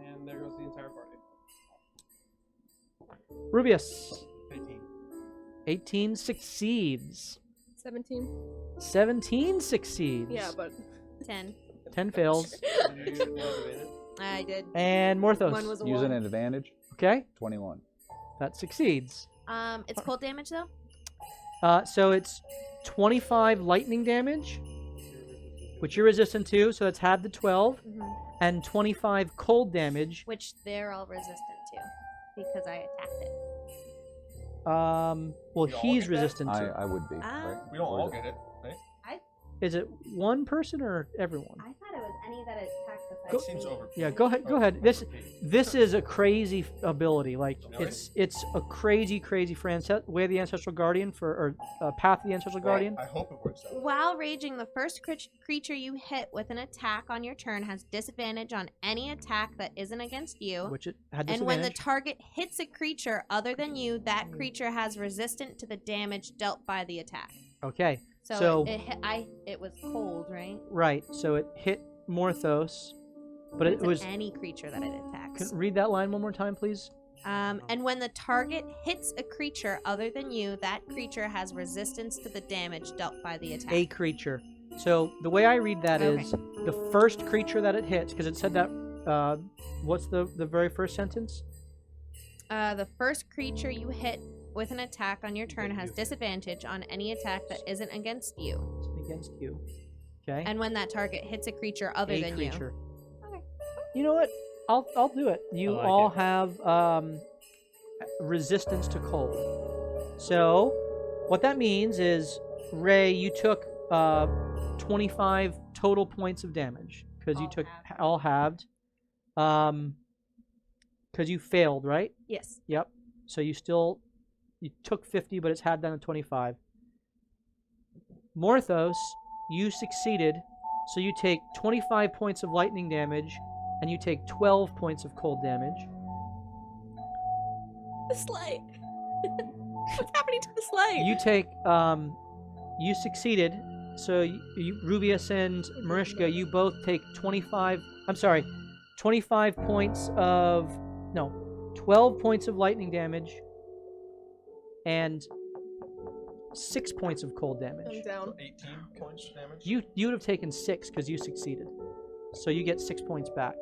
And there goes the entire party. Rubius, 18. 18 succeeds. 17. 17 succeeds. Yeah, but 10. 10 fails. I did. And One Morthos. was a Use an 1. advantage. Okay, 21. that succeeds. It's cold damage though. So it's 25 lightning damage, which you're resistant to, so that's half the 12, and 25 cold damage. Which they're all resistant to, because I attacked it. Well, We all he's get that? resistant to. I would be. Ah. Right? We don't Or all is it- get it, right? Is it one person or everyone? I thought it was any that attacked It besides seems me. over. Yeah, go ahead. Go ahead. This is a crazy ability. Like Really? it's a crazy for way of the ancestral guardian or path of the ancestral guardian. I hope it works out. While raging, the first creature you hit with an attack on your turn has disadvantage on any attack that isn't against you. Which it had And when the disadvantage. target hits a creature other than you, that creature has resistant to the damage dealt by the attack. Okay. So, So- it was cold, right? Right. So it hit Morthos, but it It's was. any creature that it attacks. Read that line one more time, please. And when the target hits a creature other than you, that creature has resistance to the damage dealt by the attack. A creature. So the way I read that Okay. is the first creature that it hits, because it said that. What's the very first sentence? The first creature you hit with an attack on your turn has disadvantage on any attack that isn't against you. It's against you. Okay. And when that target hits a creature other A than creature. Okay. You know what? I'll do it. You like all it. have resistance to cold. So what that means is, Ray, you took 25 total points of damage because you All took halved. all halved. Because you failed, right? Yes. Yep. So you took 50, but it's had down to 25. Morthos, you succeeded, so you take 25 points of lightning damage, and you take 12 points of cold damage. The sleigh. What's happening to the sleigh? You take, you succeeded, so Rubius and Marishka, you both take 25 points of, 12 points of lightning damage, and 6 points of cold I'm damage. down. 18 points damage. You would have taken 6 because you succeeded, so you get 6 points back.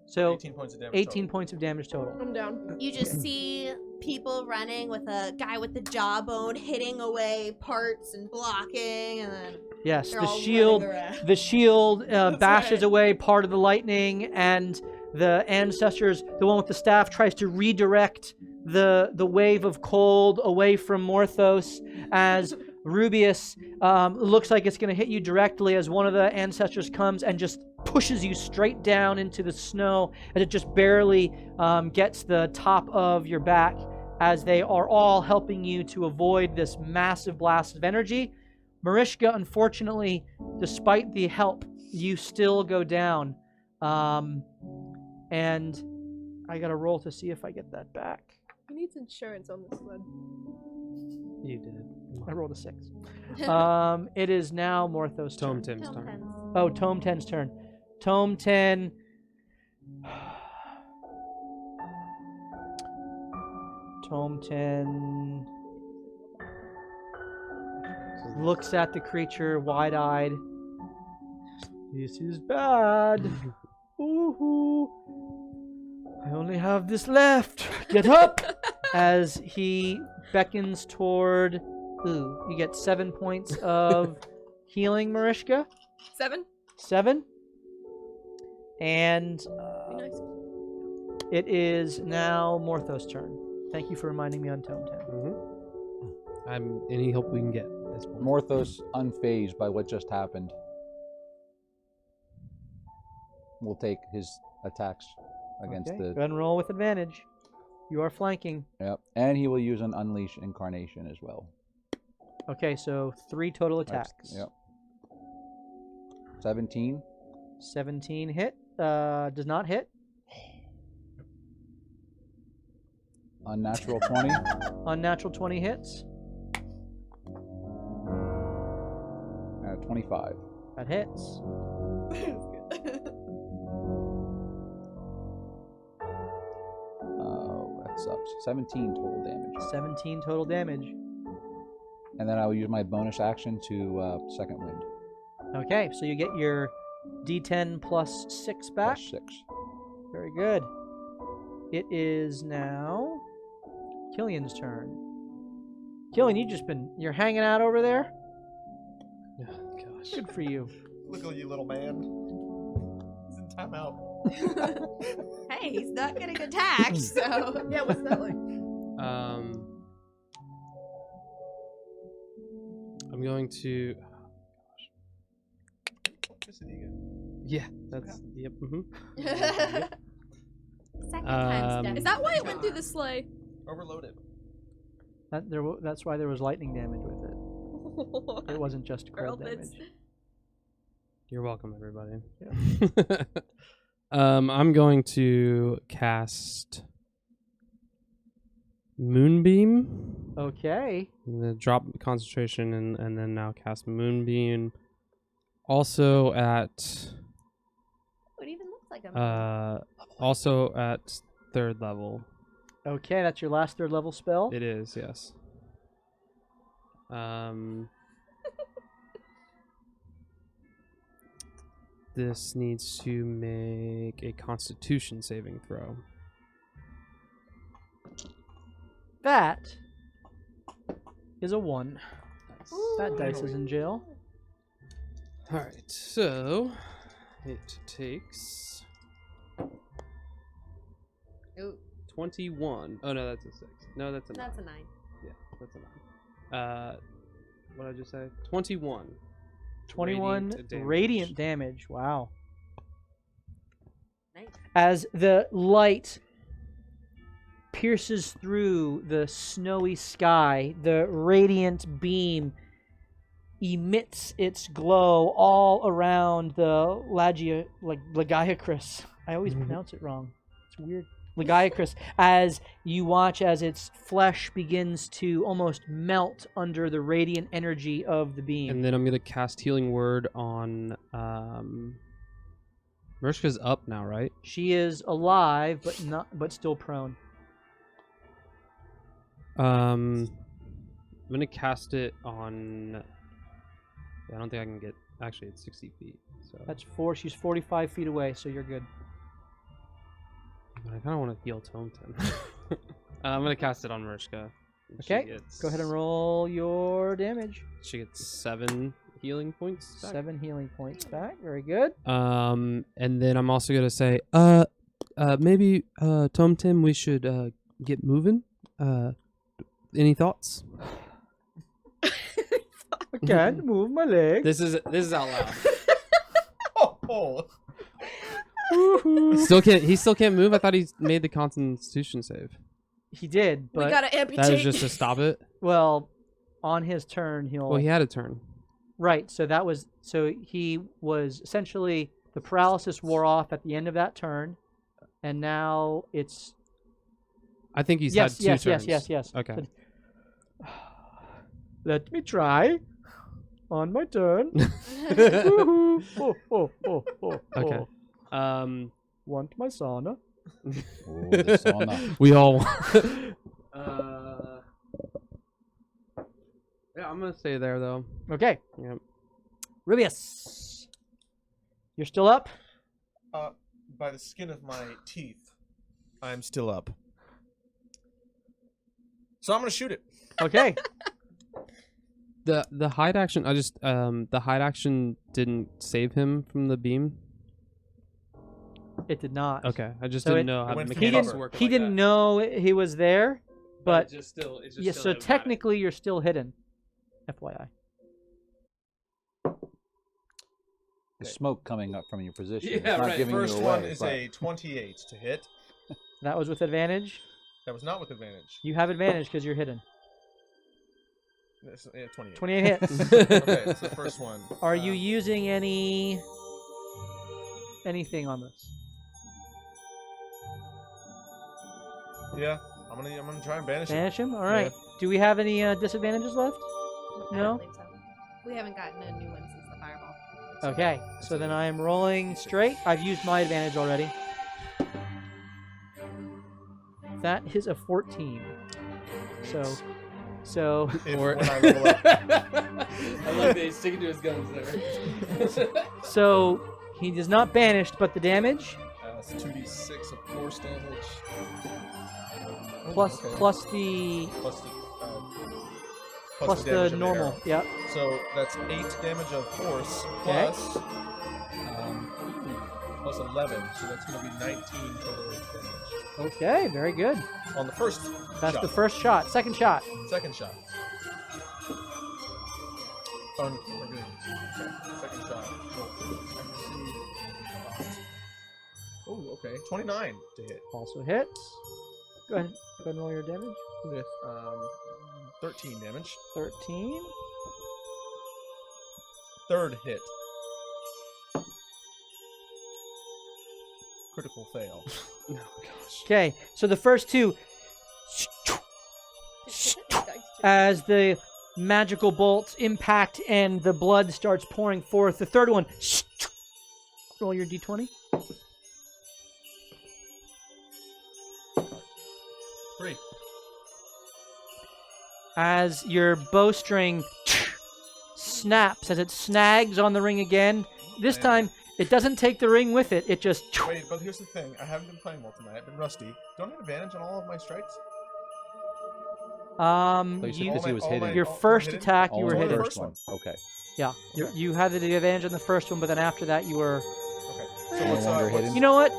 So 18 points of damage. 18 points of damage total. I'm down. You just see people running with a guy with the jawbone hitting away parts and blocking, and then Yes, they're the all shield. running around. The shield bashes right. away part of the lightning, and the ancestors, the one with the staff, tries to redirect the wave of cold away from Morthos as Rubius looks like it's going to hit you directly as one of the ancestors comes and just pushes you straight down into the snow, and it just barely gets the top of your back as they are all helping you to avoid this massive blast of energy. Marishka, unfortunately, despite the help, you still go down. And I got to roll to see if I get that back. Who needs insurance on this sled? You did. I rolled a 6. It is now Morthos' Tome turn. Tim's turn. Oh, Tome 10's turn. Tome 10. Tome 10 looks at the creature wide-eyed. This is bad. Ooh. I only have this left. Get up! As he beckons toward. Ooh, you get 7 points of healing, Marishka. 7? 7. And Be nice. it is now Morthos' turn. Thank you for reminding me on Tome 10. I'm any help we can get at this point. Morthos, unfazed by what just happened, will take his attacks against Okay, go the. ahead and roll with advantage. You are flanking. Yep, and he will use an Unleash Incarnation as well. Okay, so 3 total That's- attacks. Yep. 17. 17 hit. Does not hit. Unnatural 20. Unnatural 20 hits. 25. That hits. Oh, that sucks. 17 total damage. 17 total damage. And then I will use my bonus action to Second Wind. Okay, so you get your D10 plus 6 back. Plus 6. Very good. It is now Killian's turn. Killian, you're hanging out over there? Oh, gosh. Good for you. Look at you, little man. He's in timeout. Hey, he's not getting attacked, so. Yeah, what's that like? I'm going to. Just an ego. Yeah, that's. Yep. Second time's death. Is that why it went through the sleigh? Overloaded. That's why there was lightning damage with it. It wasn't just cold damage. You're welcome, everybody. Yeah. I'm going to cast Moonbeam. Okay. I'm gonna drop concentration and then now cast Moonbeam. Also at. It even looks like a also at 3rd level. Okay, that's your last 3rd level spell. It is, yes. This needs to make a Constitution saving throw. That is a 1. Nice. That dice is in jail. All right, so it takes Ooh, 21. Oh no, that's a 6. No, that's a 9. that's a 9. Yeah, that's a 9. What did I just say? 21. 21 radiant damage. Wow. Nice. As the light pierces through the snowy sky, the radiant beam emits its glow all around the Lagiacris. I always pronounce it wrong. It's weird. Lagiacris, as you watch as its flesh begins to almost melt under the radiant energy of the beam. And then I'm gonna cast Healing Word on Murshka's up now, right? She is alive, but still prone. I'm gonna cast it on. Yeah, I don't think I can get. Actually, it's 60 feet. So That's 4. She's 45 feet away, so you're good. But I kind of want to heal Tometon. I'm gonna cast it on Murshka. Okay, go ahead and roll your damage. She gets 7 healing points back. 7 healing points back. Very good. And then I'm also gonna say, maybe Tometon, we should get moving. Any thoughts? I can't move my leg. This is out loud. Oh. He still can't move. I thought he made the Constitution save. He did, but We gotta amputate. That was just to stop it. well, on his turn he'll. Well, he had a turn. Right. So he was essentially the paralysis wore off at the end of that turn, and now it's. I think he's had 2 turns. Yes. Okay. So, let me try. On my turn. Okay. Want my sauna? Oh, the sauna. We all want. Yeah, I'm gonna stay there though. Okay. Yep. Rubius, you're still up. By the skin of my teeth, I'm still up. So I'm gonna shoot it. Okay. The hide action. The hide action didn't save him from the beam. It did not. Okay, I just So didn't it- know how it the went through mechanics cover. work. He like didn't that. know he was there, but it's still yeah. So technically, you're still hidden. FYI. The smoke coming up from your position. Yeah, It's not right. giving First you away, one is but a 28 to hit. That was with advantage. That was not with advantage. You have advantage because you're hidden. Yeah, 28. 28 hits. Okay, it's the first one. Are you using anything on this? Yeah, I'm gonna try and banish it. Banish him. All right. Do we have any disadvantages left? I No? don't think so. We haven't gotten a new one since the fireball. Okay. So then I am rolling straight. I've used my advantage already. That is a 14. So If, Or- when I level up. I like that he's sticking to his guns there. so he is not banished, but the damage It's 2d6 of force damage. plus Okay. plus the Plus the plus the damage the of normal. arrow. Yep. So that's 8 damage of force Okay. plus 11. So that's going to be 19 total damage. Okay, very good. On the first That's shot. the first shot. Second shot. Second shot. Second shot. Oh, okay. 29 to hit. Also hits. Go ahead and roll your damage. With 13 damage. 13. Third hit. Critical fail. Oh gosh. Okay, so the first two, as the magical bolts impact and the blood starts pouring forth. The third one, roll your d20. 3. As your bowstring snaps, as it snags on the ring again. This time, it doesn't take the ring with it. It just... Wait, but here's the thing. I haven't been playing well tonight. I've been rusty. Do I have advantage on all of my strikes? So you said because he was hidden. Your first attack, you All were in the hidden. first one. Okay. Yeah, you had the advantage on the first one, but then after that, you were... Okay. No So what's, longer what's hidden? You know what?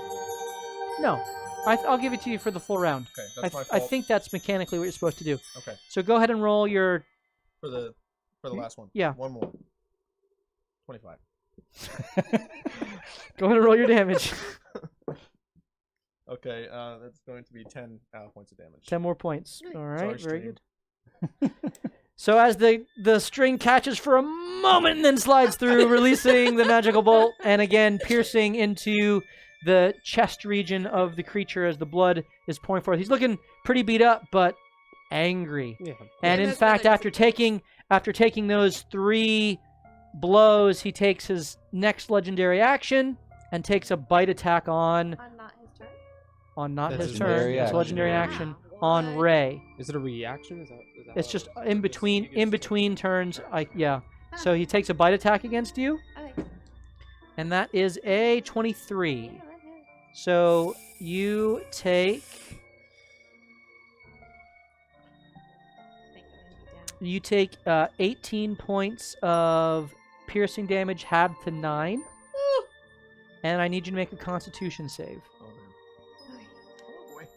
No. I'll give it to you for the full round. Okay, that's my I fault. think that's mechanically what you're supposed to do. Okay. So go ahead and roll your... For the last one. Yeah. One more. 25. Go ahead and roll your damage. Okay, that's going to be 10 points of damage. 10 more points. All right, Sorry, very stream. good. So as the string catches for a moment and then slides through, releasing the magical bolt, and again piercing into the chest region of the creature as the blood is pouring forth. He's looking pretty beat up, but angry. Yeah. And in that's fact, really after taking those 3 blows, he takes his next legendary action and takes a bite attack on Not his turn. not That's his his turn. legendary It's action. legendary action Wow, on what? Ray. Is it a reaction? Is that It's how just it in works? between turns. Yeah. So he takes a bite attack against you, Okay. and that is a 23. So you take I think I'm gonna be down. 18 points of piercing damage, halved to 9, and I need you to make a Constitution save. Oh, man. Okay. Oh, boy.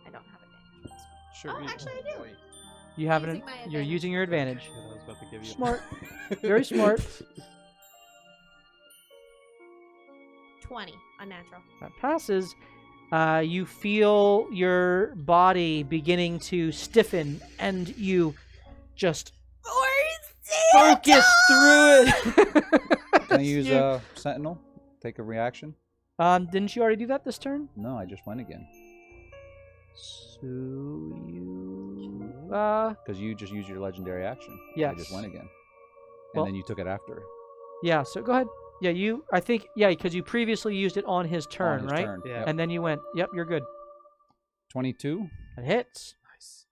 I don't have advantage. Sure. Oh, actually, I do. Boy. You have Using my you're advantage. using your advantage. Shit, I was about to give you. Smart. Very smart. 20. Unnatural. That passes. You feel your body beginning to stiffen, and you just focus through it. Can I use Sentinel? Take a reaction? Didn't you already do that this turn? No, I just went again. So you Because you just used your legendary action. I Yes. just went again. And Well- then you took it after. yeah. So go ahead. Yeah, I think because you previously used it on his turn, On his right? turn. Yeah. Yep. And then you went. Yep, you're good. 22. It hits. Nice.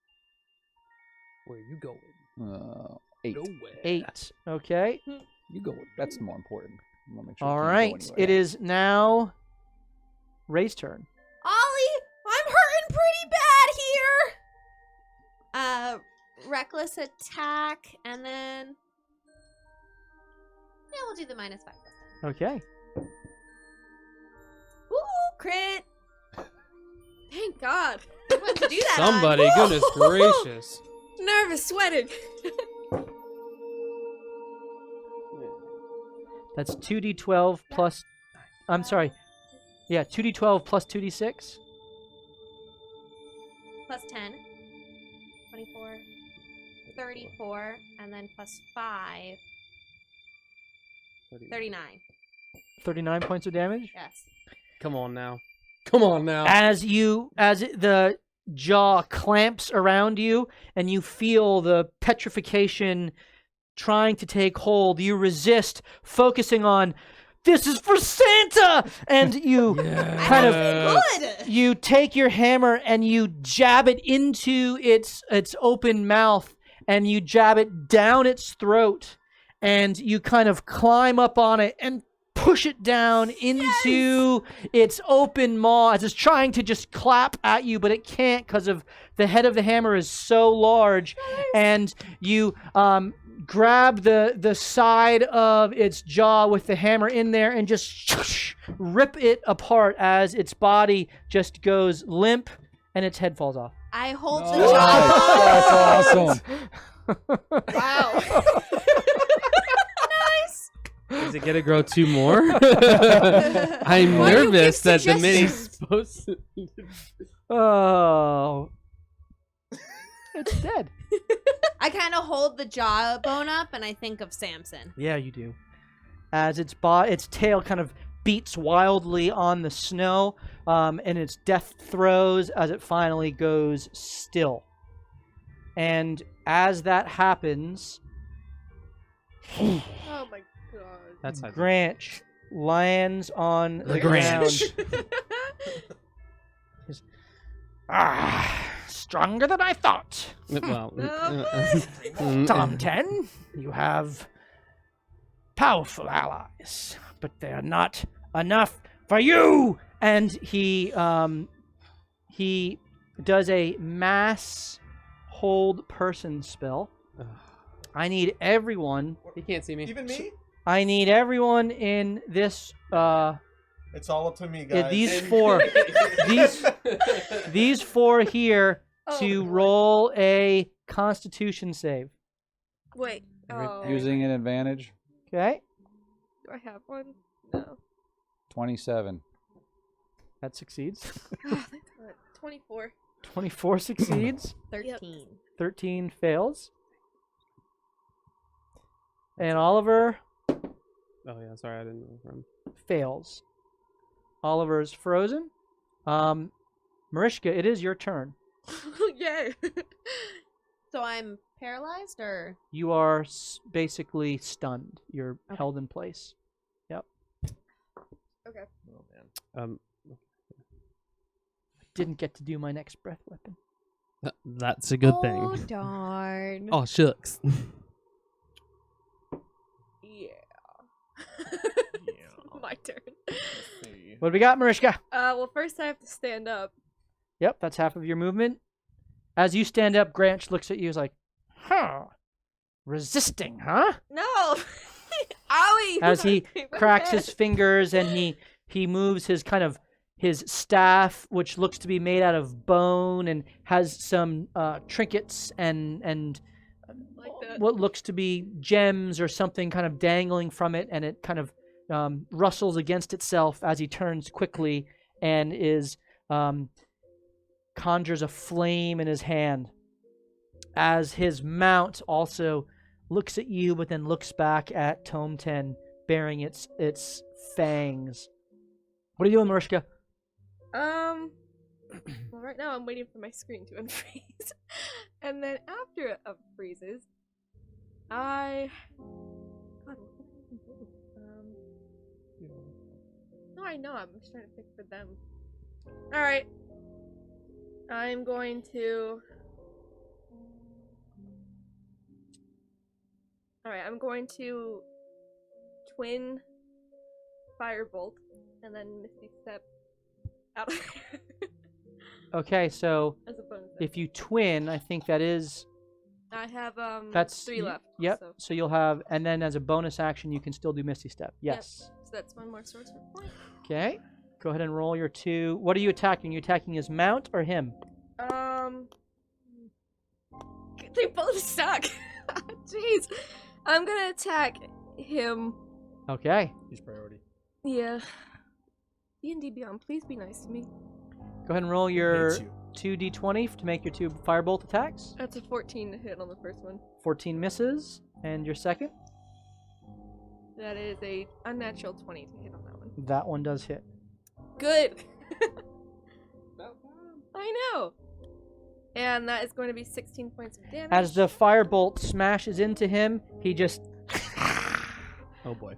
Where you going? 8. Nowhere. 8. Okay. You go. That's more important. I wanna make sure All you can't go right. anywhere It else. is now Ray's turn. Ollie, I'm hurting pretty bad here. Reckless attack, and then we'll do the -5 plus 10. Okay. Ooh, crit. Thank God. I wanted to do that. Somebody, goodness gracious. Nervous, sweating. That's 2d12 plus. I'm sorry. Yeah, 2d12 plus 2d6. Plus 10. 24. 34. And then plus 5. 39. 39 points of damage. Yes. Come on now. Come on now. As the jaw clamps around you and you feel the petrification trying to take hold, you resist, focusing on this is for Santa, and you kind of Good. you take your hammer and you jab it into its open mouth, and you jab it down its throat, and you kind of climb up on it and push it down into its open maw as it's trying to just clap at you, but it can't because of the head of the hammer is so large. And you grab the side of its jaw with the hammer in there and just rip it apart as its body just goes limp and its head falls off. I hold the That's jaw. awesome. Wow. Nice. Is it gonna grow 2 more? I'm Why do you nervous give that the mini's suggestions? supposed to. Oh. It's dead. I kind of hold the jawbone up and I think of Samson. Yeah, you do. As its tail kind of beats wildly on the snow, and its death throes as it finally goes still. And as that happens, Oh my god. That's how. Granch lands on the Granch. ground. Stronger than I thought. Well, Tom 10, you have powerful allies, but they're not enough for you. And he does a mass hold person spell. I need everyone. He can't see me. Even me? I need everyone in this. It's all up to me, guys. These four here Oh, to boy. roll a Constitution save. Wait. Oh. Using an advantage. Okay, Do I have one? No. 27. that succeeds. Oh, thank God. 24. 24 succeeds. 13. 13 fails. And Oliver Oh yeah, sorry, I didn't know from. fails. Oliver's frozen. Mariska, it is your turn. Yay. So I'm paralyzed or? You are basically stunned. You're Okay. held in place. Okay. Oh, man. Didn't get to do my next breath weapon. That's a good Oh, thing. darn. Oh shucks. Yeah. Yeah. My turn. Let's see. What do we got, Mariska? Well, first I have to stand up. Yep, that's half of your movement. As you stand up, Granch looks at you as like, huh, resisting, huh? No. Owie. As he My cracks head. his fingers and he moves his kind of his staff, which looks to be made out of bone and has some trinkets and Like that. what looks to be gems or something kind of dangling from it, and it kind of rustles against itself as he turns quickly and is conjures a flame in his hand. As his mount also looks at you, but then looks back at Tome 10, bearing its fangs. What are you doing, Mariska? Well, right now I'm waiting for my screen to unfreeze. And then after it unfreezes, God, what did I even do? No, I know. I'm just trying to pick for them. Alright. I'm going to... Alright, I'm going to twin firebolt and then Misty Step out of there. Okay, so As a bonus. if you twin, I think that is I have that's 3 left. Yep. So. So you'll have, and then as a bonus action, you can still do Misty Step. Yes. So that's one more sorcerer point. Okay. Go ahead and roll your 2. What are you attacking? Are you attacking his mount or him? They both suck. Jeez. I'm gonna attack him. Okay. He's priority. Yeah. D&D Beyond, please be nice to me. Go ahead and roll your Hates you. 2d20 to make your 2 firebolt attacks. That's a 14 to hit on the first one. 14 misses. And your second? That is a unnatural 20 to hit on that one. That one does hit. Good. I know. And that is going to be 16 points of damage. As the firebolt smashes into him, he just Oh boy.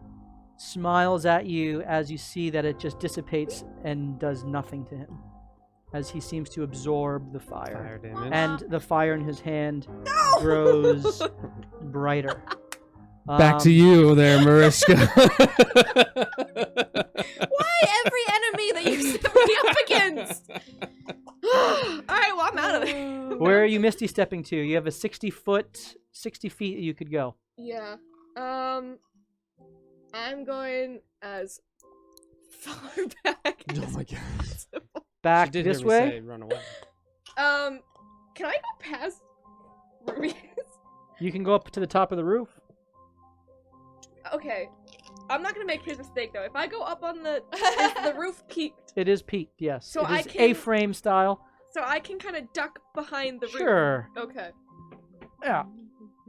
smiles at you as you see that it just dissipates and does nothing to him, as he seems to absorb the fire. Fire damage. And the fire in his hand grows brighter. Back to you there, Mariska. Why every enemy that you set me up against? Alright, well, I'm out of there. Where are you misty stepping to? You have a 60 feet that you could go. Yeah. I'm going as far back Oh as my God. possible. Back She did this hear me way. say, run away. Can I go past Ruby's? You can go up to the top of the roof. Okay. I'm not gonna make his mistake though. If I go up on the is the roof peaked, It is peaked, yes. So it I is can- A-frame style. so I can kind of duck behind the roof. Sure. Okay. Yeah.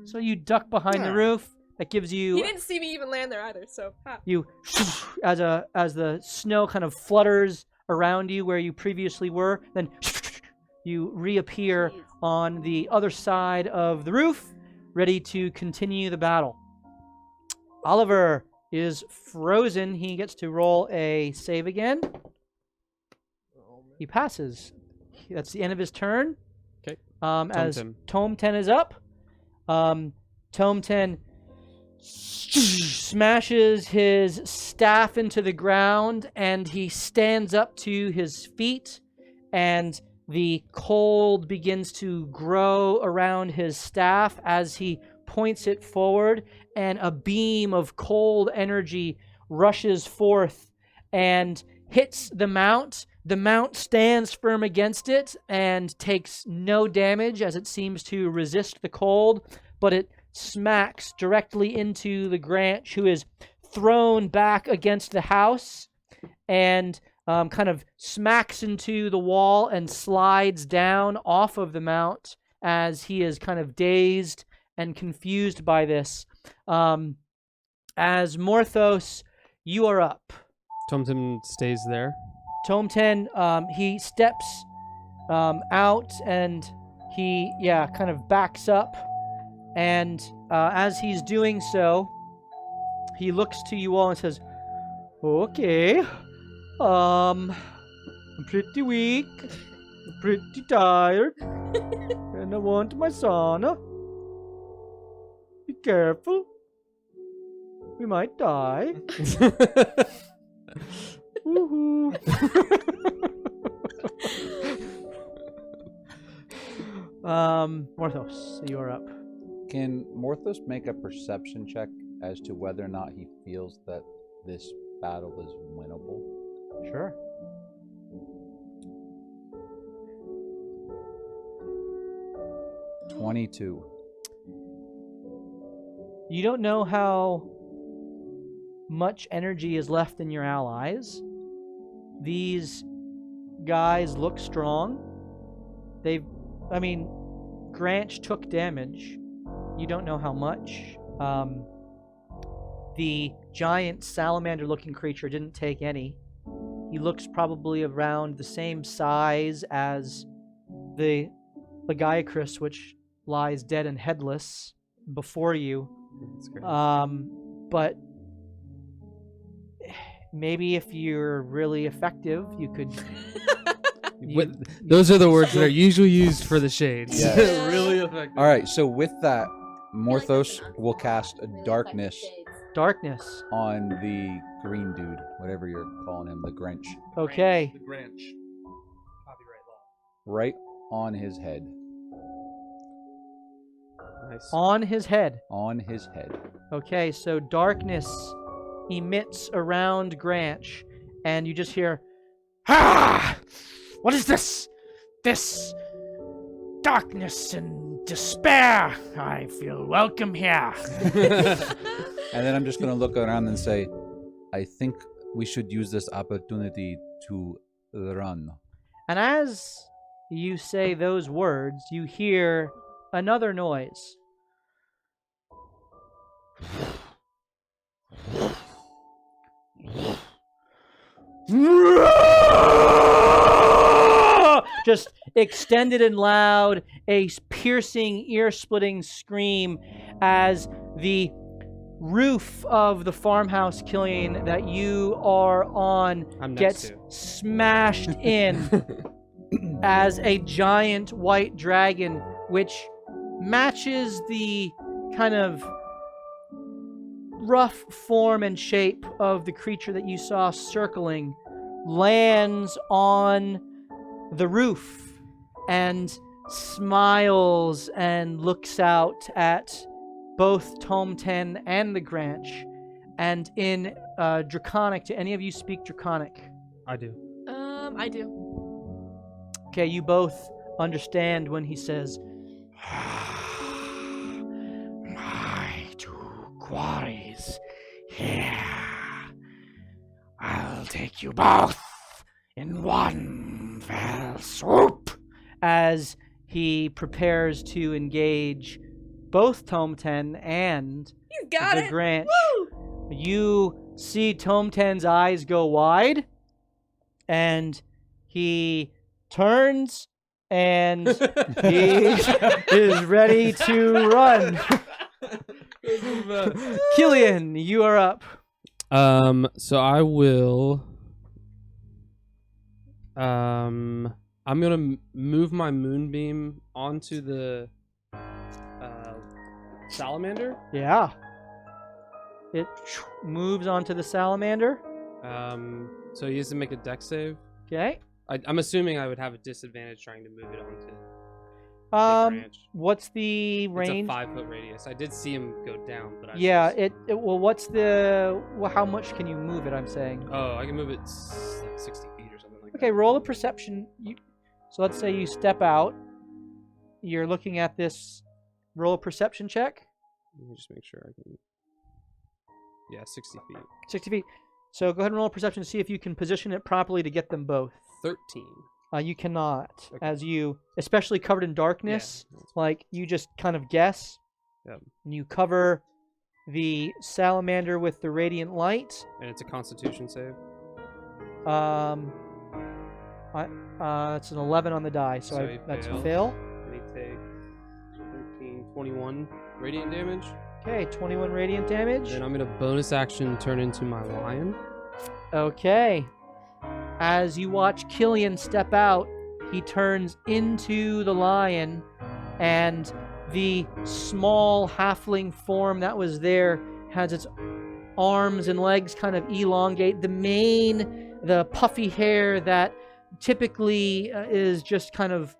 So you duck behind the Yeah. roof. That gives He you didn't see me even land there either, so ha. you as the snow kind of flutters around you where you previously were. Then you reappear Jeez. on the other side of the roof, ready to continue the battle. Oliver is frozen. He gets to roll a save again. He passes. That's the end of his turn. 'Kay. As Tim. Tome 10 is up, Tome 10 smashes his staff into the ground, and he stands up to his feet, and the cold begins to grow around his staff as he points it forward, and a beam of cold energy rushes forth and hits the mount. The mount stands firm against it and takes no damage as it seems to resist the cold, but it smacks directly into the Granch, who is thrown back against the house and kind of smacks into the wall and slides down off of the mount as he is kind of dazed and confused by this. As Morthos, you are up. Tomtom stays there. Tome 10, he steps out and he, kind of backs up. And as he's doing so, he looks to you all and says, "Okay, I'm pretty weak, I'm pretty tired, and I want my sauna. Be careful. We might die." Woohoo. Morthos, you are up. Can Morthos make a perception check as to whether or not he feels that this battle is winnable? Sure. $22. You don't know how much energy is left in your allies. These guys look strong. Granch took damage. You don't know how much. The giant salamander-looking creature didn't take any. He looks probably around the same size as the Lagiacrus, which lies dead and headless before you. That's great. But maybe if you're really effective, you could. Those are the words that are usually used for the shades. Yes. Really effective. All right, so with that, Morthos will cast a darkness Darkness. on the green dude, whatever you're calling him, the Grinch, Okay. The Granch. Copyright law. right on his head. Nice. On his head. On his head. Okay, so darkness emits around Granch, and you just hear, "Ah! What is this? This darkness and despair. I feel welcome here." And then I'm just going to look around and say, I think we should use this opportunity to run. And as you say those words, you hear another noise. Just extended and loud, a piercing, ear-splitting scream as the roof of the farmhouse, Killian, that you are on I'm next gets to. smashed in as a giant white dragon, which matches the kind of rough form and shape of the creature that you saw circling lands on the roof and smiles and looks out at both Tome 10 and the Granch. And in Draconic, do any of you speak Draconic? I do. I do. Okay, you both understand when he says, "My two quarries here. I'll take you both in one fell swoop," as he prepares to engage both Tome 10 and He's got the it. Granch. Woo! You see Tome 10's eyes go wide, and he turns, and he is ready to run. Killian, you are up. So I will. I'm gonna move my moonbeam onto the salamander. Yeah. It moves onto the salamander. So he has to make a dex save. Okay. I'm assuming I would have a disadvantage trying to move it onto the branch. What's the range? It's a 5-foot radius. I did see him go down, but well, what's the how much can you move it? I'm saying. Oh, I can move it like 60 feet or something like that. Okay, roll a perception. So let's say you step out. You're looking at this. Roll a perception check. Let me just make sure I can. Yeah, 60 feet. 60 feet. So go ahead and roll a perception to see if you can position it properly to get them both. 13. You cannot, Okay. as you, especially covered in darkness, like you just kind of guess. Yep. And you cover the salamander with the radiant light. And it's a Constitution save. It's an 11 on the die, so So that's a fail. fail. And he takes 13, 21 radiant damage. Okay, 21 radiant damage. Then I'm gonna bonus action turn into my lion. Okay. As you watch Killian step out, he turns into the lion, and the small halfling form that was there has its arms and legs kind of elongate. The mane, the puffy hair that typically is just kind of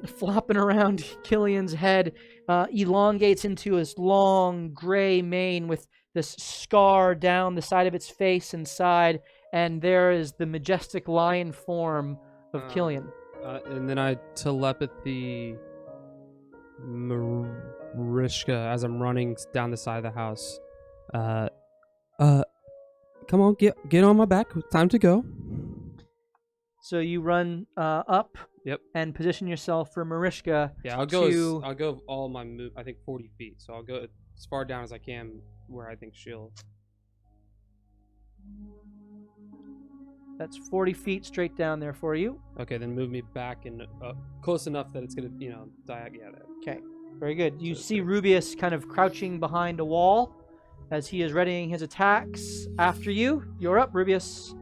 flopping around Killian's head elongates into this long gray mane with this scar down the side of its face and side, and there is the majestic lion form of Killian. And then I telepathy Marishka as I'm running down the side of the house. Come on, get on my back. Time to go. So you run up. Yep. And position yourself for Marishka. Yeah, I'll go all my move. I think 40 feet. So I'll go as far down as I can where I think she'll. That's 40 feet straight down there for you. Okay, then move me back and close enough that it's gonna, die. Yeah. Okay, very good. You see Rubius kind of crouching behind a wall as he is readying his attacks after you. You're up, Rubius.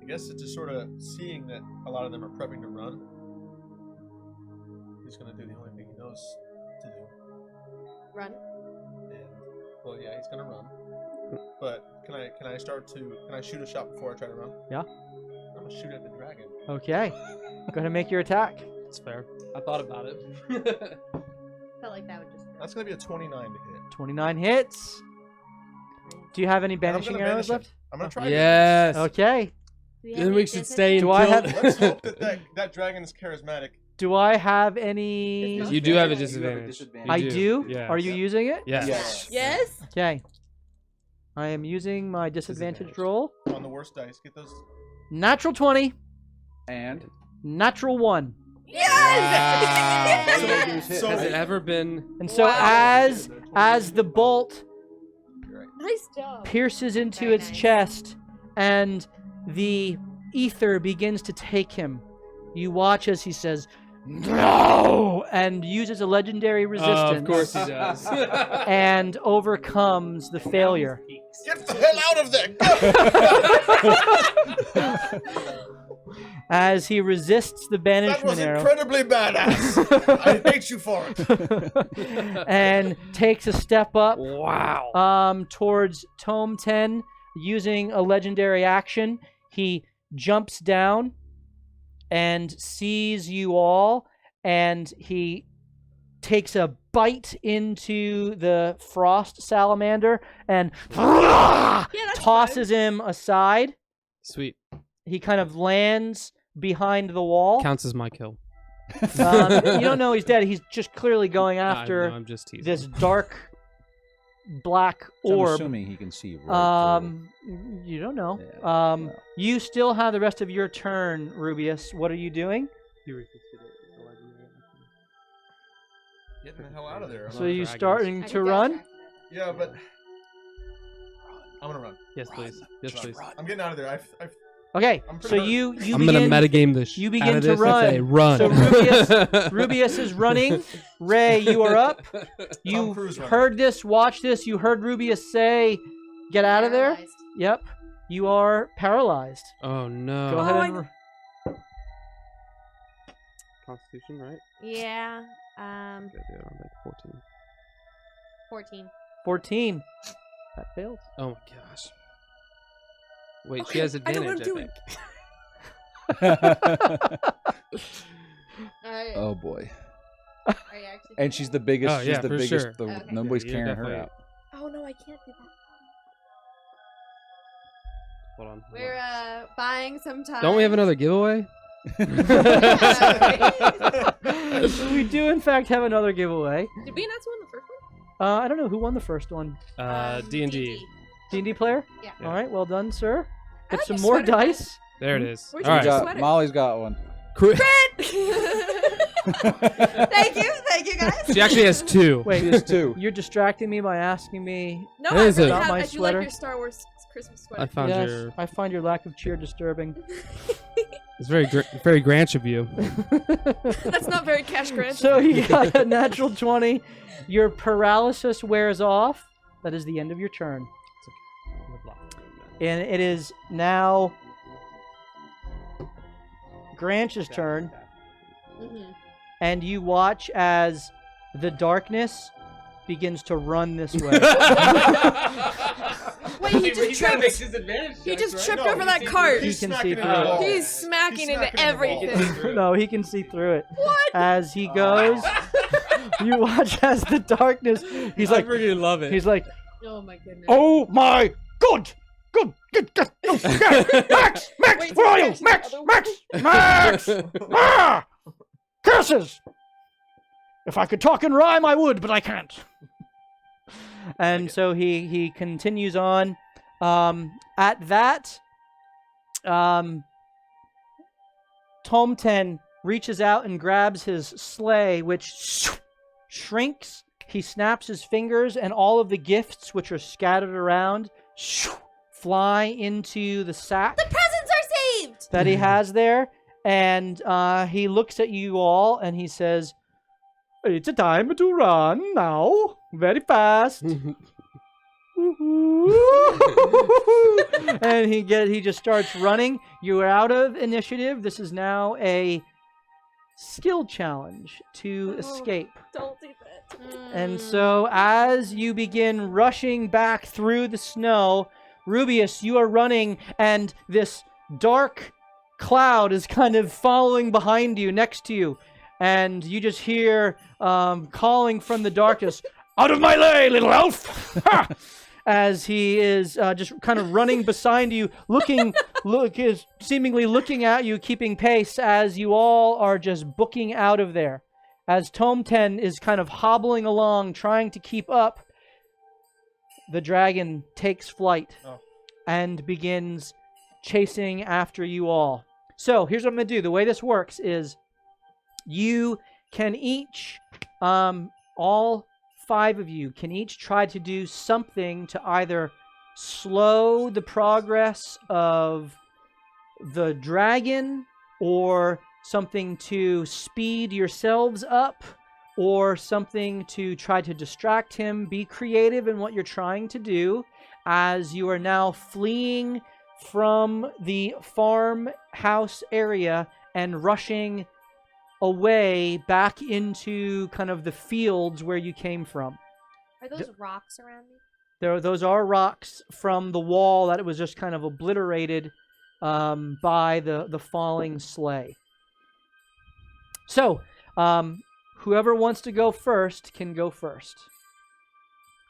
I guess it's just sort of seeing that a lot of them are prepping to run. He's gonna do the only thing he knows to do. Run. And well, yeah, he's gonna run. But can I shoot a shot before I try to run? Yeah. I'm gonna shoot at the dragon. Okay. Go ahead and make your attack. It's fair. I thought about it. Felt like that would just. That's gonna be a 29 to hit. 29 hits. Do you have any banishing arrows left? I'm gonna try. Yes. Okay. Then we should stay in. Let's hope that dragon is charismatic. Do I have any? You do have a disadvantage. I do? Yeah. Are you using it? Yes. Yes. Okay. I am using my disadvantage roll. On the worst dice, get those. Natural 20. And Natural 1. Yes. So Has it ever been? And so as the bolt Nice job. pierces into Very its nice. chest and the ether begins to take him, you watch as he says, "No!" and uses a legendary resistance. Of course he does. And overcomes the failure. Get the hell out of there! as he resists the That banishment was arrow. incredibly badass. I hate you for it. And takes a step up Wow. towards Tome 10 using a legendary action. He jumps down and sees you all, and he takes a bite into the frost salamander and tosses him aside. Sweet. He kind of lands behind the wall. Counts as my kill. You don't know he's dead. He's just clearly going after No, I'm just teasing. this dark black I'm orb. assuming he can see right You don't know. Yeah, well. You still have the rest of your turn, Rubius. What are you doing? He resisted it. The legendary action. Getting the hell out of there. So you dragons. starting to run? Yeah, but I'm gonna run. Yes, please. Yes, please. I'm getting out of there. I've Okay. I'm So pretty you I'm gonna begin. metagame this. you out begin of to this and say, run. run. So Rubius is running. Ray, you are up. You Cruise running. heard this. Watch this. You heard Rubius say, "Get out of there." Paralyzed. Yep. You are paralyzed. Oh no. Go ahead and. Constitution, right? Yeah. Gotta do it on like 14. 14. 14. That fails. Oh my gosh. Wait, she has advantage, I think. Oh boy. Are you actually And she's the biggest. Oh, she's yeah, the for biggest. sure. Okay. Nobody's Yeah, carrying her definitely. out. Oh no, I can't do that. Hold on. We're buying some time. Don't we have another giveaway? We do, in fact, have another giveaway. Did we announce who won the first one? I don't know who won the first one. D&D. D&D player? Yeah. All right, well done, sir. I Get like some your more sweater, man. dice. There it is. Where'd All you right. get Got, sweater? Molly's got one. Thank you guys. She actually has two. Wait, She has two. you're distracting me by asking me. No, What I is really it? About have. my I do sweater? like your Star Wars Christmas I sweater. found Yes, your. I find your lack of cheer disturbing. It's very very Granch of you. That's not very cash grant. So you got a natural 20. Your paralysis wears off. That is the end of your turn. And it is now Granch's turn. Mhm. And you watch as the darkness begins to run this way. Wait, he just tripped. He just tripped over that cart. He He's can smacking see into through the it. wall. He's smacking into smacking into the wall. everything. No, he can see through it. What? As he goes, you watch as the darkness. He's like, really love it. he's like, Oh my goodness. oh my good, Max, Wait, where are you, so there's the Max, ah, curses! If I could talk in rhyme, I would, but I can't. And so he continues on. At that, Tome 10 reaches out and grabs his sleigh, which shrinks. He snaps his fingers, and all of the gifts which are scattered around fly into the sack The presents are saved. that he has there. And he looks at you all, and he says, "It's a time to run now, very fast." And he just starts running. You are out of initiative. This is now a skill challenge to escape. Don't do that. And so as you begin rushing back through the snow, Rubius, you are running, and this dark cloud is kind of following behind you, next to you. And you just hear calling from the darkness, "Out of my way, little elf!" As he is just kind of running beside you, seemingly looking at you, keeping pace as you all are just booking out of there. As Tome 10 is kind of hobbling along, trying to keep up, the dragon takes flight and begins chasing after you all. So here's what I'm going to do. The way this works is you can each, all 5 of you can each try to do something to either slow the progress of the dragon, or something to speed yourselves up, or something to try to distract him. Be creative in what you're trying to do as you are now fleeing from the farmhouse area and rushing away back into kind of the fields where you came from. Are those rocks around me? Those are rocks from the wall that was just kind of obliterated by the falling sleigh. So, whoever wants to go first can go first.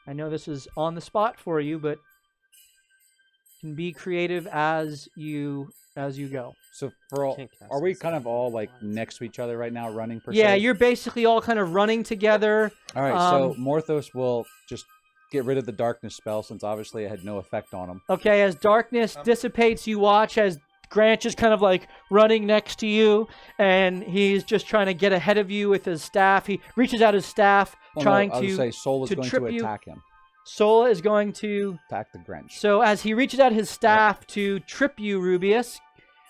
I know this is on the spot for you, but can be creative as you go. So for all, are we kind of all like next to each other right now, running per Yeah, se? you're basically all kind of running together. All right, so Morthos will just get rid of the darkness spell since obviously it had no effect on him. Okay, as darkness dissipates, you watch as Grant is kind of like running next to you, and he's just trying to get ahead of you with his staff. He reaches out his staff, trying I would to say Soul is going trip to you. attack him. Sola is going to attack the Grinch. So as he reaches out his staff to trip you, Rubius,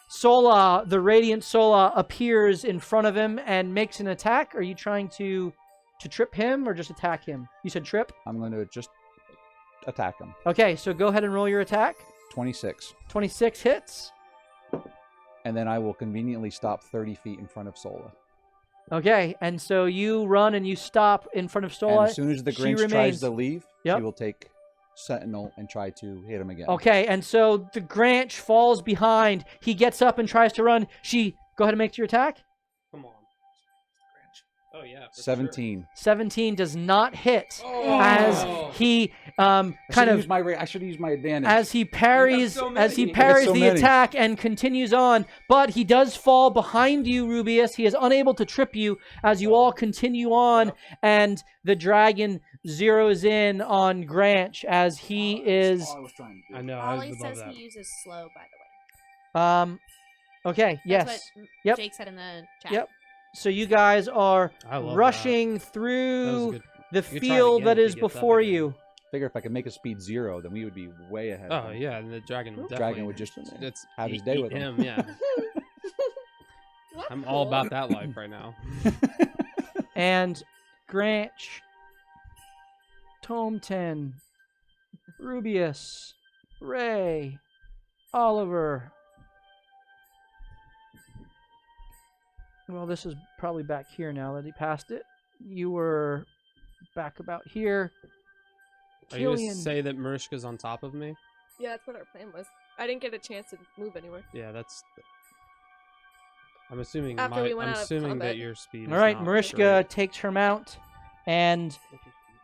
Sola, the radiant Sola, appears in front of him and makes an attack. Are you trying to trip him or just attack him? You said trip? I'm going to just attack him. Okay, so go ahead and roll your attack. 26. 26 hits. And then I will conveniently stop 30 feet in front of Sola. Okay, and so you run and you stop in front of Sola. And as soon as the Grinch tries to leave, she will take Sentinel and try to hit him again. Okay, and so the Grinch falls behind. He gets up and tries to run. Go ahead and make your attack. Come on. Oh, yeah. 17. Sure. 17 does not hit as he I should have used my advantage. As he parries the attack and continues on, but he does fall behind you, Rubius. He is unable to trip you as you all continue on, and the dragon zeroes in on Granch as he is. I know. Ollie says he uses slow, by the way. Okay. That's Yes. what Jake said in the chat. Yep. So you guys are rushing through the field that is before you. Figure if I could make a speed 0, then we would be way ahead. Oh yeah, and the dragon would just have his day with him. Yeah. I'm all about that life right now. And Granch, Tome 10, Rubius, Ray, Oliver. Well, this is probably back here now that he passed it. You were back about here. Are you going to say that Marishka's on top of me? Yeah, that's what our plan was. I didn't get a chance to move anywhere. Yeah, that's... I'm assuming that your speed is all right, not Marishka great. takes her mount, and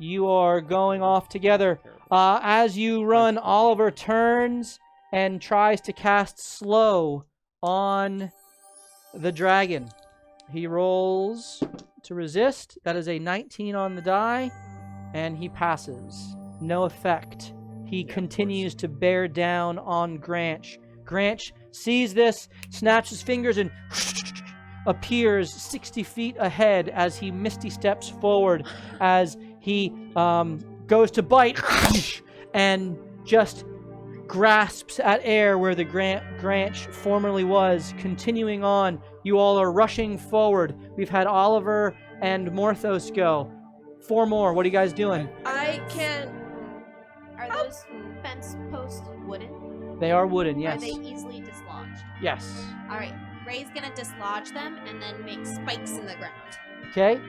you are going off together. As you run, Oliver turns and tries to cast slow on the dragon. He rolls to resist. That is a 19 on the die, and he passes. No effect. He continues to bear down on Granch. Granch sees this, snaps his fingers, and appears 60 feet ahead as he misty steps forward as he goes to bite and just grasps at air where the Granch formerly was. Continuing on, you all are rushing forward. We've had Oliver and Morthos go. 4 more. What are you guys doing? I can't... Are those fence posts wooden? They are wooden, yes. Are they easily dislodged? Yes. All right. Ray's gonna dislodge them and then make spikes in the ground. Okay.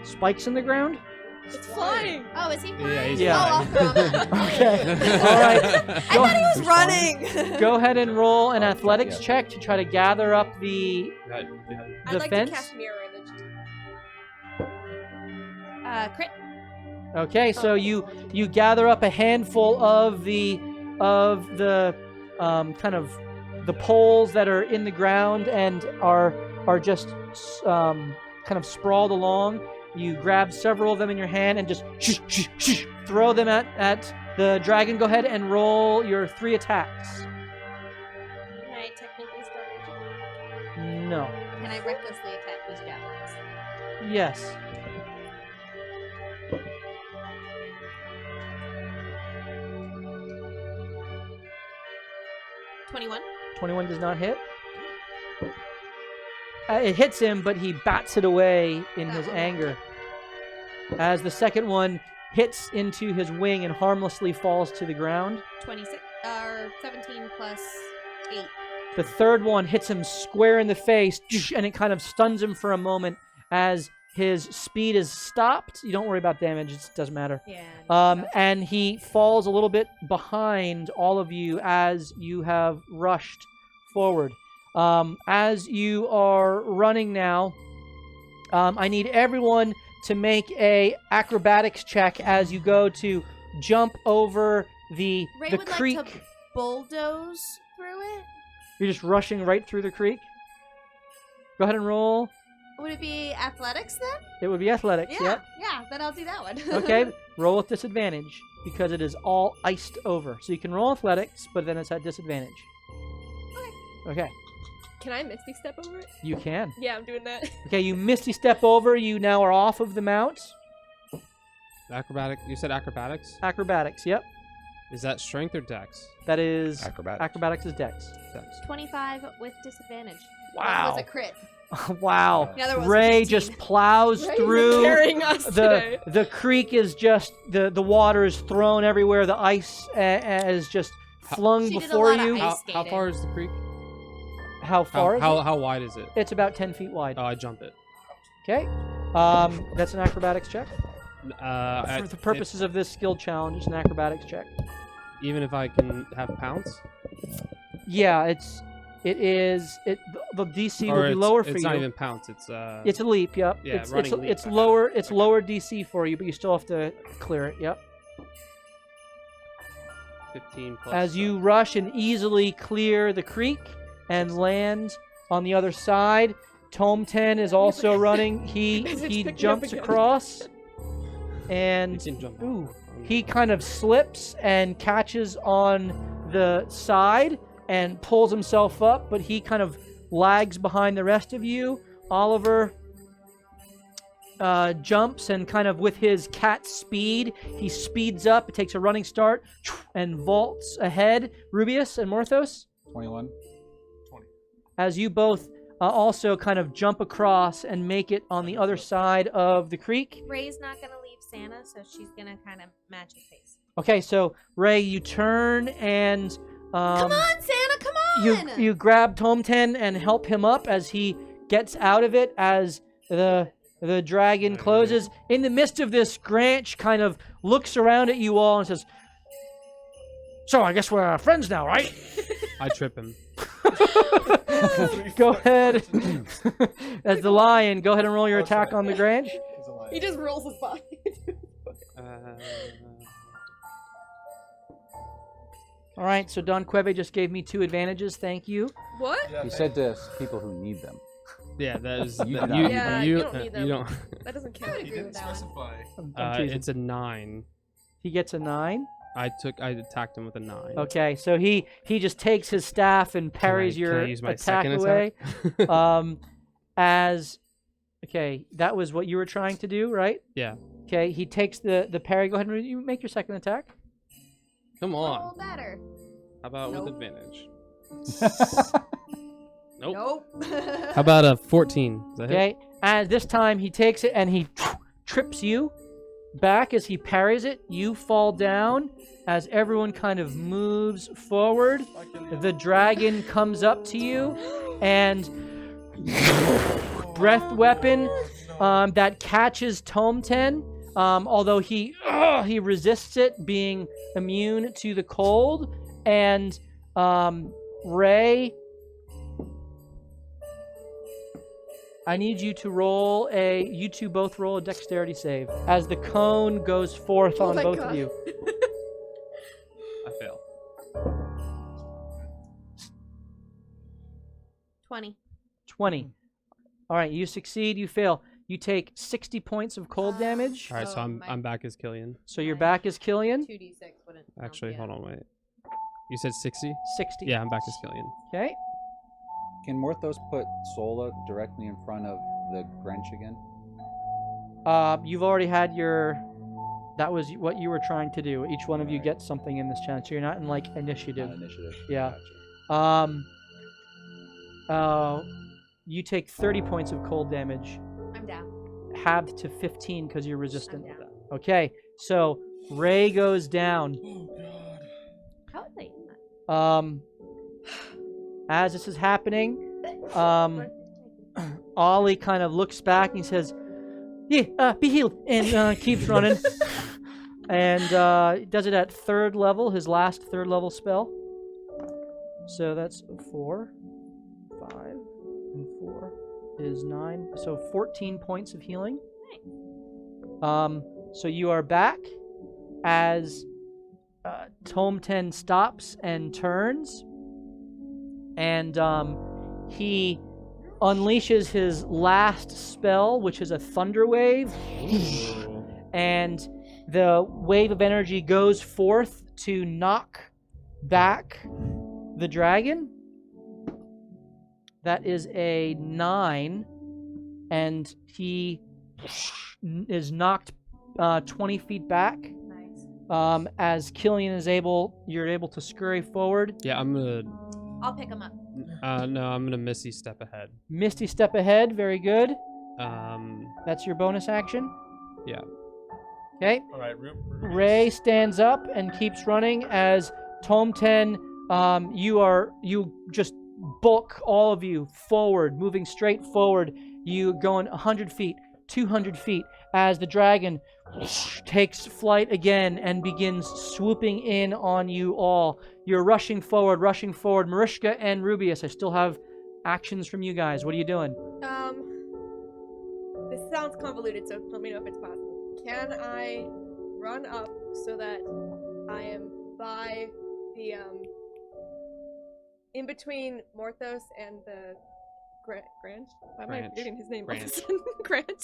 Spikes in the ground? It's flying! Oh, is he flying? Yeah, he's Yeah. Oh, I'll throw him. Okay. All right. I thought he was running! Go ahead and roll an athletics check to try to gather up the I'd like fence. to cast Mirror Image. Crit. Okay, so you gather up a handful of the kind of the poles that are in the ground and are just kind of sprawled along. You grab several of them in your hand and just throw them at the dragon. Go ahead and roll your 3 attacks. Can I technically still reach it? No. Can I recklessly attack these javelins? Yes. $21. 21 does not hit. It hits him, but he bats it away in his anger. As the second one hits into his wing and harmlessly falls to the ground. 26. Or 17 plus 8. The third one hits him square in the face, and it kind of stuns him for a moment as his speed is stopped. You don't worry about damage; it doesn't matter. Yeah. And he falls a little bit behind all of you as you have rushed forward. As you are running now, I need everyone to make a acrobatics check as you go to jump over the Ray the would creek. like to bulldoze through it. You're just rushing right through the creek. Go ahead and roll. Would it be athletics then? It would be athletics. Yeah. Yep. Yeah, then I'll do that one. Okay. Roll with disadvantage because it is all iced over. So you can roll athletics, but then it's at disadvantage. Okay. Can I Misty Step over it? You can. Yeah, I'm doing that. Okay, you misty step over. You now are off of the mount. Acrobatic. You said acrobatics. Acrobatics. Yep. Is that strength or dex? That is Acrobatics. acrobatics is dex. Dex. 25 with disadvantage. Wow. That was a crit. Wow. The other was a Ray 15. just plows Ray, through. you're carrying us today. The creek is just the water is thrown everywhere. The ice is just flung She did a before lot of you. ice How skating. far is the creek? How far? is it? How wide is it? It's about 10 feet wide. Oh, I jump it. Okay. That's an acrobatics check. For the purposes of this skill challenge, it's an acrobatics check. Even if I can have pounce? Yeah, the DC Or will be lower for it's you. not even pounce. It's It's a leap. Yep. Yeah, it's running leap. it's lower. It's lower DC for you, but you still have to clear it. Yep. 15 plus. As you rush and easily clear the creek and land on the other side, Tome 10 is also running. He It's he picking up jumps again. across, You and can jump. ooh, he kind of slips and catches on the side and pulls himself up, but he kind of lags behind the rest of you. Oliver jumps and kind of with his cat speed, he speeds up. It takes a running start and vaults ahead. Rubius and Morthos, 21. as you both also kind of jump across and make it on the other side of the creek. Ray's not going to leave Santa, so she's going to kind of match his pace. Okay, so Ray, you turn and Come on, Santa, come on! you grab Tome 10 and help him up as he gets out of it as the dragon closes. In the midst of this, Granch kind of looks around at you all and says, "So I guess we're friends now, right?" I trip him. Go ahead. As the lion, go ahead and roll your attack on the Granch. He just rolls his body. All right, so Don Queve just gave me 2 advantages. Thank you. What? He said to people who need them. Yeah, that is. You that- do you, not. Yeah, you, you don't need them. you don't. That doesn't I count. would agree with that one. specify. I'm teasing. It's a 9. He gets a 9. I attacked him with a 9. Okay, so he just takes his staff and parries Can I your use my attack second away. attack? Okay, that was what you were trying to do, right? Yeah. Okay, he takes the parry. Go ahead and you make your second attack. Come Roll on. better. How about Nope. with advantage? Nope. Nope. How about a 14? Is that hit? Okay, and this time he takes it and he trips you back as he parries it. You fall down as everyone kind of moves forward. The dragon comes up to you and breath weapon that catches Tome 10. Although he resists it, being immune to the cold. And Ray, I need you to roll you two both roll a dexterity save as the cone goes forth Oh on my both God. of you. I fail. 20. 20. All right, you succeed, you fail. You take 60 points of cold damage. All right, so Oh, I'm my- back as Killian. So you're back as Killian. 2d6 wouldn't. Actually, hold on, wait. You said 60? 60. Yeah, I'm back as Killian. Okay. Can Morthos put Sola directly in front of the Grinch again? You've already had your. That was what you were trying to do. Each one of you gets something in this challenge, so you're not in like initiative. Not initiative. Yeah. Gotcha. You take 30 points of cold damage, I'm down. halved to 15 because you're I'm resistant. down. Okay, so Ray goes down. Oh god. How late? As this is happening, Ollie kind of looks back and he says, "Yeah, be healed," and keeps running. And does it at 3rd level, his last 3rd level spell. So that's 4, 5, and 4 is 9. So 14 points of healing. So you are back as Tome 10 stops and turns. And he unleashes his last spell, which is a thunder wave. And the wave of energy goes forth to knock back the dragon. That is a 9, and he is knocked 20 feet back. Nice. As Killian is you're able to scurry forward. Yeah, I'm gonna. I'll pick him up. No, I'm gonna Misty step ahead. Misty step ahead, very good. That's your bonus action. Yeah. Okay. All right, Ray stands up and keeps running as Tome 10. You just bulk, all of you, forward, moving straight forward. You going 100 feet, 200 feet, as the dragon takes flight again and begins swooping in on you all. You're rushing forward. Mariska and Rubius, I still have actions from you guys. What are you doing? This sounds convoluted, so let me know if it's possible. Can I run up so that I am by the, in between Morthos and the Grant? Why am I forgetting his name? Grant.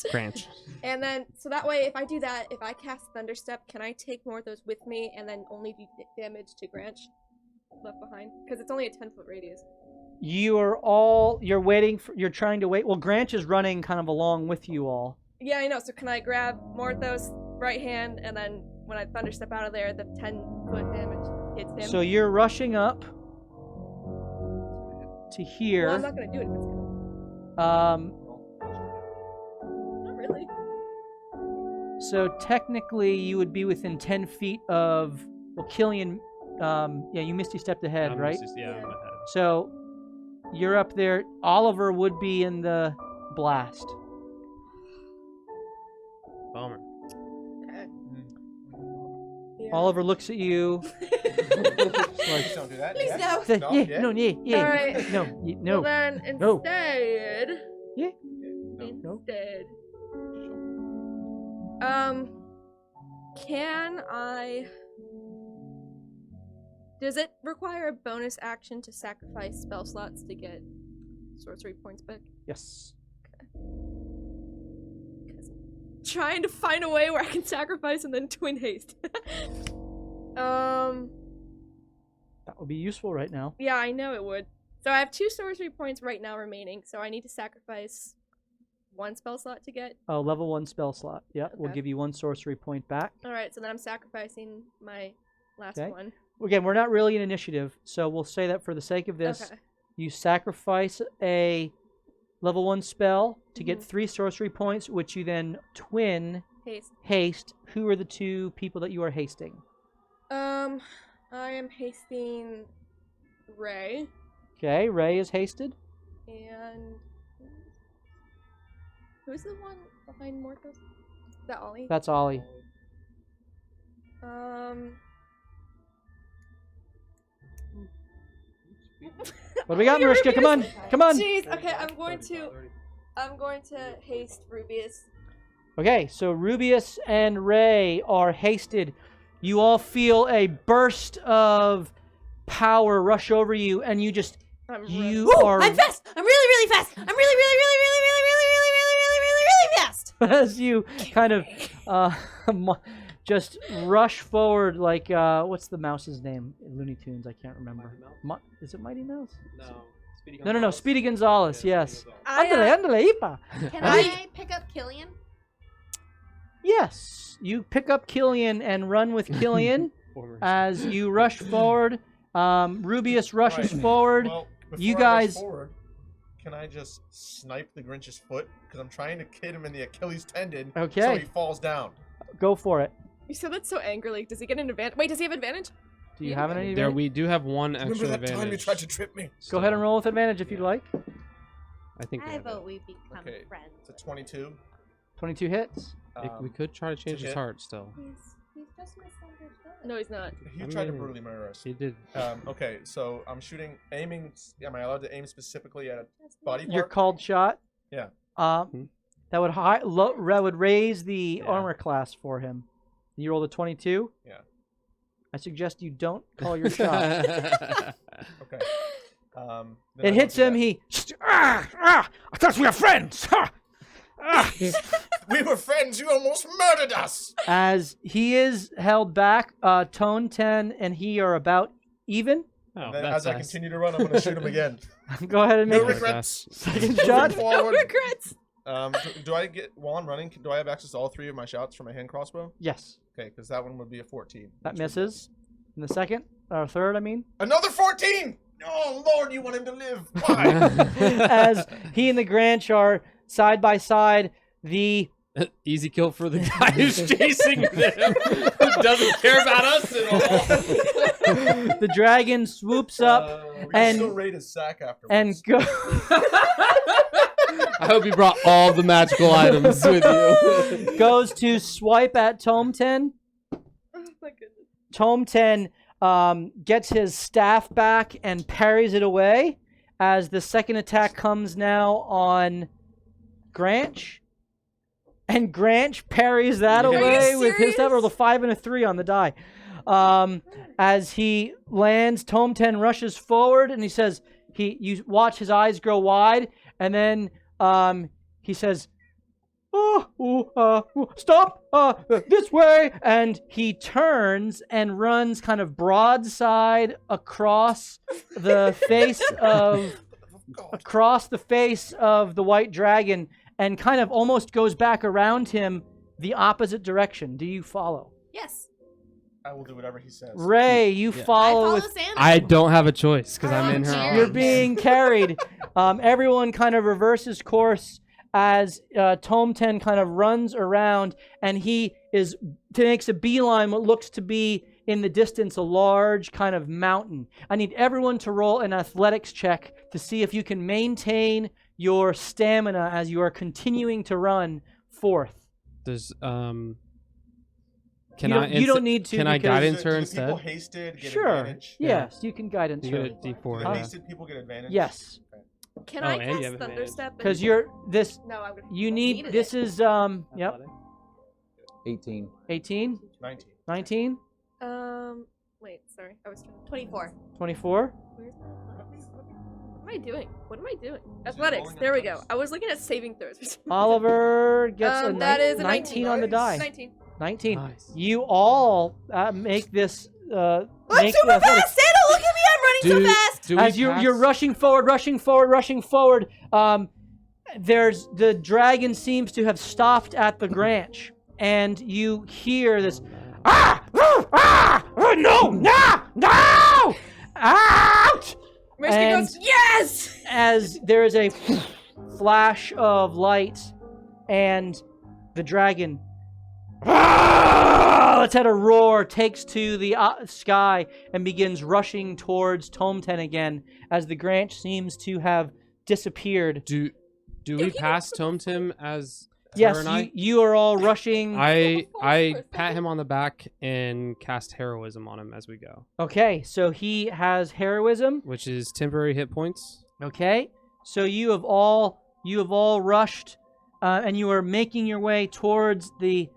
And then, so that way, if I do that, if I cast Thunderstep, can I take Morthos with me and then only do damage to Grant left behind? Because it's only a 10-foot radius. You're trying to wait. Well, Grant is running kind of along with you all. Yeah, I know. So can I grab Morthos right hand, and then when I Thunderstep out of there, the 10-foot damage hits him? So you're rushing up to here. Well, I'm not going to do it if it's going to... Not really. So technically, you would be within 10 feet of... Well, Killian... you Misty stepped ahead, right? I'm ahead. So you're up there. Oliver would be in the blast. Bummer. Okay. Yeah. Oliver looks at you. Please don't do that. Please no. Say, yeah. All right. No. Well then, No. instead... Yeah. Instead... Can I... Does it require a bonus action to sacrifice spell slots to get sorcery points back? Yes. Trying to find a way where I can sacrifice and then twin haste. That would be useful right now. Yeah, I know it would. So I have 2 sorcery points right now remaining, so I need to sacrifice 1 spell slot to get. Oh, level 1 spell slot. Yeah, we'll Okay. give you 1 sorcery point back. Alright, so then I'm sacrificing my last Okay. one. Again, we're not really an initiative, so we'll say that for the sake of this, Okay. you sacrifice a level 1 spell to get 3 sorcery points, which you then twin haste. Who are the 2 people that you are hasting? I am hasting Ray. Okay, Ray is hasted. And who's the one behind Morthos? Is that Ollie? That's Ollie. What do we got, Mariska? Come on. Jeez. Okay, I'm going to haste Rubius. Okay, so Rubius and Ray are hasted. You all feel a burst of power rush over you, and you just I'm fast. I'm really fast. I'm really fast. as you kind of just rush forward like what's the mouse's name in Looney Tunes? I can't remember. Is it Mighty Mouse? No. No. Speedy Gonzales. Yes. I, Andale, Ipa. Can I pick up Killian? Yes. You pick up Killian and run with Killian as you rush forward. Rubius rushes forward. Well, before You I guys- rush forward, can I just snipe the Grinch's foot? Because I'm trying to hit him in the Achilles tendon so Okay. he falls down. Go for it. You said that so angrily. Does he get an advantage? Wait, does he have advantage? Do you have any? There, we do have one extra Remember that advantage. time you tried to trip me? Go ahead and roll with advantage if you'd like. I think we I have it. vote we become Okay. friends. It's a 22. 22 hits. We could try to change his hit. heart still. He's just misunderstood. No, he's not. He I tried to mean, brutally murder us. He did. Okay, so I'm aiming. Am I allowed to aim specifically at a body part? Your called shot. Yeah. That would raise the armor class for him. You rolled a 22. Yeah. I suggest you don't call your shot. Okay. It hits him. He. I thought we were friends. We were friends. You almost murdered us. As he is held back, Tone 10 and he are about even. Oh, And then that's as I nice. continue to run, I'm going to shoot him again. Go ahead and No make a regrets. second Moving shot. forward. Regrets. Do I get while I'm running? Do I have access to all 3 of my shots for my hand crossbow? Yes, Okay, because that one would be a 14. that which would misses. And the second or third, I mean. miss. Another 14. Oh Lord, you want him to live? Why? As he and the Granch are side by side, the Easy kill for the guy who's chasing them, who doesn't care about us at all. the dragon swoops up we and- still raid his sack afterwards. and go. I hope you brought all the magical items with you. goes to swipe at Tome 10. Oh my goodness. Tome 10 gets his staff back and parries it away as the second attack comes now on Granch. And Granch parries that Are you away with his serious? staff. Rolled a 5 and a 3 on the die. As he lands, Tome 10 rushes forward and he says, you watch his eyes grow wide, and then he says, stop this way, and he turns and runs kind of broadside across the face of the white dragon and kind of almost goes back around him the opposite direction. Do you follow? Yes. I will do whatever he says. Ray, you I follow follow with Santa. I don't have a choice because I'm in her You're arms. You're being carried. Everyone kind of reverses course as Tome 10 kind of runs around, and he makes a beeline what looks to be in the distance a large kind of mountain. I need everyone to roll an athletics check to see if you can maintain your stamina as you are continuing to run forth. There's You don't need to. Can I because- guidance her Do the instead? people hasted get Sure. advantage? Yes, you can guidance You her. get a Do D4. the Huh? hasted people get advantage? Yes, Can Oh, I and you cast have advantage. Thunderstep? because you're this. No, I would. You need. needed This it. is 18. 18, 19. 19, Wait, sorry. I was trying. 24. 24. Where's my athletics? What am I doing? What am I doing? Athletics. There we go. I was looking at saving throws. Oliver gets a, that is a 19 on the die. 19. 19. Nice. You all make this. I'm make super the athletics. fast! Santa, look at me! I'm running so fast! Do we As you're pass- rushing forward. There's the dragon seems to have stopped at the Granch, and you hear this. No! Out! Mercy And- goes, yes! As there is a flash of light, and the dragon, let's have a roar, takes to the sky and begins rushing towards Tome 10 again, as the Granch seems to have disappeared. Do we pass Tome Tim as her Yes, and I? you are all rushing. I pat him on the back and cast heroism on him as we go, Okay, so he has heroism. which is temporary hit points. Okay, so you have all rushed, and you are making your way towards the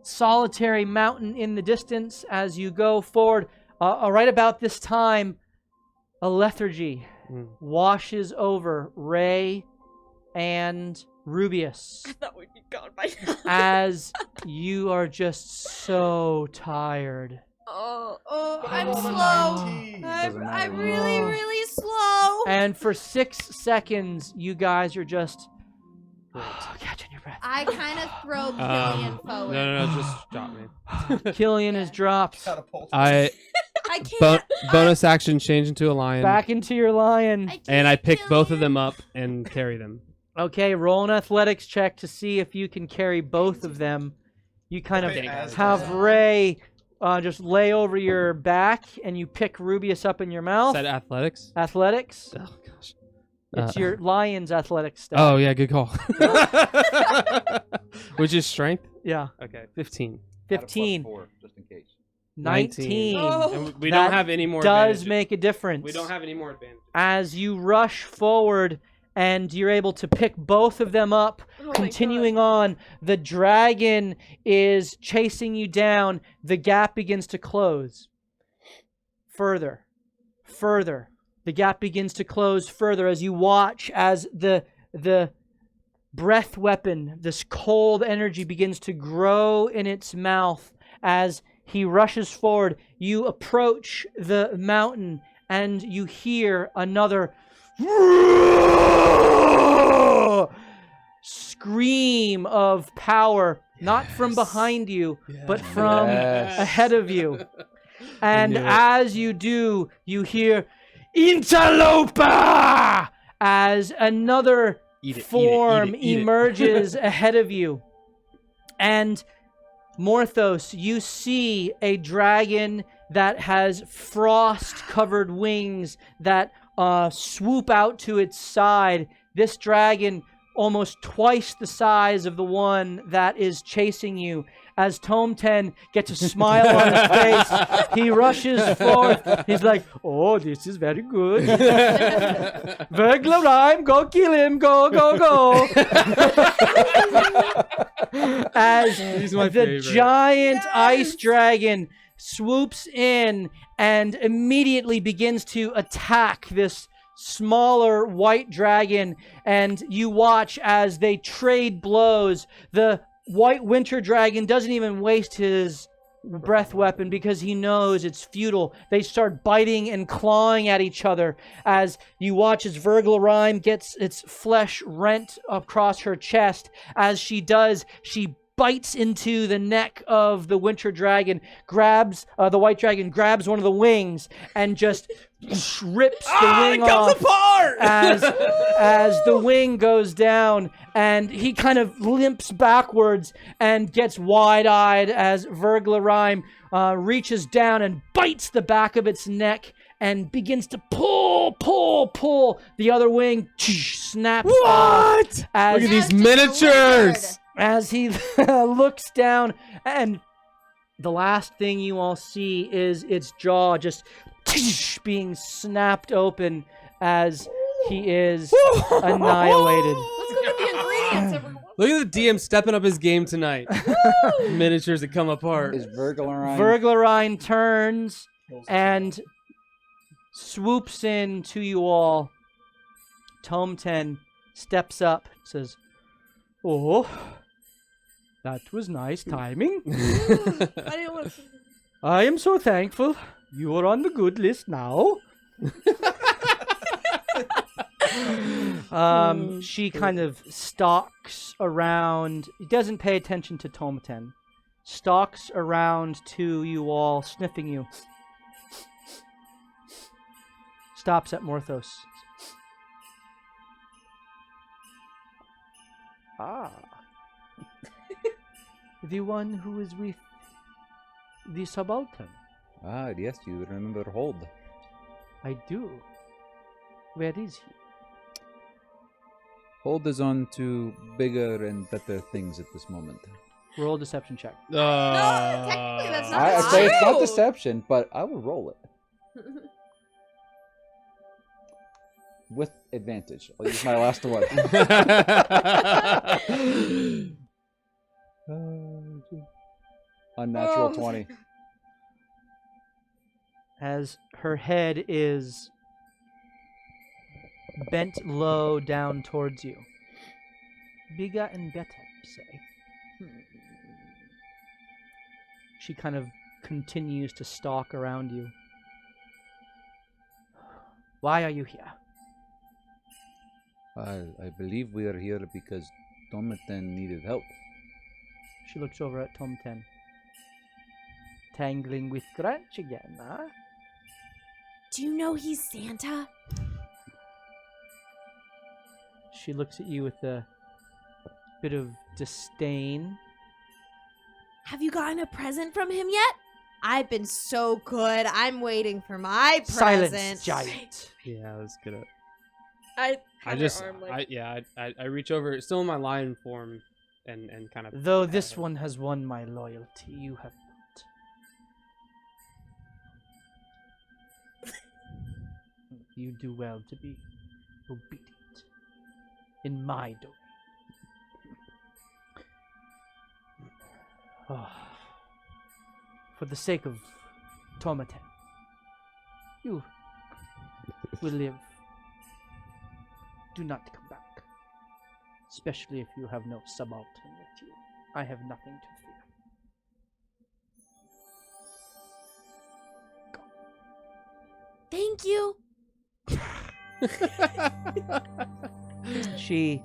solitary mountain in the distance as you go forward. Right about this time, a lethargy washes over Ray and Rubius I thought we'd be gone by now. as you are just so tired. Oh, I'm Roll a slow. 19. Doesn't matter. I'm really slow. And for 6 seconds, you guys are just catching your breath. I kind of throw Killian forward. No, just drop me. Killian is dropped. Catapult. I can't. Bonus action, change into a lion, Back into your lion. and I pick both of Killian. them up and carry them. Okay, roll an athletics check to see if you can carry both of them. You kind of Okay, as have well. Ray just lay over your back and you pick Rubius up in your mouth. Is that athletics? Athletics. Oh gosh. It's your lion's athletics stat. Oh yeah, good call. Which is strength? Yeah. Okay, 15. 15. 4, just in case. 19. Oh. And we That don't have any more does advantages. make a difference. We don't have any more advantages. As you rush forward and you're able to pick both of them up, Oh my continuing on, the dragon is chasing you down. The gap begins to close. Further. The gap begins to close further as you watch as the breath weapon, this cold energy, begins to grow in its mouth. As he rushes forward, you approach the mountain and you hear another scream of power, not from behind you, but from ahead of you. And as you do, you hear Interloper! As another form emerges ahead of you. And Morthos, you see a dragon that has frost-covered wings that swoop out to its side. This dragon, almost twice the size of the one that is chasing you. As Tome 10 gets a smile on his face, he rushes forth. He's like, oh, this is very good. Vergla Rhyme, go kill him, go. As the giant ice dragon swoops in and immediately begins to attack this smaller white dragon, and you watch as they trade blows. The white winter dragon doesn't even waste his breath weapon because he knows it's futile. They start biting and clawing at each other as you watch as Verglarime gets its flesh rent across her chest. As she does, she bites into the neck of the winter dragon, grabs the white dragon, grabs one of the wings, and just rips the wing off apart! as the wing goes down, and he kind of limps backwards and gets wide-eyed as Verglarime reaches down and bites the back of its neck and begins to pull. The other wing snaps off. Look As at these Just miniatures! as he looks down, and the last thing you all see is its jaw just being snapped open as he is annihilated. Let's go get the ingredients, everyone. Look at the DM stepping up his game tonight. Miniatures that come apart. Is Verglarine? Verglarine turns and swoops in to you all. Tome 10 steps up, says, oh, that was nice timing. I didn't want to. I am so thankful. You are on the good list now. She kind of stalks around. He doesn't pay attention to Tome 10. Stalks around to you all, sniffing you. Stops at Morthos. Ah. The one who is with the subaltern. Ah, yes, you remember Hold. I do. Where is he? Hold is on to bigger and better things at this moment. Roll a deception check. No, technically that's not I say it's not true. deception, but I will roll it. With advantage. I'll use my last one. Unnatural Oh. 20. As her head is bent low down towards you. Bigger and better, you say. She kind of continues to stalk around you. Why are you here? I believe we are here because Tomaten needed help. She looks over at Tom 10. Tangling with Grunch again, huh? Do you know he's Santa? She looks at you with a bit of disdain. Have you gotten a present from him yet? I've been so good. I'm waiting for my present. Silence, giant. Yeah, that's good. I I just, I reach over, still in my lion form, and kind of. Though this one has won my loyalty, you have not. You do well to be obedient in my domain. For the sake of Tomaten, you will live. Do not come back, especially if you have no subaltern with you. I have nothing to fear. Thank you. She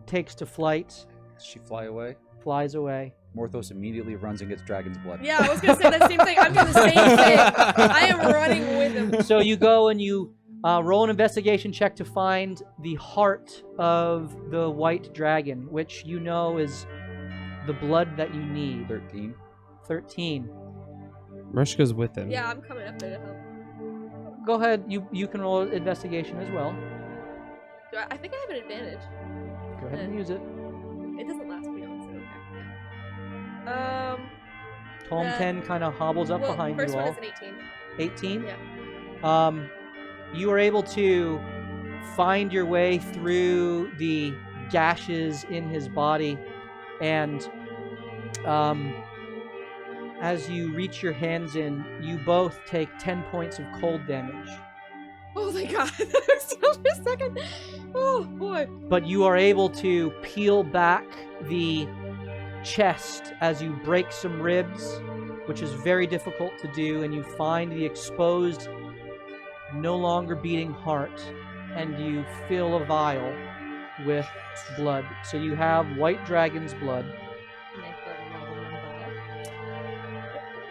takes to flight, Does she fly away? flies away. Morthos immediately runs and gets dragon's blood. Yeah, I was gonna say the same thing. I'm doing the same thing. I am running with him. So you go and you roll an investigation check to find the heart of the white dragon, which you know is the blood that you need. 13. 13. Rushka's with him. Yeah, I'm coming up there to help. Go ahead. You can roll investigation as well. I think I have an advantage. Go ahead and use it. It doesn't last me on, so okay. Tom 10 kind of hobbles up behind you all. First one is an 18. 18? Yeah. You are able to find your way through the gashes in his body, and as you reach your hands in, you both take 10 points of cold damage. Oh my god, that was still for a second. Oh boy. But you are able to peel back the chest as you break some ribs, which is very difficult to do, and you find the exposed, no longer beating heart, and you fill a vial with blood. So you have white dragon's blood.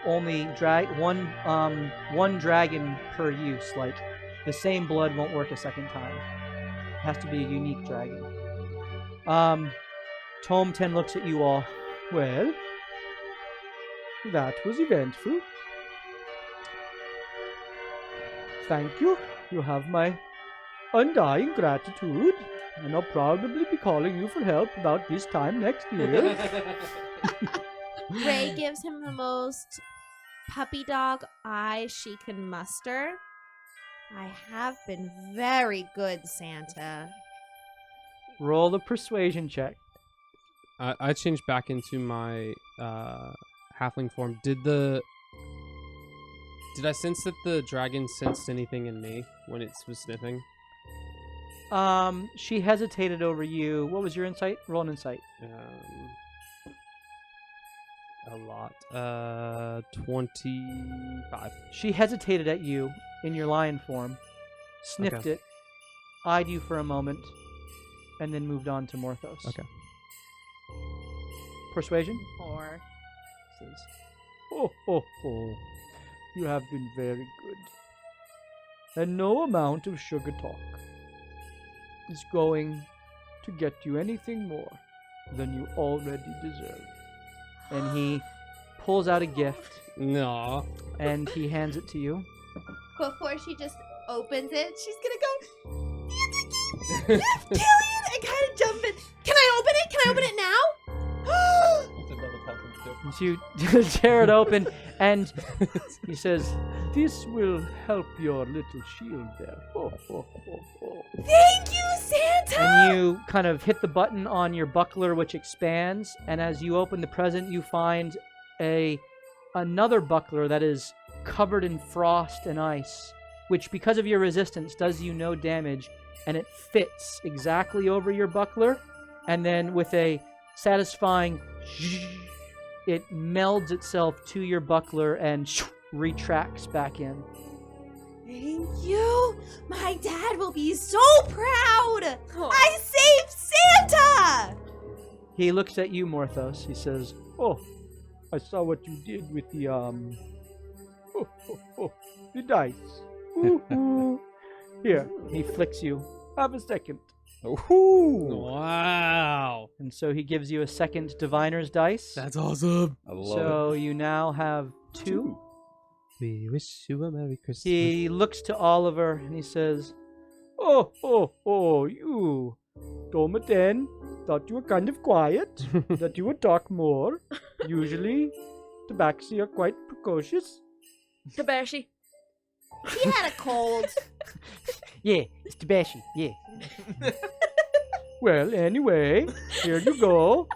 Only one dragon per use. Like, the same blood won't work a second time. It has to be a unique dragon. Tome 10 looks at you all. Well, that was eventful. Thank you. You have my undying gratitude, and I'll probably be calling you for help about this time next year. Ray gives him the most puppy dog eyes she can muster. I have been very good, Santa. Roll a persuasion check. I changed back into my halfling form. Did I sense that the dragon sensed anything in me when it was sniffing? She hesitated over you. What was your insight? Roll an insight. A lot. 25. She hesitated at you in your lion form, sniffed it, eyed you for a moment, and then moved on to Morthos. Okay. Persuasion? 4. Says, oh. You have been very good. And no amount of sugar talk is going to get you anything more than you already deserve. And he pulls out a gift. No. And he hands it to you. Before she just opens it, she's gonna go, Killian, and kind of jump in. Can I open it? Can I open it now? So you tear it open, and he says, "This will help your little shield there." Thank you, Santa! And you kind of hit the button on your buckler, which expands, and as you open the present, you find another buckler that is covered in frost and ice, which, because of your resistance, does you no damage, and it fits exactly over your buckler, and then with a satisfying it melds itself to your buckler and retracts back in. Thank you! My dad will be so proud! Oh. I saved Santa! He looks at you, Morthos. He says, "Oh, I saw what you did with the, the dice. Here," he flicks you. "Have a second." Ooh. Wow. And so he gives you a second diviner's dice. That's awesome. I love So you now have 2. We wish you a Merry Christmas. He looks to Oliver and he says, Oh, you. Domaten, thought you were kind of quiet, that you would talk more. Usually, tabaxi are quite precocious. Tabashi. He had a cold. Yeah, it's tabashi, yeah. Well, anyway, here you go.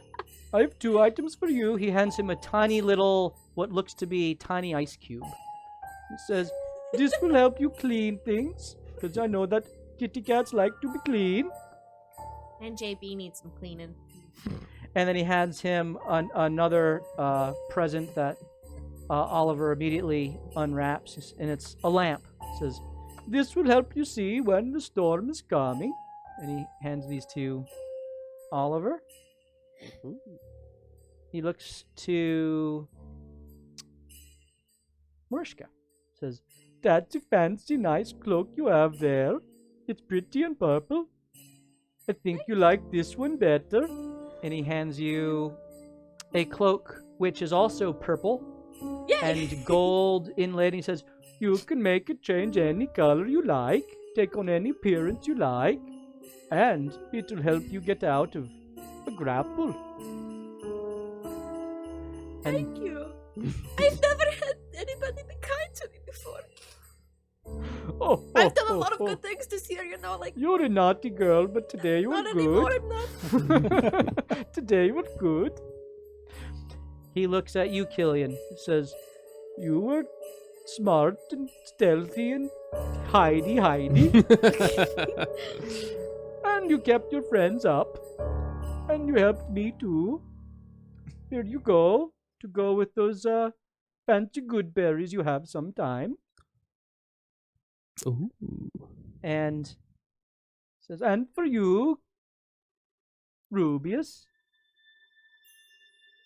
I have 2 items for you. He hands him a tiny little, what looks to be tiny ice cube. He says, this will help you clean things, because I know that kitty cats like to be clean. And JB needs some cleaning. And then he hands him another present that Oliver immediately unwraps, and it's a lamp. It says, this will help you see when the storm is coming. And he hands these to Oliver. He looks to Murshka. Says, that's a fancy, nice cloak you have there. It's pretty and purple. I think you like this one better. And he hands you a cloak, which is also purple and gold inlaid. He says, you can make it change any color you like, take on any appearance you like, and it will help you get out of a grapple. Thank you. I've never had anybody be kind to me before. I've done a lot of good things this year, like... You're a naughty girl, but today you were Not good. anymore, I'm not. Today you were good. He looks at you, Killian. He says, you were smart and stealthy and hidey. And you kept your friends up. And you helped me too. Here you go. To go with those fancy good berries you have sometime. Ooh. And says, and for you, Rubius.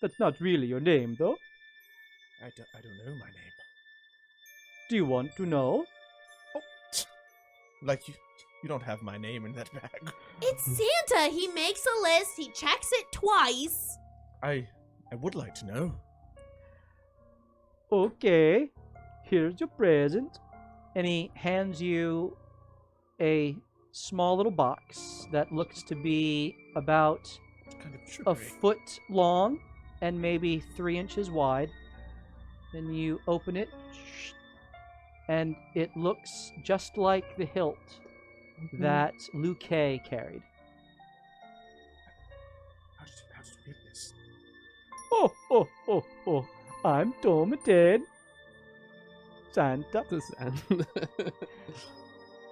That's not really your name, though. I don't know my name. Do you want to know? Like you don't have my name in that bag. It's Santa. He makes a list. He checks it twice. I would like to know. Okay, here's your present. And he hands you a small little box that looks to be about It's kind of a sugary. foot long and maybe 3 inches wide. Then you open it, and it looks just like the hilt that Luke carried. How did you get this? Oh, I'm Domaten. Santa.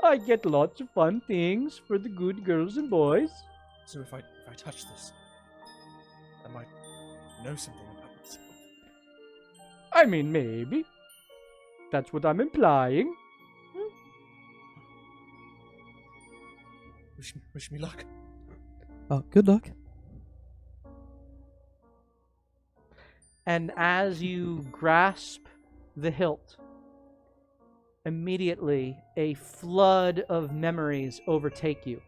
I get lots of fun things for the good girls and boys. So if I touch this, I might know something about myself. I mean, maybe. That's what I'm implying. Wish me luck. Good luck. And as you grasp the hilt, immediately a flood of memories overtake you.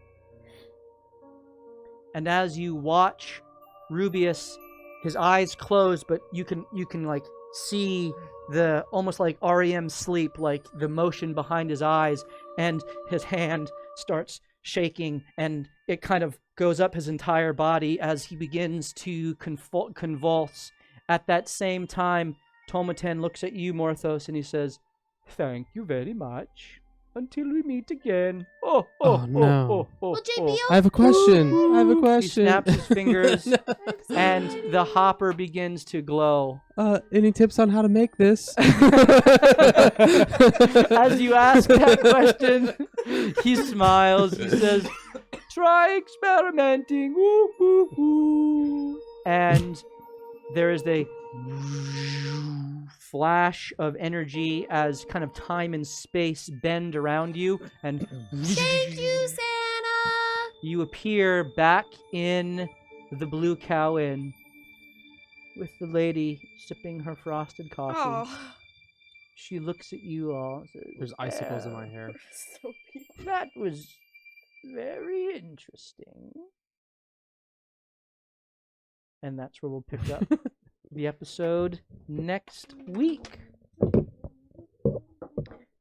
And as you watch Rubius, his eyes close, but you can like see the almost like REM sleep, like the motion behind his eyes, and his hand starts shaking, and it kind of goes up his entire body as he begins to convulse. At that same time, Tomaten looks at you, Morthos, and he says, "Thank you very much. Until we meet again." No. Well, JB, I have a question. He snaps his fingers, and the hopper begins to glow. Any tips on how to make this? As you ask that question, he smiles. He says, "Try experimenting." Woo, woo, woo. And there is a flash of energy as kind of time and space bend around you, and Thank you, Santa. you appear back in the Blue Cow Inn with the lady sipping her frosted coffee. Oh, She looks at you all and says, There's icicles in my hair. so beautiful. That was very interesting. And that's where we'll pick up the episode next week.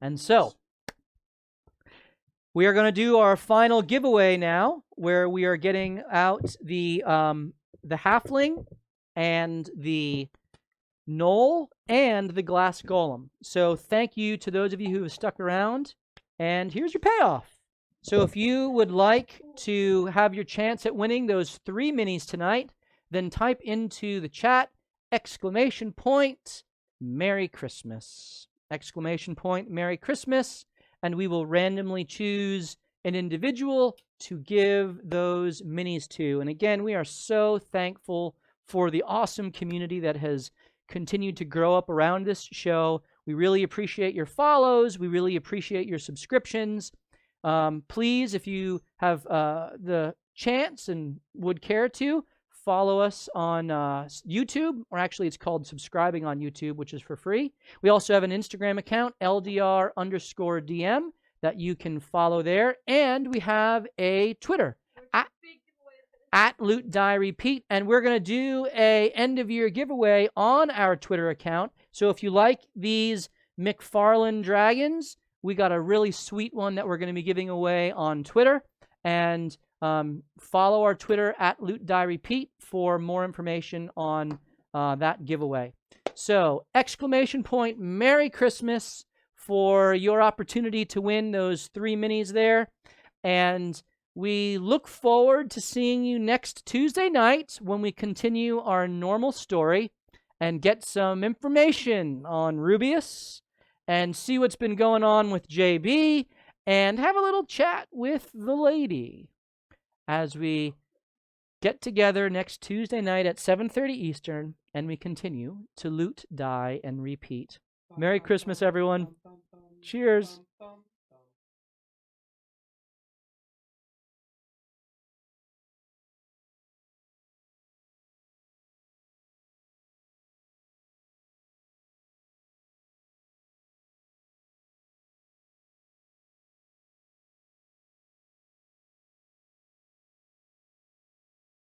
And so, we are going to do our final giveaway now, where we are getting out the halfling and the gnoll and the glass golem. So thank you to those of you who have stuck around, and here's your payoff. So if you would like to have your chance at winning those 3 minis tonight, then type into the chat, !Merry Christmas. !Merry Christmas, and we will randomly choose an individual to give those minis to. And again, we are so thankful for the awesome community that has continued to grow up around this show. We really appreciate your follows. We really appreciate your subscriptions. Please, if you have the chance and would care to, follow us on YouTube, or actually it's called subscribing on YouTube, which is for free. We also have an Instagram account, LDR_DM, that you can follow there. And we have a Twitter, at Loot Die Repeat. And we're going to do a end-of-year giveaway on our Twitter account. So if you like these McFarlane dragons, we got a really sweet one that we're going to be giving away on Twitter. And follow our Twitter at Loot Die Repeat for more information on that giveaway. So, !Merry Christmas for your opportunity to win those 3 minis there. And we look forward to seeing you next Tuesday night when we continue our normal story and get some information on Rubius and see what's been going on with JB and have a little chat with the lady as we get together next Tuesday night at 7:30 Eastern, and we continue to loot, die, and repeat. Merry Christmas, everyone. Cheers.